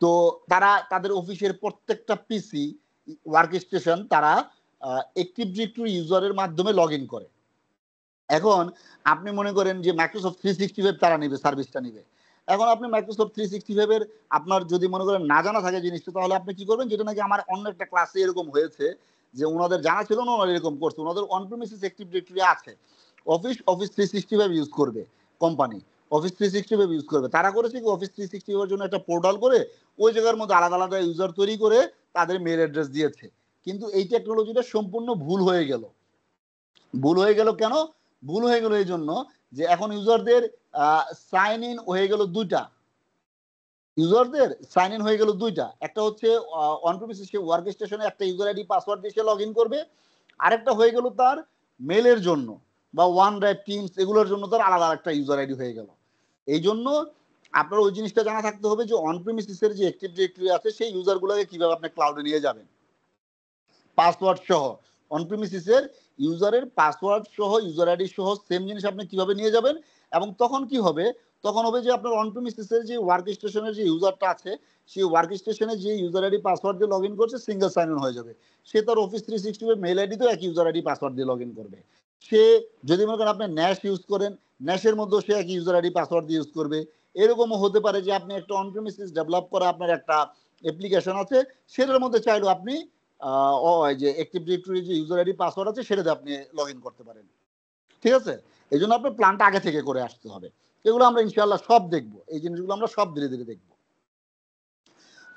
তো তারা তাদের অফিসের প্রত্যেকটা পিসি ওয়ার্ক স্টেশন তারা অ্যাক্টিভ ডিরেক্টরি ইউজারের মাধ্যমে লগ ইন করে। এখন আপনি মনে করেন যে মাইক্রোসফট 365 তারা নিবে, সার্ভিসটা নিবে। এখন আপনি মাইক্রোসফট 365 এর আপনার যদি মনে করেন না জানা থাকে জিনিসটা, তাহলে আপনি কি করবেন, যেটা নাকি আমার অন্য একটা ক্লাসে এরকম হয়েছে যে ওনাদের জানা ছিল না, ওনারা এরকম করছে, ওনাদের অন প্রিমিসিস অ্যাক্টিভ ডিরেক্টরি আছে, অফিস 365 ইউজ করবে কোম্পানি, অফিস 365 ইউজ করবে। তারা করেছে কি, অফিস 365 এর জন্য একটা পোর্টাল করে ওই জায়গার মধ্যে আলাদা আলাদা ইউজার তৈরি করে তাদের মেল অ্যাড্রেস দিয়েছে। কিন্তু এই টেকনোলজিটা সম্পূর্ণ ভুল হয়ে গেল। ভুল হয়ে গেল কেন? ভুল হয়ে গেল এই জন্য যে এখন ইউজারদের সাইন ইন হয়ে গেল দুইটা। ইউজারদের সাইন ইন হয়ে গেল দুইটা, একটা হচ্ছে অন প্রিমিসিস ওয়ার্ক স্টেশনে একটা ইউজার আইডি পাসওয়ার্ড দিয়ে সে লগ ইন করবে, আরেকটা হয়ে গেল তার মেলের জন্য বা ওয়ান ড্রাইভ, টিমস এগুলোর জন্য তার আলাদা একটা ইউজার আইডি হয়ে গেল। এই জন্য আপনার ওই জিনিসটা জানা থাকতে হবে যে অন প্রিমিসিসের যে অ্যাক্টিভ ডিরেক্টরি আছে সেই ইউজারগুলোকে কিভাবে আপনি ক্লাউডে নিয়ে যাবেন, পাসওয়ার্ড সহ। অন প্রিমিসিসের ইউজারের পাসওয়ার্ড সহ ইউজার আইডি সহ সেম জিনিস আপনি কিভাবে নিয়ে যাবেন। এবং তখন কি হবে, তখন হবে যে আপনার অন প্রিমিসিসের যে ওয়ার্ক স্টেশনের যে ইউজারটা আছে সেই ওয়ার্ক স্টেশনে যে ইউজার আইডি পাসওয়ার্ড দিয়ে লগ ইন করছে সিঙ্গেল সাইন ইন হয়ে যাবে। সে তার অফিস 365 মেল আইডি তো এক ইউজার আইডি পাসওয়ার্ড দিয়ে লগ ইন করবে। সে যদি মনে করেন আপনি ন্যাশ ইউজ করেন, ন্যাশের মধ্যেও সে এক ইউজার আইডি পাসওয়ার্ড দিয়ে ইউজ করবে। এরকমও হতে পারে যে আপনি একটা অন প্রিমিসিস ডেভেলপ করা আপনার একটা অ্যাপ্লিকেশন আছে, সেটার মধ্যে চাইলেও আপনি যে অ্যাক্টিভ ডিরেক্টরি যে ইউজার আইডি পাসওয়ার্ড আছে সেটাতে আপনি লগ ইন করতে পারেন। ঠিক আছে, এই জন্য আপনার প্ল্যানটা আগে থেকে করে আসতে হবে। এগুলো আমরা ইনশাআল্লাহ সব দেখবো, এই জিনিসগুলো আমরা সব ধীরে ধীরে দেখবো।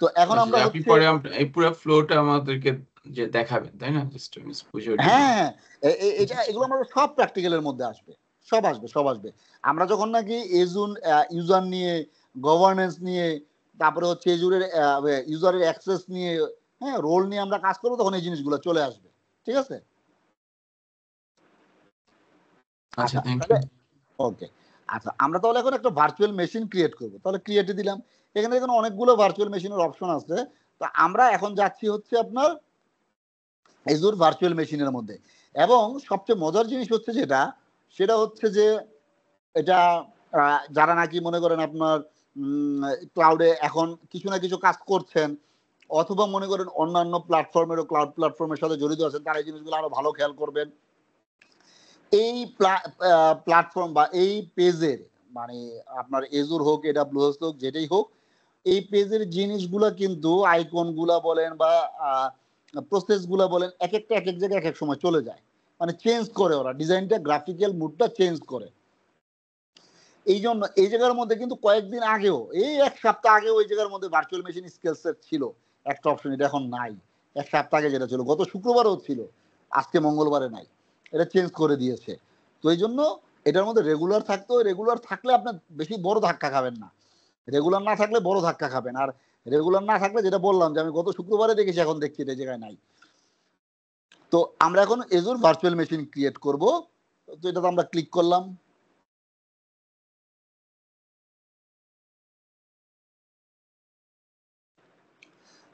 তো এখন আমরা আপনি পরে এই পুরো ফ্লোটা আমাদেরকে যে দেখাবেন, তাই না? জাস্ট বুঝে ওঠেনি। হ্যাঁ, এটা এগুলো আমরা সব প্র্যাকটিক্যালের মধ্যে আসবে, সব আসবে। আমরা যখন নাকি এজুন ইউজার নিয়ে, গভর্নেন্স নিয়ে, তারপরে হচ্ছে এজুরের ইউজারের অ্যাক্সেস নিয়ে, হ্যাঁ, রোল নিয়ে আমরা কাজ করবো, তখন এই জিনিসগুলো চলে আসবে। ঠিক আছে, আচ্ছা, থ্যাংক ইউ। ওকে। আচ্ছা, আমরা তাহলে এখন একটা ভার্চুয়াল মেশিন ক্রিয়েট করব। তাহলে ক্রিয়েটে দিলাম, এখানে দেখুন অনেকগুলো ভার্চুয়াল মেশিনের অপশন আছে। তো আমরা এখন যাচ্ছি হচ্ছে আপনার এজুর ভার্চুয়াল মেশিনের মধ্যে। এবং সবচেয়ে মজার জিনিস হচ্ছে যেটা, সেটা হচ্ছে যে এটা যারা নাকি মনে করেন আপনার ক্লাউডে এখন কিছু না কিছু কাজ করছেন, অথবা মনে করেন অন্যান্য প্ল্যাটফর্মেরও ক্লাউড প্ল্যাটফর্মের সাথে জড়িত আছেন, তারা এই জিনিসগুলো আরো ভালো খেয়াল করবেন। এই প্ল্যাটফর্ম বা এই পেজের মানে আপনার এজুর হোক, AWS হোক, যেটাই হোক, এই পেজের জিনিসগুলা কিন্তু আইকনগুলা বলেন বা প্রসেসগুলা বলেন, এক একটা এক এক জায়গায় এক এক সময় চলে যায়, মানে চেঞ্জ করে, ওরা ডিজাইনটা গ্রাফিক্যাল মুডটা চেঞ্জ করে। এই জন্য এই জায়গার মধ্যে কিন্তু কয়েকদিন আগেও, এই এক সপ্তাহ আগেও ওই জায়গার মধ্যে ভার্চুয়াল মেশিন স্কিল সেট ছিল একটা অপশন, এটা এখন নাই। এক সপ্তাহ আগে যেটা ছিল, গত শুক্রবারও ছিল, আজকে মঙ্গলবারে নাই, এটা চেঞ্জ করে দিয়েছে। তো এই জন্য এটার মধ্যে রেগুলার থাকতে হয়। রেগুলার থাকলে আপনার বেশি বড় ধাক্কা খাবেন না, রেগুলার না থাকলে বড় ধাক্কা খাবেন। আর রেগুলার না থাকলে যেটা বললাম যে আমি গত শুক্রবারে দেখেছি, এখন দেখছি এটা জায়গায় নাই। তো আমরা এখন এজুর ভার্চুয়াল মেশিন ক্রিয়েট করব। তো এটাতে আমরা ক্লিক করলাম।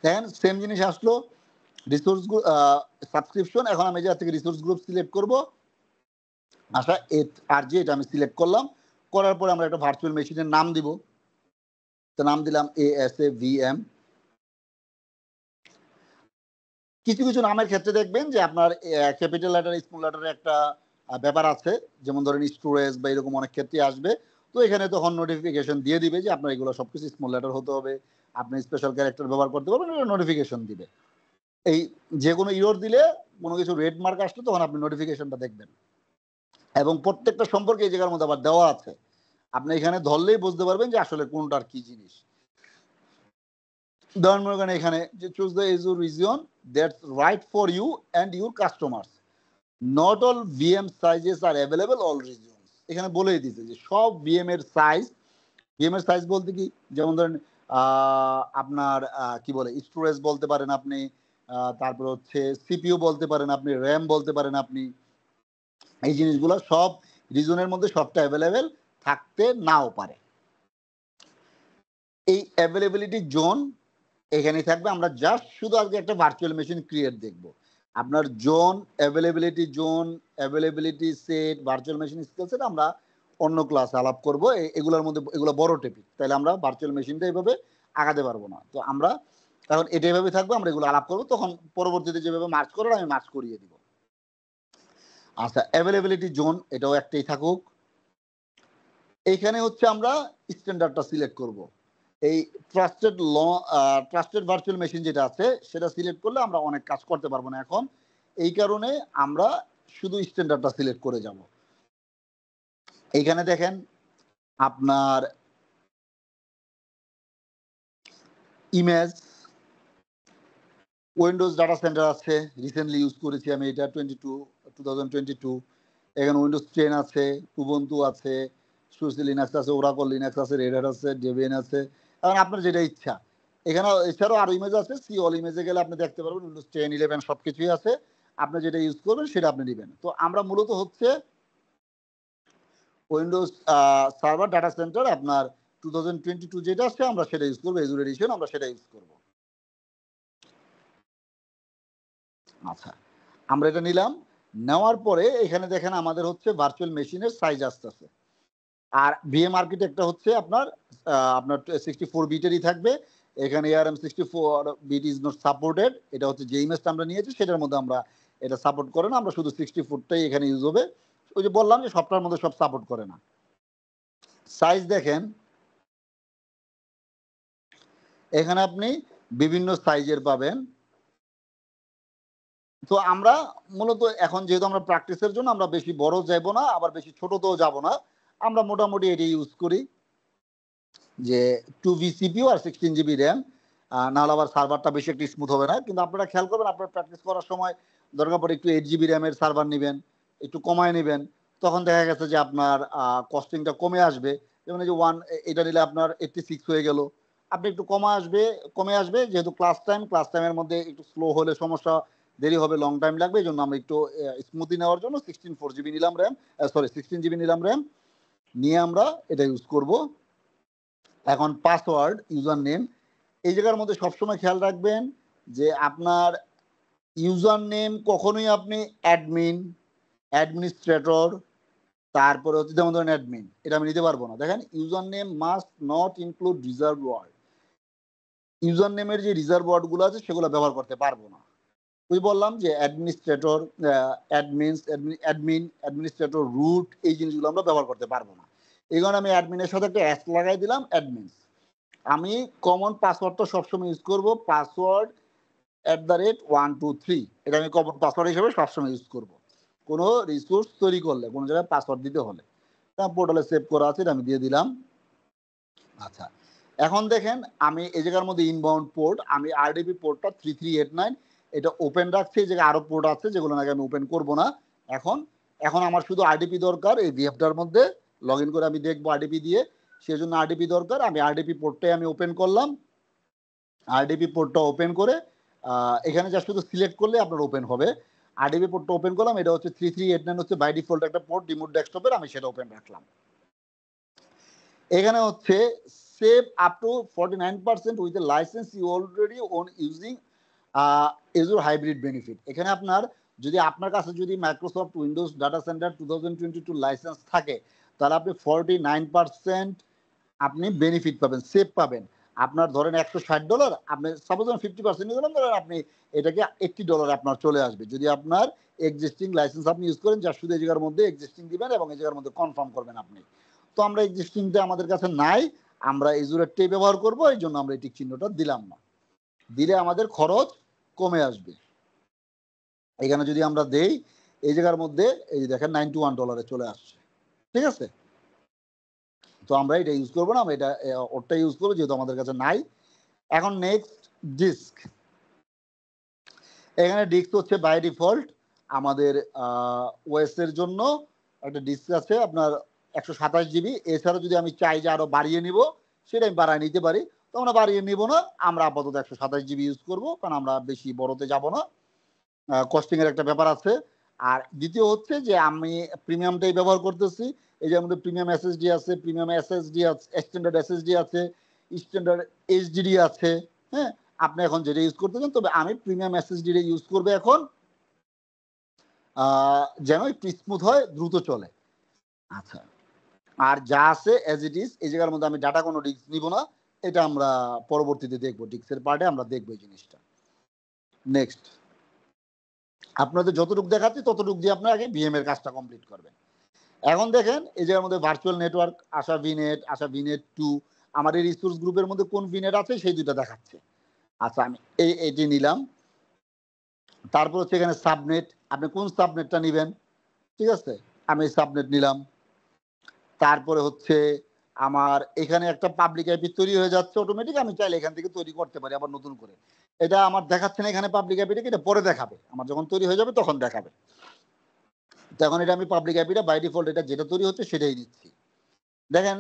দেখেন সেম জিনিস আসলো, রিসোর্স সাবস্ক্রিপশন। এখন আমি যা থেকে রিসোর্স গ্রুপ সিলেক্ট করব, আচ্ছা আর যে এটা আমি সিলেক্ট করলাম, করার পরে আমরা একটা ভার্চুয়াল মেশিনের নাম দিব। তো নাম দিলাম ASAVM। কিছু কিছু নামের ক্ষেত্রে দেখবেন যে আপনার ক্যাপিটাল লেটার, স্মল লেটারের একটা ব্যাপার আছে, যেমন ধরেন স্টোরেজ বা এরকম অনেক ক্ষেত্রে আসবে। তো এখানে তখন নোটিফিকেশন দিয়ে দিবে যে আপনার এগুলো সবকিছু স্মল লেটার হতে হবে, আপনি স্পেশাল ক্যারেক্টার ব্যবহার করতে পারবেন, এটা নোটিফিকেশন দিবে। এই যে কোনো ইরর দিলে, কোনো কিছু রেড মার্ক আসলে, তখন আপনি নোটিফিকেশনটা দেখবেন। এবং প্রত্যেকটা সম্পর্কে এই জায়গার মধ্যে আবার দেওয়া আছে, আপনি এখানে ধরলেই বুঝতে পারবেন যে আসলে কোনটার কি জিনিস। ধরেন মনে করেন এখানে যে choose the Azure region that's right for you and your customers, not all VM sizes are available all regions. এখানে বলেই দিতে যে সব VM এর সাইজ বলতে কি, যেমন ধরেন আপনার কি বলে স্টোরেজ বলতে পারেন আপনি, তারপর হচ্ছে CPU বলতে পারেন আপনি, RAM বলতে পারেন আপনি, এই জিনিসগুলো সব রিজনের মধ্যে সবটা অ্যাভেলেবেল থাকতে নাও পারে। এই অ্যাভেলেবিলিটি জোন এখানেই থাকবে। আমরা জাস্ট শুধু আজকে একটা ভার্চুয়াল মেশিন ক্রিয়েট দেখব। আপনার zone, availability set, virtual machine skill set আমরা অন্য ক্লাসে আলাপ করব। এগুলোর মধ্যে এগুলো বড় টপিক, তাহলে আমরা ভার্চুয়াল মেশিনটা এইভাবে আগাতে পারবো না। তো আমরা এখন এটা এভাবে থাকবে, আমরা এগুলো আলাপ করবো, তখন পরবর্তীতে যেভাবে মার্চ করার আমি মার্চ করিয়ে দিব। আচ্ছা, অ্যাভেলেবিলিটি জোন এটাও একটাই থাকুক। এইখানে হচ্ছে আমরা স্ট্যান্ডার্ডটা সিলেক্ট করব। এই ট্রাস্টেড ভার্চুয়াল মেশিন যেটা আছে সেটা সিলেক্ট করলে আমরা অনেক কাজ করতে পারবো না এখন। এই কারণে আমরা শুধু স্ট্যান্ডার্ডটা সিলেক্ট করে যাব। এইখানে দেখেন আপনার ইমেজ উইন্ডোজ ডাটা সেন্টার আছে, রিসেন্টলি ইউজ করেছি আমি এটা 2022। এখানে উইন্ডোজ 10 আছে, উবুন্টু আছে, সুসি লিনাক্স আছে, ওরাকল লিনাক্স আছে, রেড হ্যাট আছে, ডেবিয়ান আছে। এখন আপনার যেটা ইচ্ছা। এখানে এছাড়াও আরো ইমেজ আছে, সি অল ইমেজে গেলে আপনি দেখতে পারবেন উইন্ডোজ 10, 11 সবকিছুই আছে। আপনি যেটা ইউজ করবেন সেটা আপনি নেবেন। তো আমরা মূলত হচ্ছে উইন্ডোজ সার্ভার ডাটা সেন্টার আপনার 2022 যেটা আছে আমরা সেটা ইউজ করবো, এজুর এডিশন আমরা সেটা ইউজ করবো। আচ্ছা, আমরা এটা নিলাম। নেওয়ার পরে এখানে দেখেন আমাদের হচ্ছে ভার্চুয়াল মেশিনের সাইজ আসতেছে। আর ভিএম আর্কিটেক্টটা হচ্ছে আপনার 64 বিটেরই থাকবে। এখানে ARM 64 bit is not supported. এটা হচ্ছে যে ইমেজটা আমরা নিয়েছি সেটার মধ্যে আমরা এটা সাপোর্ট করে না, আমরা শুধু 64টাই এখানে ইউজ হবে। ওই যে বললাম যে সবটার মধ্যে সব সাপোর্ট করে না। সাইজ দেখেন এখানে আপনি বিভিন্ন সাইজের পাবেন। তো আমরা মূলত এখন যেহেতু আমরা প্র্যাকটিসের জন্য আমরা বেশি বড় যাব না, আবার বেশি ছোটতেও যাব না, আমরা মোটামুটি এটি ইউজ করি যে 2 CPU আর 16 GB র্যাম। নাহলে আবার সার্ভারটা বেশি একটু স্মুথ হবে না। কিন্তু আপনারা খেয়াল করবেন আপনারা প্র্যাকটিস করার সময় দরকার পড়ে একটু 8 GB র্যামের সার্ভার নেবেন, একটু কমায় নেবেন, তখন দেখা গেছে যে আপনার কস্টিংটা কমে আসবে। যেমন এই যে এটা নিলে আপনার 86 হয়ে গেল, আপনি একটু কমে আসবে যেহেতু ক্লাস টাইমের মধ্যে একটু স্লো হলে সমস্যা, দেরি হবে, লং টাইম লাগবে। এই জন্য আমরা একটু স্মুথি নেওয়ার জন্য 16 GB নিলাম র্যাম, 16 GB নিলাম র্যাম নিয়ে আমরা এটা ইউজ করব। এখন পাসওয়ার্ড, ইউজার নেম, এই জায়গার মধ্যে সবসময় খেয়াল রাখবেন যে আপনার ইউজার নেম কখনোই আপনি অ্যাডমিনিস্ট্রেটর, তারপরে হচ্ছে যেমন ধরেন অ্যাডমিন, এটা আমি নিতে পারবো না। দেখেন user name must not include reserve word. User নেমের যে রিজার্ভ ওয়ার্ড গুলো আছে সেগুলো ব্যবহার করতে পারবো না। ওই বললাম যে অ্যাডমিনিস্ট্রেটর, অ্যাডমিনিস্ট্রেটর, রুট, এই জিনিসগুলো আমরা ব্যবহার করতে পারবো না। এই কারণে আমি অ্যাডমিনের সাথে একটা অ্যাস লাগাই দিলাম, অ্যাডমিনস। আমি কমন পাসওয়ার্ডটা সবসময় ইউজ করবো, পাসওয়ার্ড @123। এটা আমি কমন পাসওয়ার্ড হিসেবে সবসময় ইউজ করবো। কোনো রিসোর্স তৈরি করলে কোনো জায়গায় পাসওয়ার্ড দিতে হলে পোর্টালে সেভ করা আছে, এটা আমি দিয়ে দিলাম। আচ্ছা, এখন দেখেন আমি এই জায়গার মধ্যে ইনবাউন্ড পোর্ট, আমি RDP পোর্টটা 3389 এটা ওপেন রাখছি। এই জায়গায় আরো পোর্ট আছে যেগুলো নাকি আমি ওপেন করব না। এখন আমার শুধু RDP দরকার। এই VFটার মধ্যে লগ ইন করে আমি দেখবো RDP দিয়ে, সেই জন্য RDP দরকার। আমি RDP পোর্টটাই আমি ওপেন করলাম। RDP পোর্টটা ওপেন করে এখানে যা শুধু সিলেক্ট করলে আপনার ওপেন হবে। RDP পোর্টটা ওপেন করলাম, এটা হচ্ছে 3389 হচ্ছে বাই ডিফল্ট একটা পোর্ট রিমোট ডেস্কটপের, আমি সেটা ওপেন রাখলাম। এখানে হচ্ছে save up to 49% with the license you already own using Azure hybrid benefit. এখানে আপনার যদি আপনার কাছে যদি Microsoft Windows data centre 2022 license থাকে তাহলে আপনি 49% আপনি বেনিফিট পাবেন, সেভ পাবেন। আপনার ধরেন $160, আপনি সাপোজ 50% নিয়ে গেলাম, ধরেন আপনি এটাকে $80 আপনার চলে আসবে যদি আপনার এক্সিস্টিং লাইসেন্স আপনি ইউজ করেন, যার শুধু এই জায়গার মধ্যে এক্সিস্টিং দিবেন এবং এই জায়গার মধ্যে কনফার্ম করবেন আপনি। তো আমরা এক্সিস্টিংটা আমাদের কাছে নাই, আমরা এজুরেরটাই ব্যবহার করব, এই জন্য আমরা এই টিক চিহ্নটা দিলাম না। দিলে আমাদের খরচ কমে আসবে। এখানে যদি আমরা দেই এই জায়গার মধ্যে এই যে দেখেন $91 চলে আসছে, ঠিক আছে। তো আমরা এটা ইউজ করবো না, আমরা এটা ওরটা ইউজ করবো যেহেতু আমাদের কাছে নাই। এখন নেক্সট ডিস্ক। এখানে ডিস্ক হচ্ছে বাই ডিফল্ট আমাদের ওএস এর জন্য একটা ডিস্ক আছে আপনার 127 GB। এছাড়া যদি আমি চাই যে আরো বাড়িয়ে নিব সেটা আমি বাড়ায় নিতে পারি, তো আমরা বাড়িয়ে নিব না, আমরা আপাতত 127 GB ইউজ করবো, কারণ আমরা বেশি বড়তে যাব না। কস্টিং এর একটা ব্যাপার আছে। আর দ্বিতীয় হচ্ছে যে আমি প্রিমিয়ামটাই ব্যবহার করতেছি। এই যে আমাদের প্রিমিয়াম এসএসডি আছে, প্রিমিয়াম এসএসডি আছে, স্ট্যান্ডার্ড এসএসডি আছে, স্ট্যান্ডার্ড এইচডিডি আছে। হ্যাঁ, আপনি এখন যেটা ইউজ করতেছেন, তবে আমি প্রিমিয়াম এসএসডি ইউজ করবো এখন, যেন একটু স্মুথ হয়, দ্রুত চলে। আচ্ছা, আর যা আছে এজ ইট ইজ, এই জায়গার মধ্যে আমি ডাটা কোনো রিস্ক নিব না, এটা আমরা পরবর্তীতে দেখবো, ডিস্কের পার্টে আমরা দেখবো এই জিনিসটা। নেক্সট, আপনাদের যতটুকু দেখাচ্ছি ততটুকু দিয়ে আপনার আগে ভিএম এর কাজটা কমপ্লিট করবেন। এখন দেখেন এই জায়গার মধ্যে ভার্চুয়াল নেটওয়ার্ক, আশা ভিনেট, আশা ভিনেট 2, আমার এই রিসোর্স গ্রুপের মধ্যে কোন ভিনেট আছে সেই দুইটা দেখাচ্ছে। আচ্ছা, আমি এটি নিলাম। তারপর হচ্ছে এখানে সাবনেট, আপনি কোন সাবনেটটা নেবেন, ঠিক আছে, আমি সাবনেট নিলাম। তারপরে হচ্ছে আমার এখানে একটা পাবলিক আইপি তৈরি হয়ে যাচ্ছে অটোমেটিক, আমি চাইলে এখান থেকে তৈরি করতে পারি আবার নতুন করে। এটা আমার দেখাচ্ছে না এখানে পাবলিক আইপিটাকে, এটা পরে দেখাবে, আমার যখন তৈরি হয়ে যাবে তখন দেখাবে। তখন এটা আমি পাবলিক আইপিটা বাই ডিফল্ট এটা যেটা তৈরি হচ্ছে সেটাই দিচ্ছি। দেখেন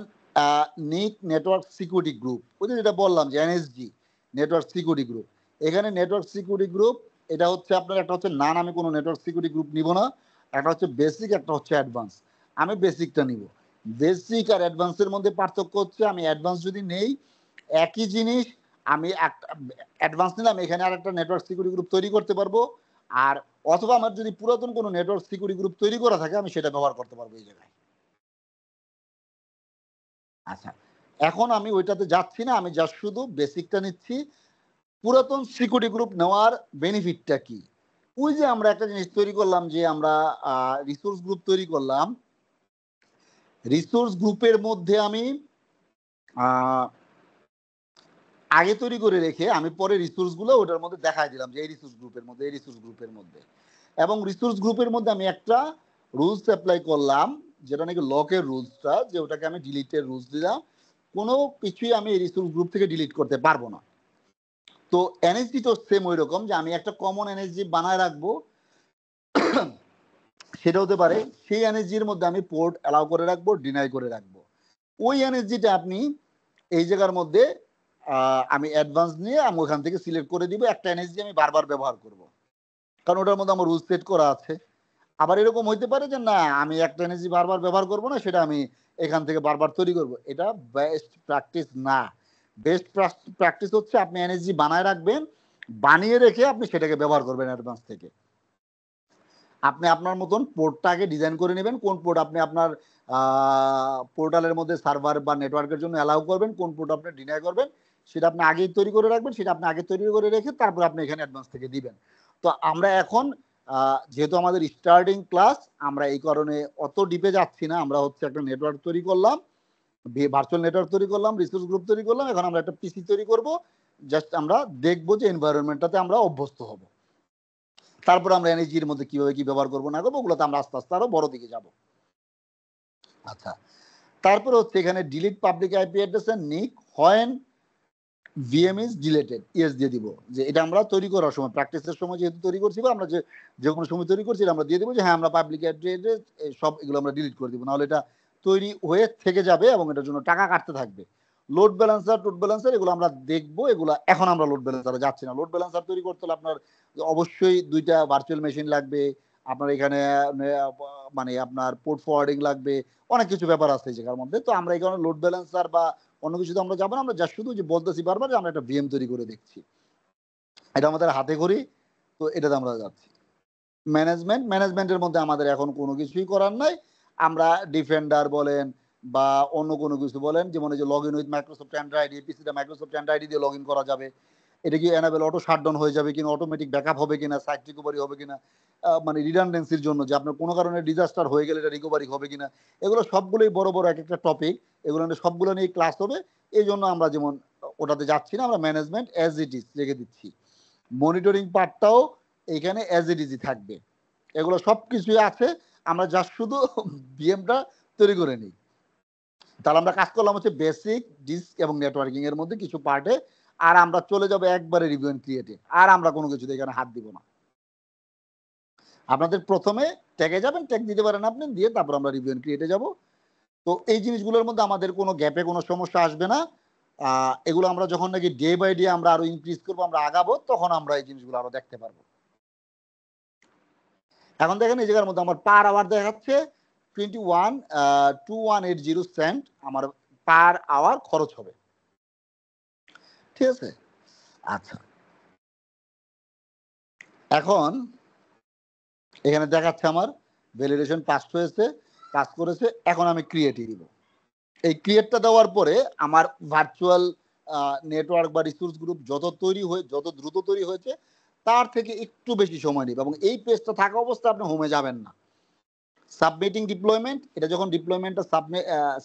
নিক নেটওয়ার্ক সিকিউরিটি গ্রুপ, ওই যেটা বললাম যে এনএসজি নেটওয়ার্ক সিকিউরিটি গ্রুপ, এখানে নেটওয়ার্ক সিকিউরিটি গ্রুপ এটা হচ্ছে আপনার একটা হচ্ছে নান, আমি কোনো নেটওয়ার্ক সিকিউরিটি গ্রুপ নিব না, একটা হচ্ছে বেসিক, একটা হচ্ছে অ্যাডভান্স। আমি বেসিকটা নিব। বেসিক আর অ্যাডভান্সের মধ্যে পার্থক্য হচ্ছে আমি অ্যাডভান্স যদি নেই একই জিনিস, আমি একটা অ্যাডভান্স নিলাম এখানে আর একটা নেটওয়ার্ক সিকিউরিটি গ্রুপ তৈরি করতে পারবো, আর অথবা আমার যদি পুরাতন কোনো নেটওয়ার্ক সিকিউরিটি গ্রুপ তৈরি করা থাকে আমি সেটা ব্যবহার করতে পারবো এই জায়গায়। আচ্ছা, এখন আমি ওইটাতে যাচ্ছি না, আমি জাস্ট শুধু বেসিকটা নিচ্ছি। পুরাতন সিকিউরিটি গ্রুপ নেওয়ার বেনিফিটটা কি? ওই যে আমরা একটা জিনিস তৈরি করলাম, যে আমরা রিসোর্স গ্রুপ তৈরি করলাম, রিসোর্স গ্রুপের মধ্যে আমি আগে তৈরি করে রেখে আমি পরে রিসোর্সগুলো ওটার মধ্যে দেখাই দিলাম যে এই রিসোর্স গ্রুপের মধ্যে, এই রিসোর্স গ্রুপের মধ্যে, এবং রিসোর্স গ্রুপের মধ্যে আমি একটা রুলস অ্যাপ্লাই করলাম যেটা নাকি লকের রুলসটা, যে ওটাকে আমি ডিলিটের রুলস দিলাম, কোনো কিছুই আমি এই রিসোর্স গ্রুপ থেকে ডিলিট করতে পারবো না। তো এনএসজি তো সেম ওই রকম, যে আমি একটা কমন এনএসজি বানায় রাখবো, সেটা হতে পারে সেই এনএসজির মধ্যে আমি পোর্ট অ্যালাউ করে রাখবো, ডিনাই করে রাখবো। ওই এনএসজিটা আপনি এই জায়গার মধ্যে আমি অ্যাডভান্স নিয়ে আমি ওখান থেকে সিলেক্ট করে দিব, একটা এনএসজি আমি বারবার ব্যবহার করব, কারণ ওটার মধ্যে আমার রুল সেট করা আছে। আবার এরকম হইতে পারে যে না, আমি একটা এনএসজি বারবার ব্যবহার করব না, সেটা আমি এখান থেকে বারবার তৈরি করব। এটা বেস্ট প্র্যাকটিস না। বেস্ট প্র্যাকটিস হচ্ছে আপনি এনএসজি বানায় রাখবেন, বানিয়ে রেখে আপনি সেটাকে ব্যবহার করবেন অ্যাডভান্স থেকে। আপনি আপনার মতন পোর্টটাকে ডিজাইন করে নেবেন, কোন পোর্ট আপনি আপনার পোর্টালের মধ্যে সার্ভার বা নেটওয়ার্কের জন্য অ্যালাউ করবেন, কোন পোর্ট আপনি ডিনাই করবেন, সেটা আপনি আগেই তৈরি করে রাখবেন, সেটা আপনি আগে তৈরি করে রেখে তারপর আপনি এখানে অ্যাডভান্স থেকে দিবেন। তো আমরা এখন যেহেতু আমাদের স্টার্টিং ক্লাস, আমরা এই কারণে অত ডিপে যাচ্ছি না, আমরা হচ্ছে একটা নেটওয়ার্ক তৈরি করলাম, ভার্চুয়াল নেটওয়ার্ক তৈরি করলাম, রিসোর্স গ্রুপ তৈরি করলাম, এখন আমরা একটা পিসি তৈরি করব, জাস্ট আমরা দেখবো যে এনভায়রনমেন্টটাতে আমরা অভ্যস্ত হব, তারপর আমরা এনএসজির মধ্যে কিভাবে কি ব্যবহার করবো না করবো ওগুলোতে আমরা আস্তে আস্তে আরো বড় দিকে যাব। আচ্ছা, তারপরে হচ্ছে এখানে delete public IP address and NIC when VM is deleted, yes দিয়ে দিব, যে এটা আমরা তৈরি করার সময় প্র্যাকটিসের সময় যেহেতু তৈরি করছি, বা আমরা যে কোনো সময় তৈরি করছি আমরা দিয়ে দেবো যে হ্যাঁ আমরা পাবলিক অ্যাড্রেস সব এগুলো আমরা ডিলিট করে দিব, নাহলে এটা তৈরি হয়ে থেকে যাবে এবং এটার জন্য টাকা কাটতে থাকবে। লোড ব্যালেন্সার, টোড ব্যালেন্সার এগুলো আমরা দেখবো, এগুলো এখন আমরা লোড ব্যালেন্সারে যাচ্ছি না। লোড ব্যালেন্সার তৈরি করতে হলে আপনার অবশ্যই দুইটা ভার্চুয়াল মেশিন লাগবে, আপনার এখানে মানে আপনার পোর্ট ফরওয়ার্ডিং লাগবে, অনেক কিছু ব্যাপার আছে এই জায়গার মধ্যে। তো আমরা এই কারণে লোড ব্যালেন্সার বা অন্য কিছু আমরা যাবো না, আমরা যা শুধু যে বলতেছি বারবার যে আমরা একটা ভিএম তৈরি করে দেখছি, এটা আমাদের হাতে করি, তো এটাতে আমরা যাচ্ছি। ম্যানেজমেন্টের মধ্যে আমাদের এখন কোনো কিছুই করার নাই, আমরা ডিফেন্ডার বলেন বা অন্য কোনো কিছু বলেন, যেমন এই যে log in with Microsoft Android, এই পিসিটা মাইক্রোসফট অ্যান্ড্রয়েড দিয়ে লগ ইন করা যাবে, এটা কি এনাবেল অটো শাটডাউন হয়ে যাবে কিনা, অটোমেটিক ব্যাকআপ হবে কিনা, সাইট রিকভারি হবে কিনা, মানে রিডান্ডেন্সির জন্য যে আপনার কোনো কারণে ডিজাস্টার হয়ে গেলে এটা রিকভারি হবে কিনা, এগুলো সবগুলোই বড় বড় এক একটা টপিক, এগুলো সবগুলো নিয়ে ক্লাস হবে। এই জন্য আমরা যেমন ওটাতে যাচ্ছি না, আমরা ম্যানেজমেন্ট অ্যাজ ইট ইজ রেখে দিচ্ছি। মনিটরিং পার্টটাও এখানে অ্যাজ ইট ইজই থাকবে, এগুলো সব কিছুই আছে, আমরা জাস্ট শুধু ভিএমটা তৈরি করে নিই। তাহলে আমরা কাজ করলাম হচ্ছে বেসিক, ডিস্ক এবং নেটওয়ার্কিং এর মধ্যে কিছু পার্টে, আর আমরা চলে যাবো একবারে রিভিউ এন্ড ক্রিয়েটে, আর আমরা কোনো কিছুতে এখানে হাত দিব না। আপনাদের প্রথমে ট্যাগে যাবেন, ট্যাগ দিতে পারেন আপনি, দিয়ে তারপর আমরা রিভিউ এন্ড ক্রিয়েটে যাব। তো এই জিনিসগুলোর মধ্যে আমাদের কোনো গ্যাপে কোনো সমস্যা আসবে না। এগুলো আমরা যখন নাকি ডে বাই ডে আমরা আরো ইনক্রিজ করবো, আমরা আগাবো, তখন আমরা এই জিনিসগুলো আরো দেখতে পারবো। এখন দেখেন এই জায়গার মধ্যে আমার পার আওয়ার দেখাচ্ছে 21 সেন্ট আমার পার আওয়ার খরচ হবে, ঠিক আছে। আচ্ছা, এখন এখানে দেখাচ্ছে আমার ভ্যালিডেশন পাস হয়েছে, পাস করেছে। এখন আমি ক্রিয়েটই দিব। এই ক্রিয়েটটা দেওয়ার পরে আমার ভার্চুয়াল নেটওয়ার্ক বা রিসোর্স গ্রুপ যত দ্রুত তৈরি হয়েছে তার থেকে একটু বেশি সময় নেবে, এবং এই পেজটা থাকা অবস্থায় আপনি হোমে যাবেন না। সাবমিটিং ডিপ্লয়মেন্ট, এটা যখন ডিপ্লয়মেন্টটা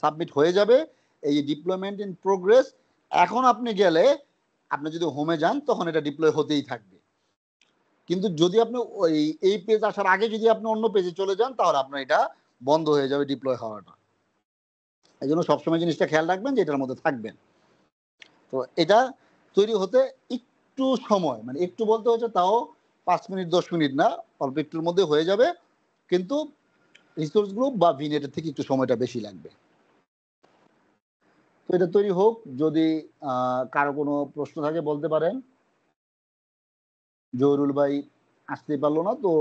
সাবমিট হয়ে যাবে, এই যে ডিপ্লয়মেন্ট ইন প্রোগ্রেস, এখন আপনি গেলে আপনি যদি হোমে যান তখন এটা ডিপ্লয় হতেই থাকবে। কিন্তু যদি আপনি এই পেজ আসার আগে যদি আপনি অন্য পেজে চলে যান তাহলে আপনার এটা বন্ধ হয়ে যাবে ডিপ্লয় হওয়াটা। এই জন্য সবসময় জিনিসটা খেয়াল রাখবেন যে এটার মধ্যে থাকবেন। তো এটা তৈরি হতে একটু সময়, মানে একটু বলতে হচ্ছে তাও 5 মিনিট 10 মিনিট না, অল্প একটুর মধ্যে হয়ে যাবে, কিন্তু রিসোর্স গ্রুপ বা ভিনেটের থেকে একটু সময়টা বেশি লাগবে। তো এটা তৈরি হোক, যদি কারো কোনো প্রশ্ন থাকে বলতে পারেন। জহুরুল ভাই আসতে পারলো না তো।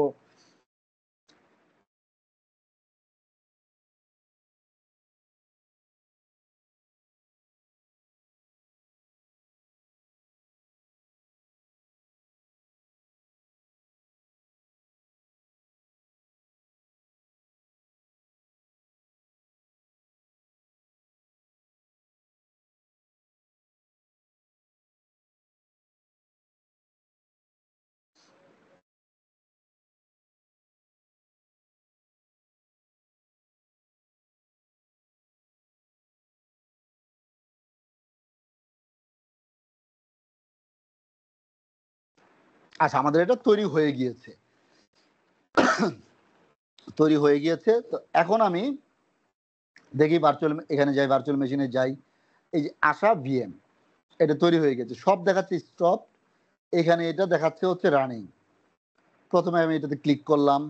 আচ্ছা, আমাদের এটা তৈরি হয়ে গিয়েছে, তৈরি হয়ে গিয়েছে। তো এখন আমি দেখি ভার্চুয়াল, এখানে যাই, ভার্চুয়াল মেশিনে যাই, এই যে আশা ভিএম এটা তৈরি হয়ে গেছে, সব দেখাচ্ছে স্টপ, এখানে এটা দেখাচ্ছে হচ্ছে রানিং। প্রথমে আমি এটাতে ক্লিক করলাম,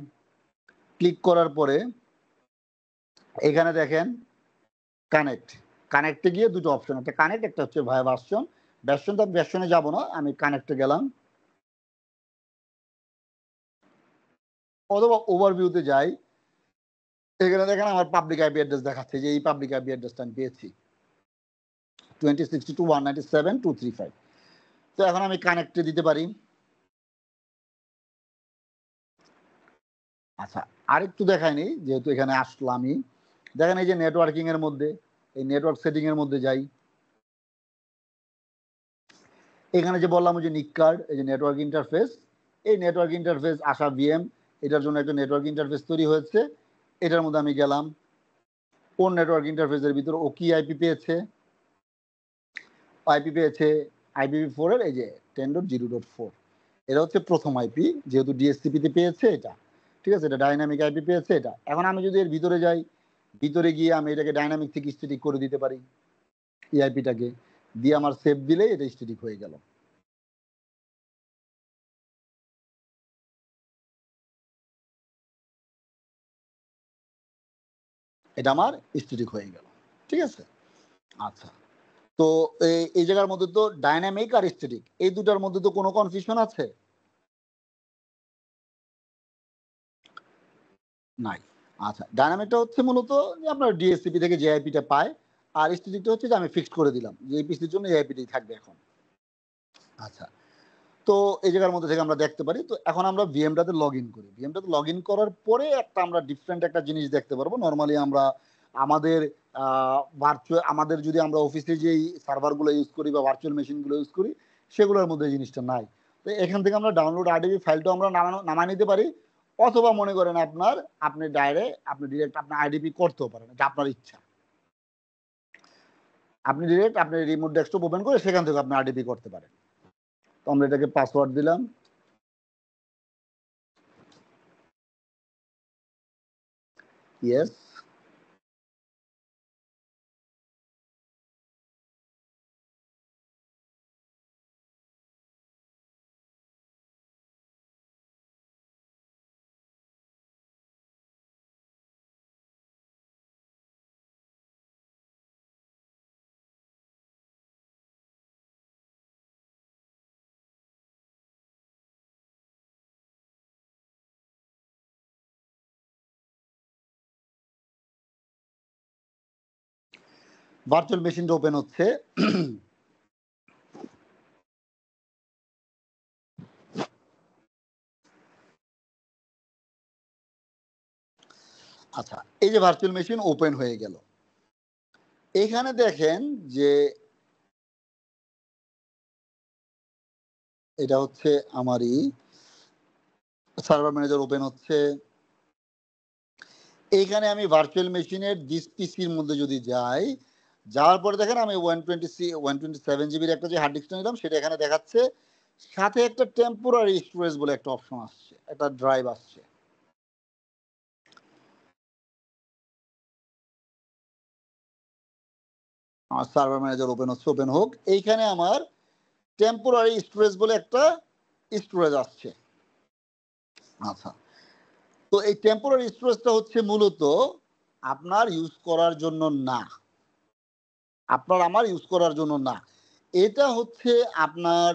ক্লিক করার পরে এখানে দেখেন কানেক্টে গিয়ে দুটো অপশন, একটা কানেক্ট, একটা হচ্ছে ভায়া ভার্সন। তো আমি ভার্সনে যাবো না, আমি কানেক্টে গেলাম, অথবা ওভারভিউতে যাই। এখানে দেখেন আমার পাবলিক আইপি অ্যাড্রেস দেখাচ্ছে, যে এই পাবলিক আইপি অ্যাড্রেসটা আমি পেয়েছি 2062.197.235। তো এখন আমি কানেক্টে দিতে পারি। আচ্ছা, আরেকটু দেখায়নি, যেহেতু এখানে আসলামই, দেখেন এই যে নেটওয়ার্কিং এর মধ্যে, এই নেটওয়ার্ক সেটিং এর মধ্যে যাই, এখানে যে বললাম যে নিক কার্ড, এই যে নেটওয়ার্ক ইন্টারফেস, এই নেটওয়ার্ক ইন্টারফেস আশা ভিএম, এটার জন্য একটা নেটওয়ার্ক ইন্টারফেস তৈরি হয়েছে। এটার মধ্যে আমি গেলাম, কোন নেটওয়ার্ক ইন্টারফেসের ভিতরে ও কি আইপি পেয়েছে, IPv4 এর এই যে 10.0.4, এটা হচ্ছে প্রথম আইপি, যেহেতু ডিএসসিপিতে পেয়েছে এটা, ঠিক আছে, এটা ডাইনামিক আইপি পেয়েছে এটা। এখন আমি যদি এর ভিতরে যাই, ভিতরে গিয়ে আমি এটাকে ডাইনামিক থেকে স্ট্যাটিক করে দিতে পারি, এই আইপিটাকে দিয়ে আমার সেভ দিলে এটা স্ট্যাটিক হয়ে গেল। এটা আমার স্ট্যাটিক হয়ে গেল, ঠিক আছে। আচ্ছা, তো এই জায়গার মধ্যে তো ডাইনামিক আর স্ট্যাটিক এই দুটার মধ্যে তো কোনো কনফিউশন আছে? নাই। আচ্ছা, ডায়নামিকটা হচ্ছে মূলত যে আপনার ডিএসসিপি থেকে যে আইপিটা পায়, আর স্ট্যাটিকটা হচ্ছে যে আমি ফিক্সড করে দিলাম যে এই পিসির জন্য এই আইপিটাই থাকবে এখন। আচ্ছা, তো এই জায়গার মধ্যে থেকে আমরা দেখতে পারি। তো এখন আমরা ভিএমটাতে লগ ইন করি, ভিএমটাতে লগ ইন করার পরে একটা আমরা ডিফারেন্ট একটা জিনিস দেখতে পারবো। নর্মালি আমরা আমাদের ভার্চুয়াল, আমাদের যদি আমরা অফিসে যেই সার্ভারগুলো ইউজ করি বা ভার্চুয়াল মেশিনগুলো ইউজ করি, সেগুলোর মধ্যে এই জিনিসটা নাই। তো এখান থেকে আমরা ডাউনলোড আরডিবি ফাইলটা আমরা নামায় নিতে পারি, অথবা মনে করেন আপনি ডিরেক্ট আপনার আইডিপি করতেও পারেন, এটা আপনার ইচ্ছা। আপনি ডিরেক্ট আপনি রিমোট ডেস্কটপ ওপেন করে সেখান থেকে আপনি আরডিপি করতে পারেন। তো আমরা এটাকে পাসওয়ার্ড দিলাম, ইয়েস। ভার্চুয়াল মেশিনটা ওপেন হচ্ছে। আচ্ছা, এই যে ভার্চুয়াল মেশিন ওপেন হয়ে গেল, এখানে দেখেন যে এটা হচ্ছে আমারই সার্ভার ম্যানেজার ওপেন হচ্ছে। এইখানে আমি ভার্চুয়াল মেশিনের দিস পিসির মধ্যে যদি যাই, যাওয়ার পরে দেখেন আমি 127 জিবির একটা যে হার্ড ডিস্কটা নিলাম সেটা এখানে দেখাচ্ছে, সাথে একটা টেম্পোরারি স্টোরেজ বলে একটা অপশন আসছে, একটা ড্রাইভ আসছে। আমার সার্ভার ম্যানেজার ওপেন হচ্ছে, ওপেন হোক। এইখানে আমার টেম্পোরারি স্টোরেজ বলে একটা স্টোরেজ আসছে। আচ্ছা, তো এই টেম্পোরারি স্টোরেজটা হচ্ছে মূলত আপনার ইউজ করার জন্য না, আপনার আমার ইউজ করার জন্য না। এটা হচ্ছে আপনার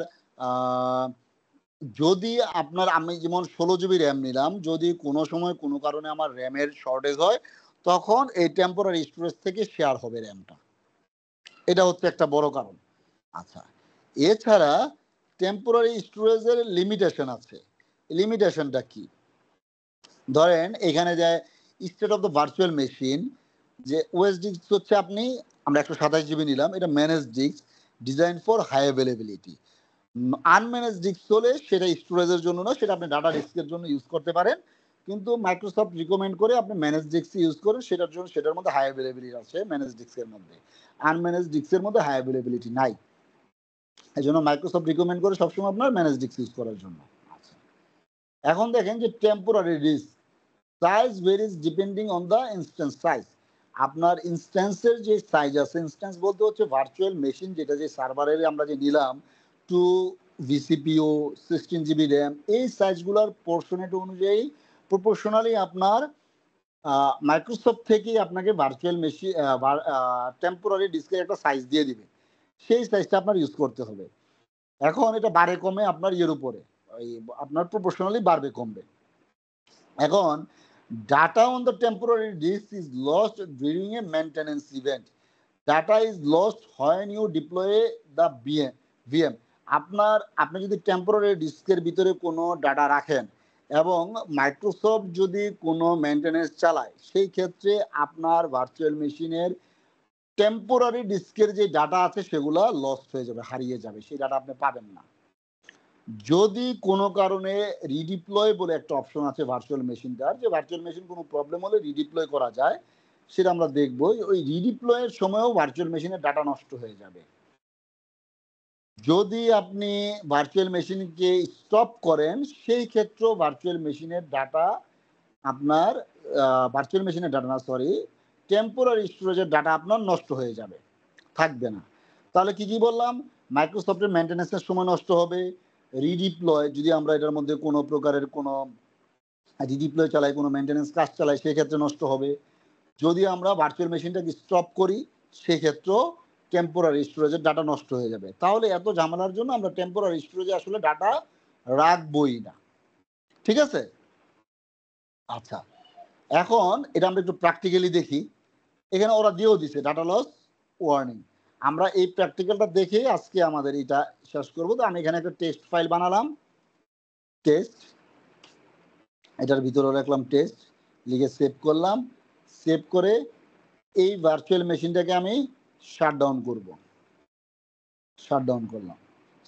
যদি আপনার, আমি যেমন 16 জিবি র্যাম নিলাম, যদি কোনো সময় কোনো কারণে আমার র্যামের শর্টেজ হয় তখন এই টেম্পোরারি স্টোরেজ থেকে শেয়ার হবে র্যামটা, এটা হচ্ছে একটা বড় কারণ। আচ্ছা, এছাড়া টেম্পোরারি স্টোরেজের লিমিটেশন আছে। লিমিটেশনটা কি? ধরেন এখানে যে state of the virtual machine, যে ওএস ডিস্ক হচ্ছে আপনি, আমরা 127 জিবি নিলাম, এটা manage disk, design for high availability. Unmanage disk হলে সেটা স্টোরেজের জন্য না, সেটা আপনি ডাটা ডিস্কের জন্য ইউজ করতে পারেন, কিন্তু মাইক্রোসফট রিকমেন্ড করে আপনি ম্যানেজ ডিস্ক ইউজ করেন, সেটার জন্য সেটার মধ্যে হাই অ্যাভেলেবিলিটি আছে ম্যানেজ ডিস্কের মধ্যে, আনম্যানেজ ডিস্কের মধ্যে হাই অ্যাভেলেবিলিটি নাই। এই জন্য মাইক্রোসফট রিকমেন্ড করে সবসময় আপনার ম্যানেজ ডিস্ক ইউজ করার জন্য। আচ্ছা, এখন দেখেন যে temporary disk size varies depending on the instance size. আপনার ইনস্ট্যান্সের যে সাইজ আছে, ইনস্ট্যান্স বলতে হচ্ছে ভার্চুয়াল মেশিন, যেটা যে সার্ভারের আমরা যে নিলাম 2 ভিসিপিও 16 জিবি র্যাম, এই সাইজগুলোর পোর্শনেট অনুযায়ী প্রপোর্শনালি আপনার মাইক্রোসফট থেকে আপনাকে ভার্চুয়াল মেশিন টেম্পোরারি ডিস্কের একটা সাইজ দিয়ে দিবে, সেই সাইজটা আপনার ইউজ করতে হবে। এখন এটা বাড়ে কমে আপনার ইয়ের উপরে, ওই আপনার প্রপোর্শনালি বাড়বে কমবে। এখন data on the temporary disk is lost during a maintenance event. Data is lost when you deploy the VM. আপনি যদি টেম্পোরারি ডিস্কের ভিতরে কোনো ডাটা রাখেন এবং মাইক্রোসফট যদি কোনো মেনটেনেন্স চালায়, সেই ক্ষেত্রে আপনার ভার্চুয়াল মেশিনের টেম্পোরারি ডিস্কের যে ডাটা আছে সেগুলো লস্ট হয়ে যাবে, হারিয়ে যাবে, সেই ডাটা আপনি পাবেন না। যদি কোনো কারণে রিডিপ্লয় বলে একটা অপশন আছে ভার্চুয়াল মেশিনটার, যে ভার্চুয়াল মেশিন কোনো প্রবলেম হলে রিডিপ্লয় করা যায়, সেটা আমরা দেখবো। ওই রিডিপ্লয়ের সময়ও ভার্চুয়াল মেশিনের ডাটা নষ্ট হয়ে যাবে। যদি আপনি ভার্চুয়াল মেশিনকে স্টপ করেন, সেই ক্ষেত্রেও ভার্চুয়াল মেশিনের ডাটা আপনার ভার্চুয়াল মেশিনের ডাটা না, সরি, টেম্পোরারি স্টোরেজের ডাটা আপনার নষ্ট হয়ে যাবে, থাকবে না। তাহলে কি কি বললাম? মাইক্রোসফটের মেনটেন্যান্সের সময় নষ্ট হবে, রিডিপ্লয় যদি আমরা এটার মধ্যে কোনো প্রকারের কোনো রিডিপ্লয় চালাই, কোনো মেনটেন্যান্স কাজ চালাই, সেক্ষেত্রে নষ্ট হবে। যদি আমরা ভার্চুয়াল মেশিনটাকে স্টপ করি, সেক্ষেত্রেও টেম্পোরারি স্টোরেজের ডাটা নষ্ট হয়ে যাবে। তাহলে এত ঝামেলার জন্য আমরা টেম্পোরারি স্টোরেজে আসলে ডাটা রাখবই না, ঠিক আছে? আচ্ছা, এখন এটা আমরা একটু প্র্যাকটিক্যালি দেখি। এখানে ওরা দিয়েও দিছে ডাটা লস ওয়ার্নিং। আমরা এই প্র্যাকটিক্যালটা দেখে আজকে আমাদের এটা শেষ করবো। তো আমি এখানে একটা টেস্ট ফাইল বানালাম, টেস্ট, এটার ভিতরে রাখলাম টেস্ট, লিখে সেভ করলাম। সেভ করে এই ভার্চুয়াল মেশিনটাকে আমি শাটডাউন করব, শাটডাউন করলাম।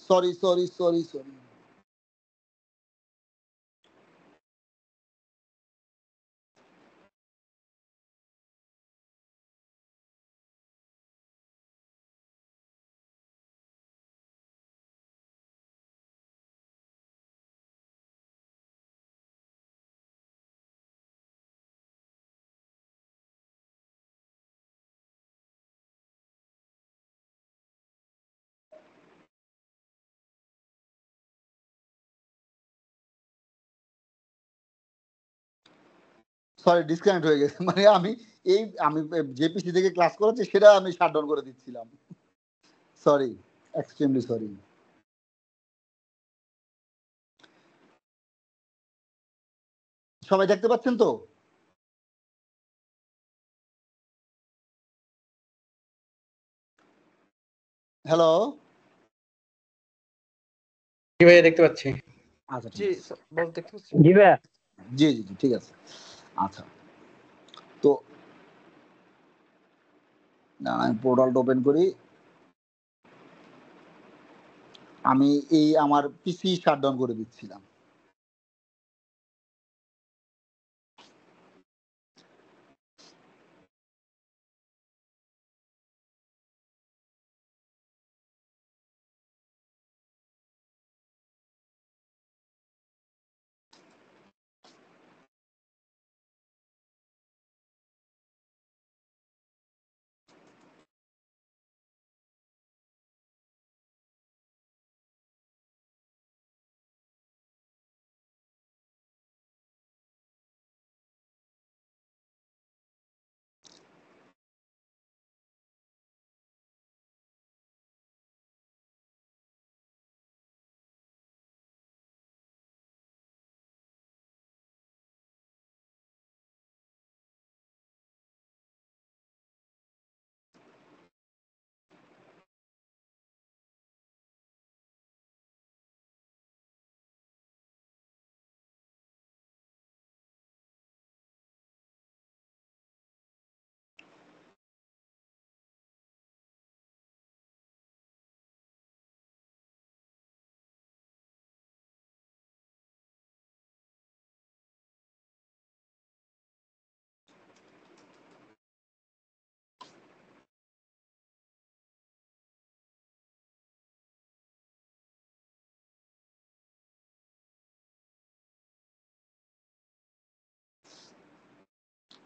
Sorry sorry sorry sorry, sorry disconnect হয়ে গেছে। মানে আমি আমি যে পিসি থেকে ক্লাস করেছি সেটা আমি শাটডাউন করে দিচ্ছিলাম। Sorry, extremely sorry. সবাই দেখতে পাচ্ছেন তো? হ্যালো। জি ভাইয়া দেখতে পাচ্ছি। আচ্ছা ঠিক জি আছে। বস দেখতে পাচ্ছেন? জি ভাইয়া। জি জি জি ঠিক আছে। আচ্ছা তো আমি পোর্টালটা ওপেন করি। আমি এই আমার পিসি শাটডাউন করে দিচ্ছিলাম।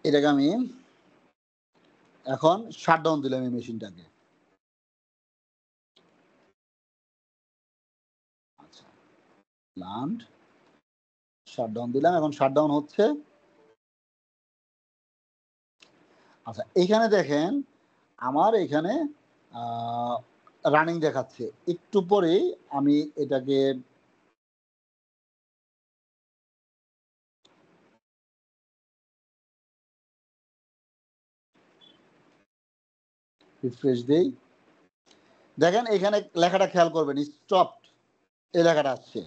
এটাকে আমি এখন শাটডাউন দিলাম এই মেশিনটাকে। আচ্ছা প্লান্ট শাটডাউন দিলাম, এখন শাটডাউন হচ্ছে। আচ্ছা এইখানে দেখেন আমার এখানে রানিং দেখাচ্ছে। একটু পরেই আমি এটাকে রিফ্রেশ দেই। দেখেন এখানে লেখাটা খেয়াল করবেন, স্টপড এই লেখাটা আসছে।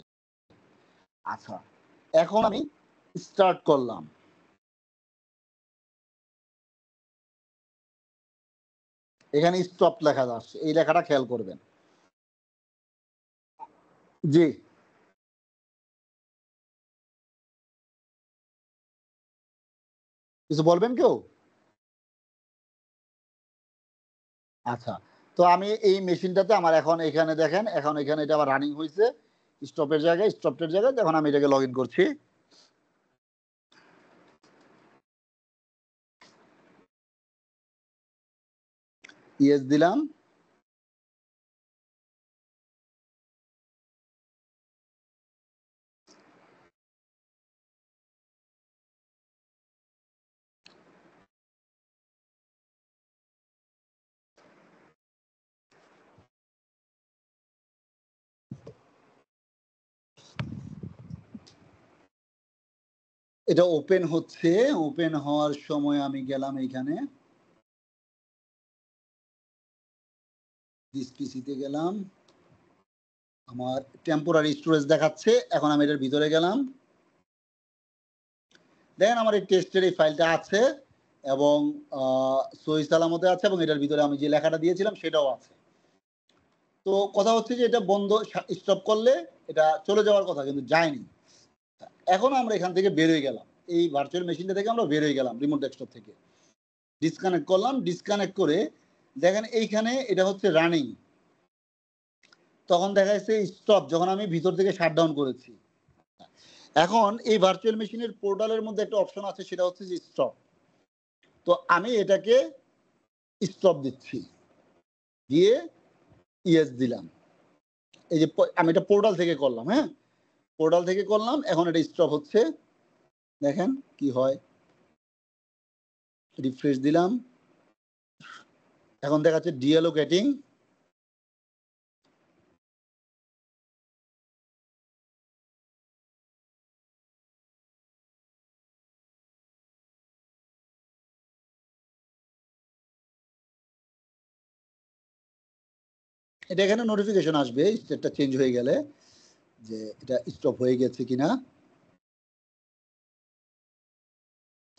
আচ্ছা এখন আমি স্টার্ট করলাম। এখানে স্টপ লেখা আসছে, এই লেখাটা খেয়াল করবেন। জি কিছু বলবেন কেউ? আচ্ছা তো আমি এই মেশিনটাতে আমার এখন এখানে দেখেন, এখন এখানে এটা আবার রানিং হয়েছে স্টপের জায়গায়, স্টপের জায়গায়। এখন আমি এটাকে লগ ইন করছি। ইয়েস দিলাম। এটা ওপেন হচ্ছে। ওপেন হওয়ার সময় আমি গেলাম এইখানে দিস পিসিতে গেলাম, আমার টেম্পোরারি স্টোরেজ দেখাচ্ছে। এখন আমি এটার ভিতরে গেলাম, দেখেন আমার এই টেস্টের এই ফাইলটা আছে এবং সহি সালামতে আছে এবং এটার ভিতরে আমি যে লেখাটা দিয়েছিলাম সেটাও আছে। তো কথা হচ্ছে যে এটা বন্ধ স্টপ করলে এটা চলে যাওয়ার কথা, কিন্তু যায়নি। এখন আমরা এখান থেকে বের হয়ে গেলাম, এই ভার্চুয়াল মেশিনটা থেকে আমরা বের হয়ে গেলাম রিমোট ডেস্কটপ থেকে। ডিসকানেক্ট করলাম, ডিসকানেক্ট করে দেখেন এইখানে এটা হচ্ছে রানিং। তখন দেখা যাচ্ছে স্টপ যখন আমি ভিতর থেকে শাটডাউন করেছি। এখন এই ভার্চুয়াল মেশিনের পোর্টালের মধ্যে একটা অপশন আছে, সেটা হচ্ছে যে স্টপ। তো আমি এটাকে স্টপ দিচ্ছি, দিয়ে ইয়েস দিলাম। এই যে আমি এটা পোর্টাল থেকে করলাম, হ্যাঁ পোর্টাল থেকে করলাম। এখন এটা স্টপ হচ্ছে, দেখেন কি হয়। রিফ্রেশ দিলাম, এখন দেখাচ্ছে ডিএলোকেটিং। এটা এখানে নোটিফিকেশন আসবে স্টেটটা চেঞ্জ হয়ে গেলে যে এটা স্টপ হয়ে গেছে কিনা।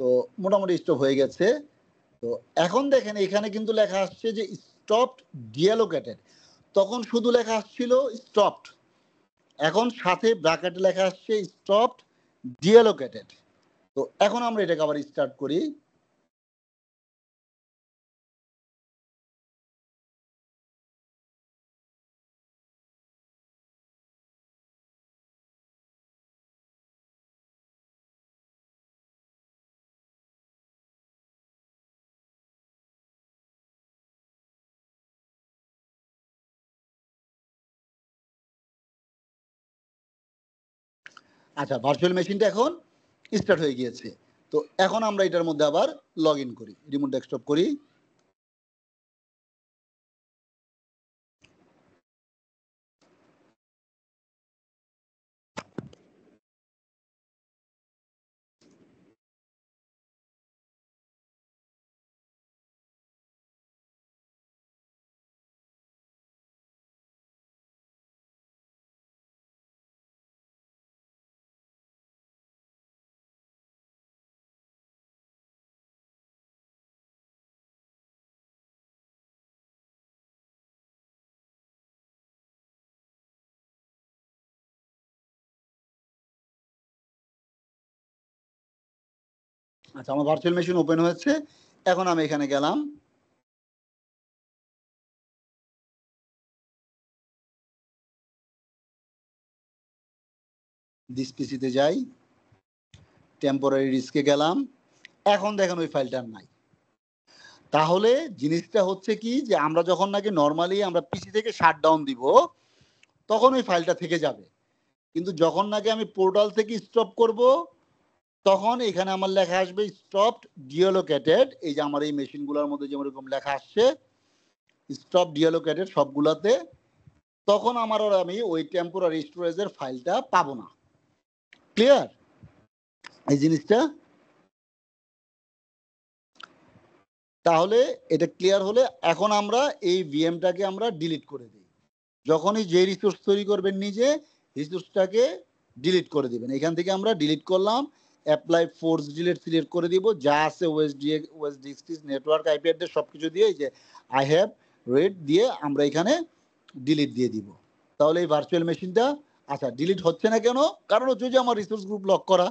তো মোটামুটি স্টপ হয়ে গেছে। তো এখন দেখেন এখানে কিন্তু লেখা আসছে যে স্টপড ডিঅ্যালোকেটেড, তখন শুধু লেখা আসছিল স্টপড, এখন সাথে ব্র্যাকেটে লেখা আসছে স্টপড ডিঅ্যালোকেটেড। তো এখন আমরা এটাকে আবার স্টার্ট করি। আচ্ছা, ভার্চুয়াল মেশিনটা এখন স্টার্ট হয়ে গিয়েছে। তো এখন আমরা এটার মধ্যে আবার লগ ইন করি, রিমোট ডেস্কটপ করি। আচ্ছা, আমার ভার্চুয়াল মেশিন ওপেন হয়েছে। এখন আমি এখানে গেলাম, দিস পিসিতে যাই, টেম্পোরারি ডিস্কে গেলাম। এখন দেখেন ওই ফাইলটা নাই। তাহলে জিনিসটা হচ্ছে কি যে আমরা যখন নাকি নর্মালি আমরা পিসি থেকে শাটডাউন দিব তখন ওই ফাইলটা থেকে যাবে, কিন্তু যখন নাকি আমি পোর্টাল থেকে স্টপ করব তখন এখানে আমার লেখা আসবে স্টপড ডিঅ্যালোকেটেড। এই যে আমার এই মেশিনগুলোর মধ্যে যেমন এরকম লেখা আসছে স্টপ ডিঅ্যালোকেটেড সবগুলাতে, তখন আমার আর আমি ওই টেম্পোরারি স্টোরেজের ফাইলটা পাবো না। ক্লিয়ার এই জিনিসটা? তাহলে এটা ক্লিয়ার হলে এখন আমরা এই ভিএমটাকে আমরা ডিলিট করে দিই। যখনই যে রিসোর্স তৈরি করবেন নিজে রিসোর্সটাকে ডিলিট করে দিবেন। এখান থেকে আমরা ডিলিট করলাম, অ্যাপ্লাই ফোর্স ডিলিট সিলেক্ট করে দিব, যা আছে ওএসডিএক্স নেটওয়ার্ক আইপি অ্যাড্রেস সব কিছু দিয়ে এই যে আই হ্যাভ রেড দিয়ে আমরা এখানে ডিলিট দিয়ে দিব। তাহলে এই ভার্চুয়াল মেশিনটা আচ্ছা ডিলিট হচ্ছে না কেন? কারণ হচ্ছে যে আমার রিসোর্স গ্রুপ লক করা।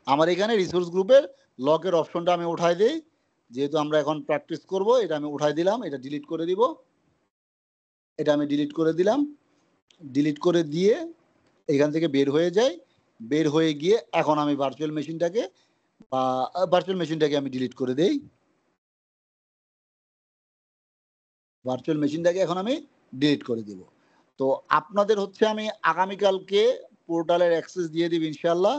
আমার এখানে রিসোর্স গ্রুপের লকের অপশনটা আমি উঠাই দিই, যেহেতু আমরা এখন প্র্যাকটিস করব। এটা আমি উঠাই দিলাম, এটা ডিলিট করে দিব, এটা আমি ডিলিট করে দিলাম। ডিলিট করে দিয়ে এখান থেকে বের হয়ে যাই, বের হয়ে গিয়ে এখন আমি ভার্চুয়াল মেশিনটাকে আমি ডিলিট করে দেই। ভার্চুয়াল মেশিনটাকে এখন আমি ডিলিট করে দিব। তো আপনাদের হচ্ছে আমি আগামীকালকে পোর্টালের অ্যাক্সেস দিয়ে দিব ইনশাল্লাহ।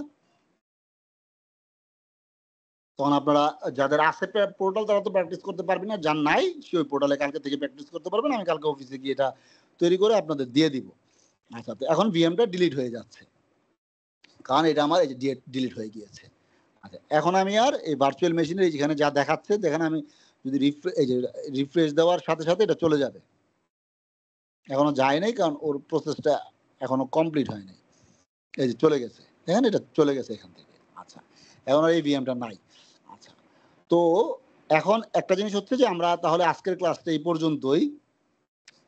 তখন আপনারা যাদের আছে পোর্টাল তারা তো প্র্যাকটিস করতে পারবেন না, যার নাই সে ওই পোর্টালে কালকে থেকে প্র্যাকটিস করতে পারবেন। আমি কালকে অফিসে গিয়ে এটা তৈরি করে আপনাদের দিয়ে দিব। আচ্ছা, তো এখন ভিএমটা ডিলিট হয়ে যাচ্ছে কারণ এটা আমার এই যে ডিলিট হয়ে গিয়েছে। আচ্ছা, এখন আমি আর এই ভার্চুয়াল মেশিনের যেখানে যা দেখাচ্ছে দেখেন, আমি যদি রিফ্রেশ দেওয়ার সাথে সাথে এটা চলে যাবে। এখনো যায় নাই কারণ ওর প্রসেসটা এখনো কমপ্লিট হয় নাই। এই যে চলে গেছে, দেখেন এটা চলে গেছে এখান থেকে। আচ্ছা, এখন আর এই ভিএমটা নাই। আচ্ছা, তো এখন একটা জিনিস হচ্ছে যে আমরা তাহলে আজকের ক্লাসটা এই পর্যন্তই।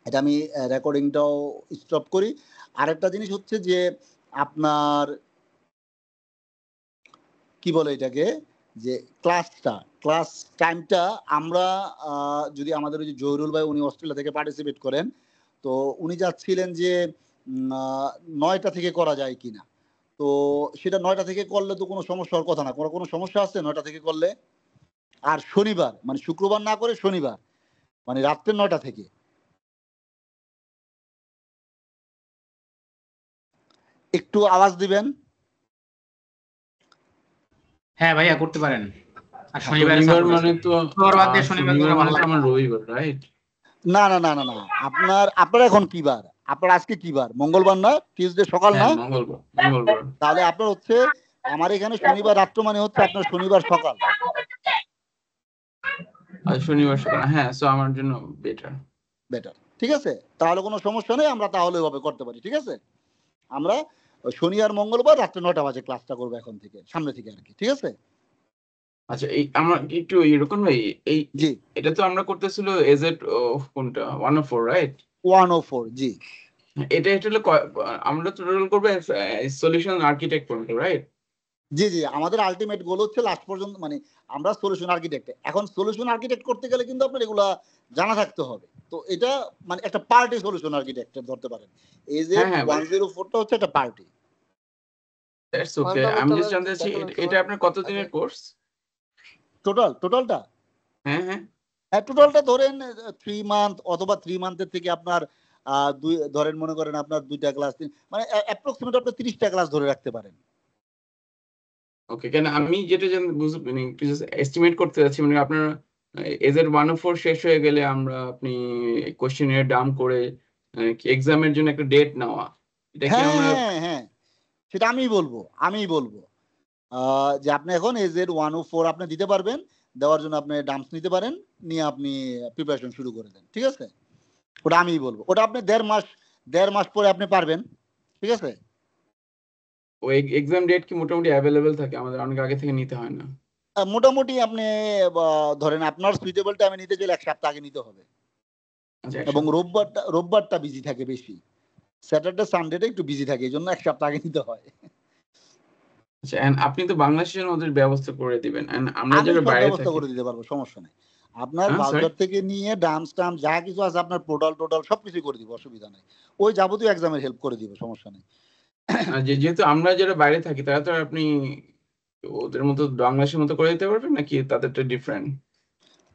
এটা আমি রেকর্ডিংটাও স্টপ করি। আরেকটা জিনিস হচ্ছে যে আপনার কি বলে এটাকে, যে ক্লাস টাইমটা আমরা যদি আমাদের ওই যে জহিরুল ভাই উনি অস্ট্রেলিয়া থেকে পার্টিসিপেট করেন, তো উনি যাচ্ছিলেন যে 9টা থেকে করা যায় কিনা। তো সেটা 9টা থেকে করলে তো কোনো সমস্যা হওয়ার কথা না। কোনো সমস্যা আছে 9টা থেকে করলে? আর শনিবার মানে শুক্রবার না করে শনিবার মানে রাত্রে 9টা থেকে। একটু আওয়াজ দিবেন। হ্যাঁ ভাইয়া করতে পারেন। আর শনিবার মানে তো শনিবার মানে তো আমার রবিবার, রাইট? না না না না না, আপনার এখন কি বার? আপনার আজকে কি বার? মঙ্গলবার না? টিউসডে সকাল না? মঙ্গলবার। তাহলে আপনার হচ্ছে আমার এখানে শনিবার রাত্র মানে হচ্ছে আপনার শনিবার সকাল। আর শনিবার সকাল, হ্যাঁ, সো আমার জন্য বেটার। বেটার। ঠিক আছে, তাহলে কোনো সমস্যা নেই, আমরা তাহলে ওইভাবে করতে পারি। ঠিক আছে, আমরা শনি আর মঙ্গলবার রাত্রে 9টা বাজে ক্লাসটা করবো এখন থেকে, সামনে থেকে আর কি। ঠিক আছে, আচ্ছা, এই আমার একটু এরকম ভাই, এই জি এটা তো আমরা করতেছিল এজেড কোনটা 104, রাইট? 104, জি এটা হলো আমরা টোটাল করবো সলিউশন আর্কিটেক্ট পর্যন্ত, রাইট? জি জি আমাদের আলটিমেট গোল হচ্ছে লাস্ট পর্যন্ত, মানে আমরা সলিউশন আর্কিটেক্ট। এখন সলিউশন আর্কিটেক্ট করতে গেলে কিন্তু আপনার এগুলা জানা থাকতে হবে। তো এটা মানে একটা পার্টি সলিউশন আর্কিটেক্টের ধরতে পারেন, এই যে হ্যাঁ হ্যাঁ ভাই, 104টা হচ্ছে একটা পার্টি। That's okay. আমি ফান্ডামেন্টাল জাস্ট জানতে চাচ্ছি দেখেন তো এটা আপনার কত আগে। দিনের কোর্স? টোটালটা হ্যাঁ হ্যাঁ, হ্যাঁ, টোটালটা ধরেন 3 মান্থ অথবা 3 মান্থের থেকে আপনার দুই ধরেন, মনে করেন আপনার 2টা ক্লাস, মানে অ্যাপ্রক্সিমেট আপনি 30টা ক্লাস ধরে রাখতে পারেন। ওকে। কেন আমি যেটা মানে একটু এস্টিমেট করতে যাচ্ছি, মানে আপনার এজেড 104 শেষ হয়ে গেলে আমরা আপনি কোশ্চেনের ডাম করে এক্সামের জন্য একটা ডেট নেওয়া, এটা কি হ্যাঁ আমরা? হ্যাঁ হ্যাঁ, সেটা আমি বলবো যে আপনি এখন এজেড 104 আপনি দিতে পারবেন, দেওয়ার জন্য আপনি ডাম্পস নিতে পারেন, নিয়ে আপনি প্রিপারেশন শুরু করে দেন। ঠিক আছে, ওটা আমিই বলবো, ওটা আপনি 1.5 মাস পরে আপনি পারবেন। ঠিক আছে, ওই এক্সাম ডেট কি মোটামুটি অ্যাভেলেবেল থাকে? আমাদের অনেক আগে থেকে নিতে হয় না? মোটামুটি আপনি ধরেন আপনার সুইটেবল টাইমে নিতে গেলে 1 সপ্তাহ আগে নিতে হবে, আচ্ছা, এবং রোববারটা বিজি থাকে বেশি, স্যাটারডে সানডেটা একটু বিজি থাকে, এই জন্য 1 সপ্তাহ আগে নিতে হয়। আচ্ছা, and আপনি তো বাংলাদেশের মধ্যে ব্যবস্থা করে দিবেন, and আমরা আমি যারা সব বাইরে ব্যবস্থা থাকি। করে দিতে পারবো, সমস্যা নেই। আপনার হ্যাঁ, সরি। ভাউচার থেকে নিয়ে ডাম্পস টাম্পস যা কিছু আছে, আপনার টোটাল সবকিছু করে দিব, অসুবিধা নেই। ওই যাবতীয় এক্সামের হেল্প করে দিব, সমস্যা নেই। আর যেহেতু আমরা যারা বাইরে থাকি, তারা তো আর আপনি ওদের মতো বাংলাদেশের মতো করে দিতে পারবেন নাকি তাদেরটা ডিফারেন্ট?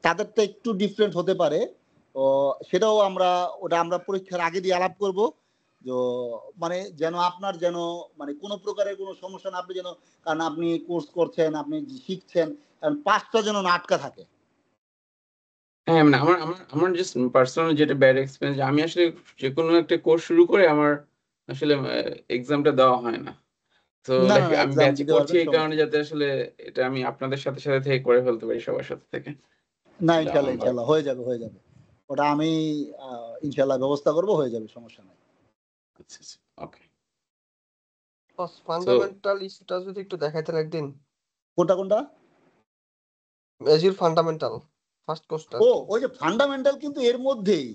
তাদেরটা একটু ডিফারেন্ট হতে পারে, ও সেটাও ওটা আমরা পরীক্ষার আগে দিয়ে আলাপ করব, যে মানে যেন আপনার যেন মানে কোনো প্রকারের কোনো সমস্যা না, আপনি যেন, কারণ আপনি কোর্স করছেন, আপনি শিখছেন, কারণ 5টা যেন না আটকা থাকে। হ্যাঁ, মানে আমার আমার আমার জাস্ট পার্সোনাল যেটা ব্যাড এক্সপিরিয়েন্স, আমি আসলে যে কোনো একটা কোর্স শুরু করে আমার আসলে এক্সামটা দেওয়া হয় না। তো না না লাইক না, আমি এক্সাম ব্যাচে দিতে করছি পারবেন, এই কারণে, সমস্যা নেই। যাতে আসলে এটা আমি আপনাদের সাথে সাথে থেকে করে ফেলতে পারি, সবার সাথে থেকে। না, এটা আমার ইনশাল্লাহ হয়ে যাবে ওটা আমি ইনশাল্লাহ ব্যবস্থা করব, হয়ে যাবে, সমস্যা নাই। আচ্ছা আচ্ছা, ওকে। বস তো ফান্ডামেন্টাল ইস্যুটা যদি একটু দেখাইতেন একদিন, কোনটা? এজির ফান্ডামেন্টাল ফার্স্ট কোর্সটা আর ও, কি। ওই যে ফান্ডামেন্টাল কিন্তু এর মধ্যেই,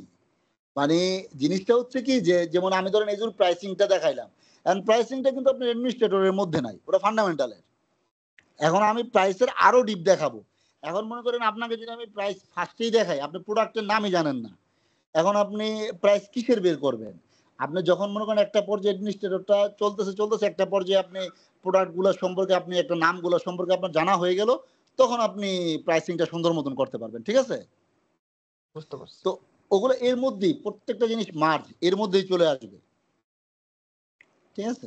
মানে জিনিসটা হচ্ছে কি, যে যেমন আমি ধরেন এই যে প্রাইসিংটা দেখাইলাম, এন্ড প্রাইসিংটা কিন্তু আপনার অ্যাডমিনিস্ট্রেটরের মধ্যে নাই, ওটা ফান্ডামেন্টালের। এখন আমি প্রাইসের আরো ডিপ দেখাবো। এখন মনে করেন আপনাকে যদি আমি প্রাইস ফার্স্টেই দেখাই, আপনি প্রোডাক্টের নামই জানেন না, এখন আপনি প্রাইস কিসের বের করবেন? আপনি যখন মনে করেন একটা পর্যায়ে অ্যাডমিনিস্ট্রেটরটা চলতেছে একটা পর্যায়ে আপনি প্রোডাক্টগুলো সম্পর্কে, আপনি একটা নামগুলো সম্পর্কে আপনার জানা হয়ে গেল, তখন আপনি প্রাইসিংটা সুন্দর মতন করতে পারবেন। ঠিক আছে, বুঝতে পারছি। তো ওগুলো এর মধ্যেই প্রত্যেকটা জিনিস মার্জ এর মধ্যেই চলে আসবে। ঠিক আছে।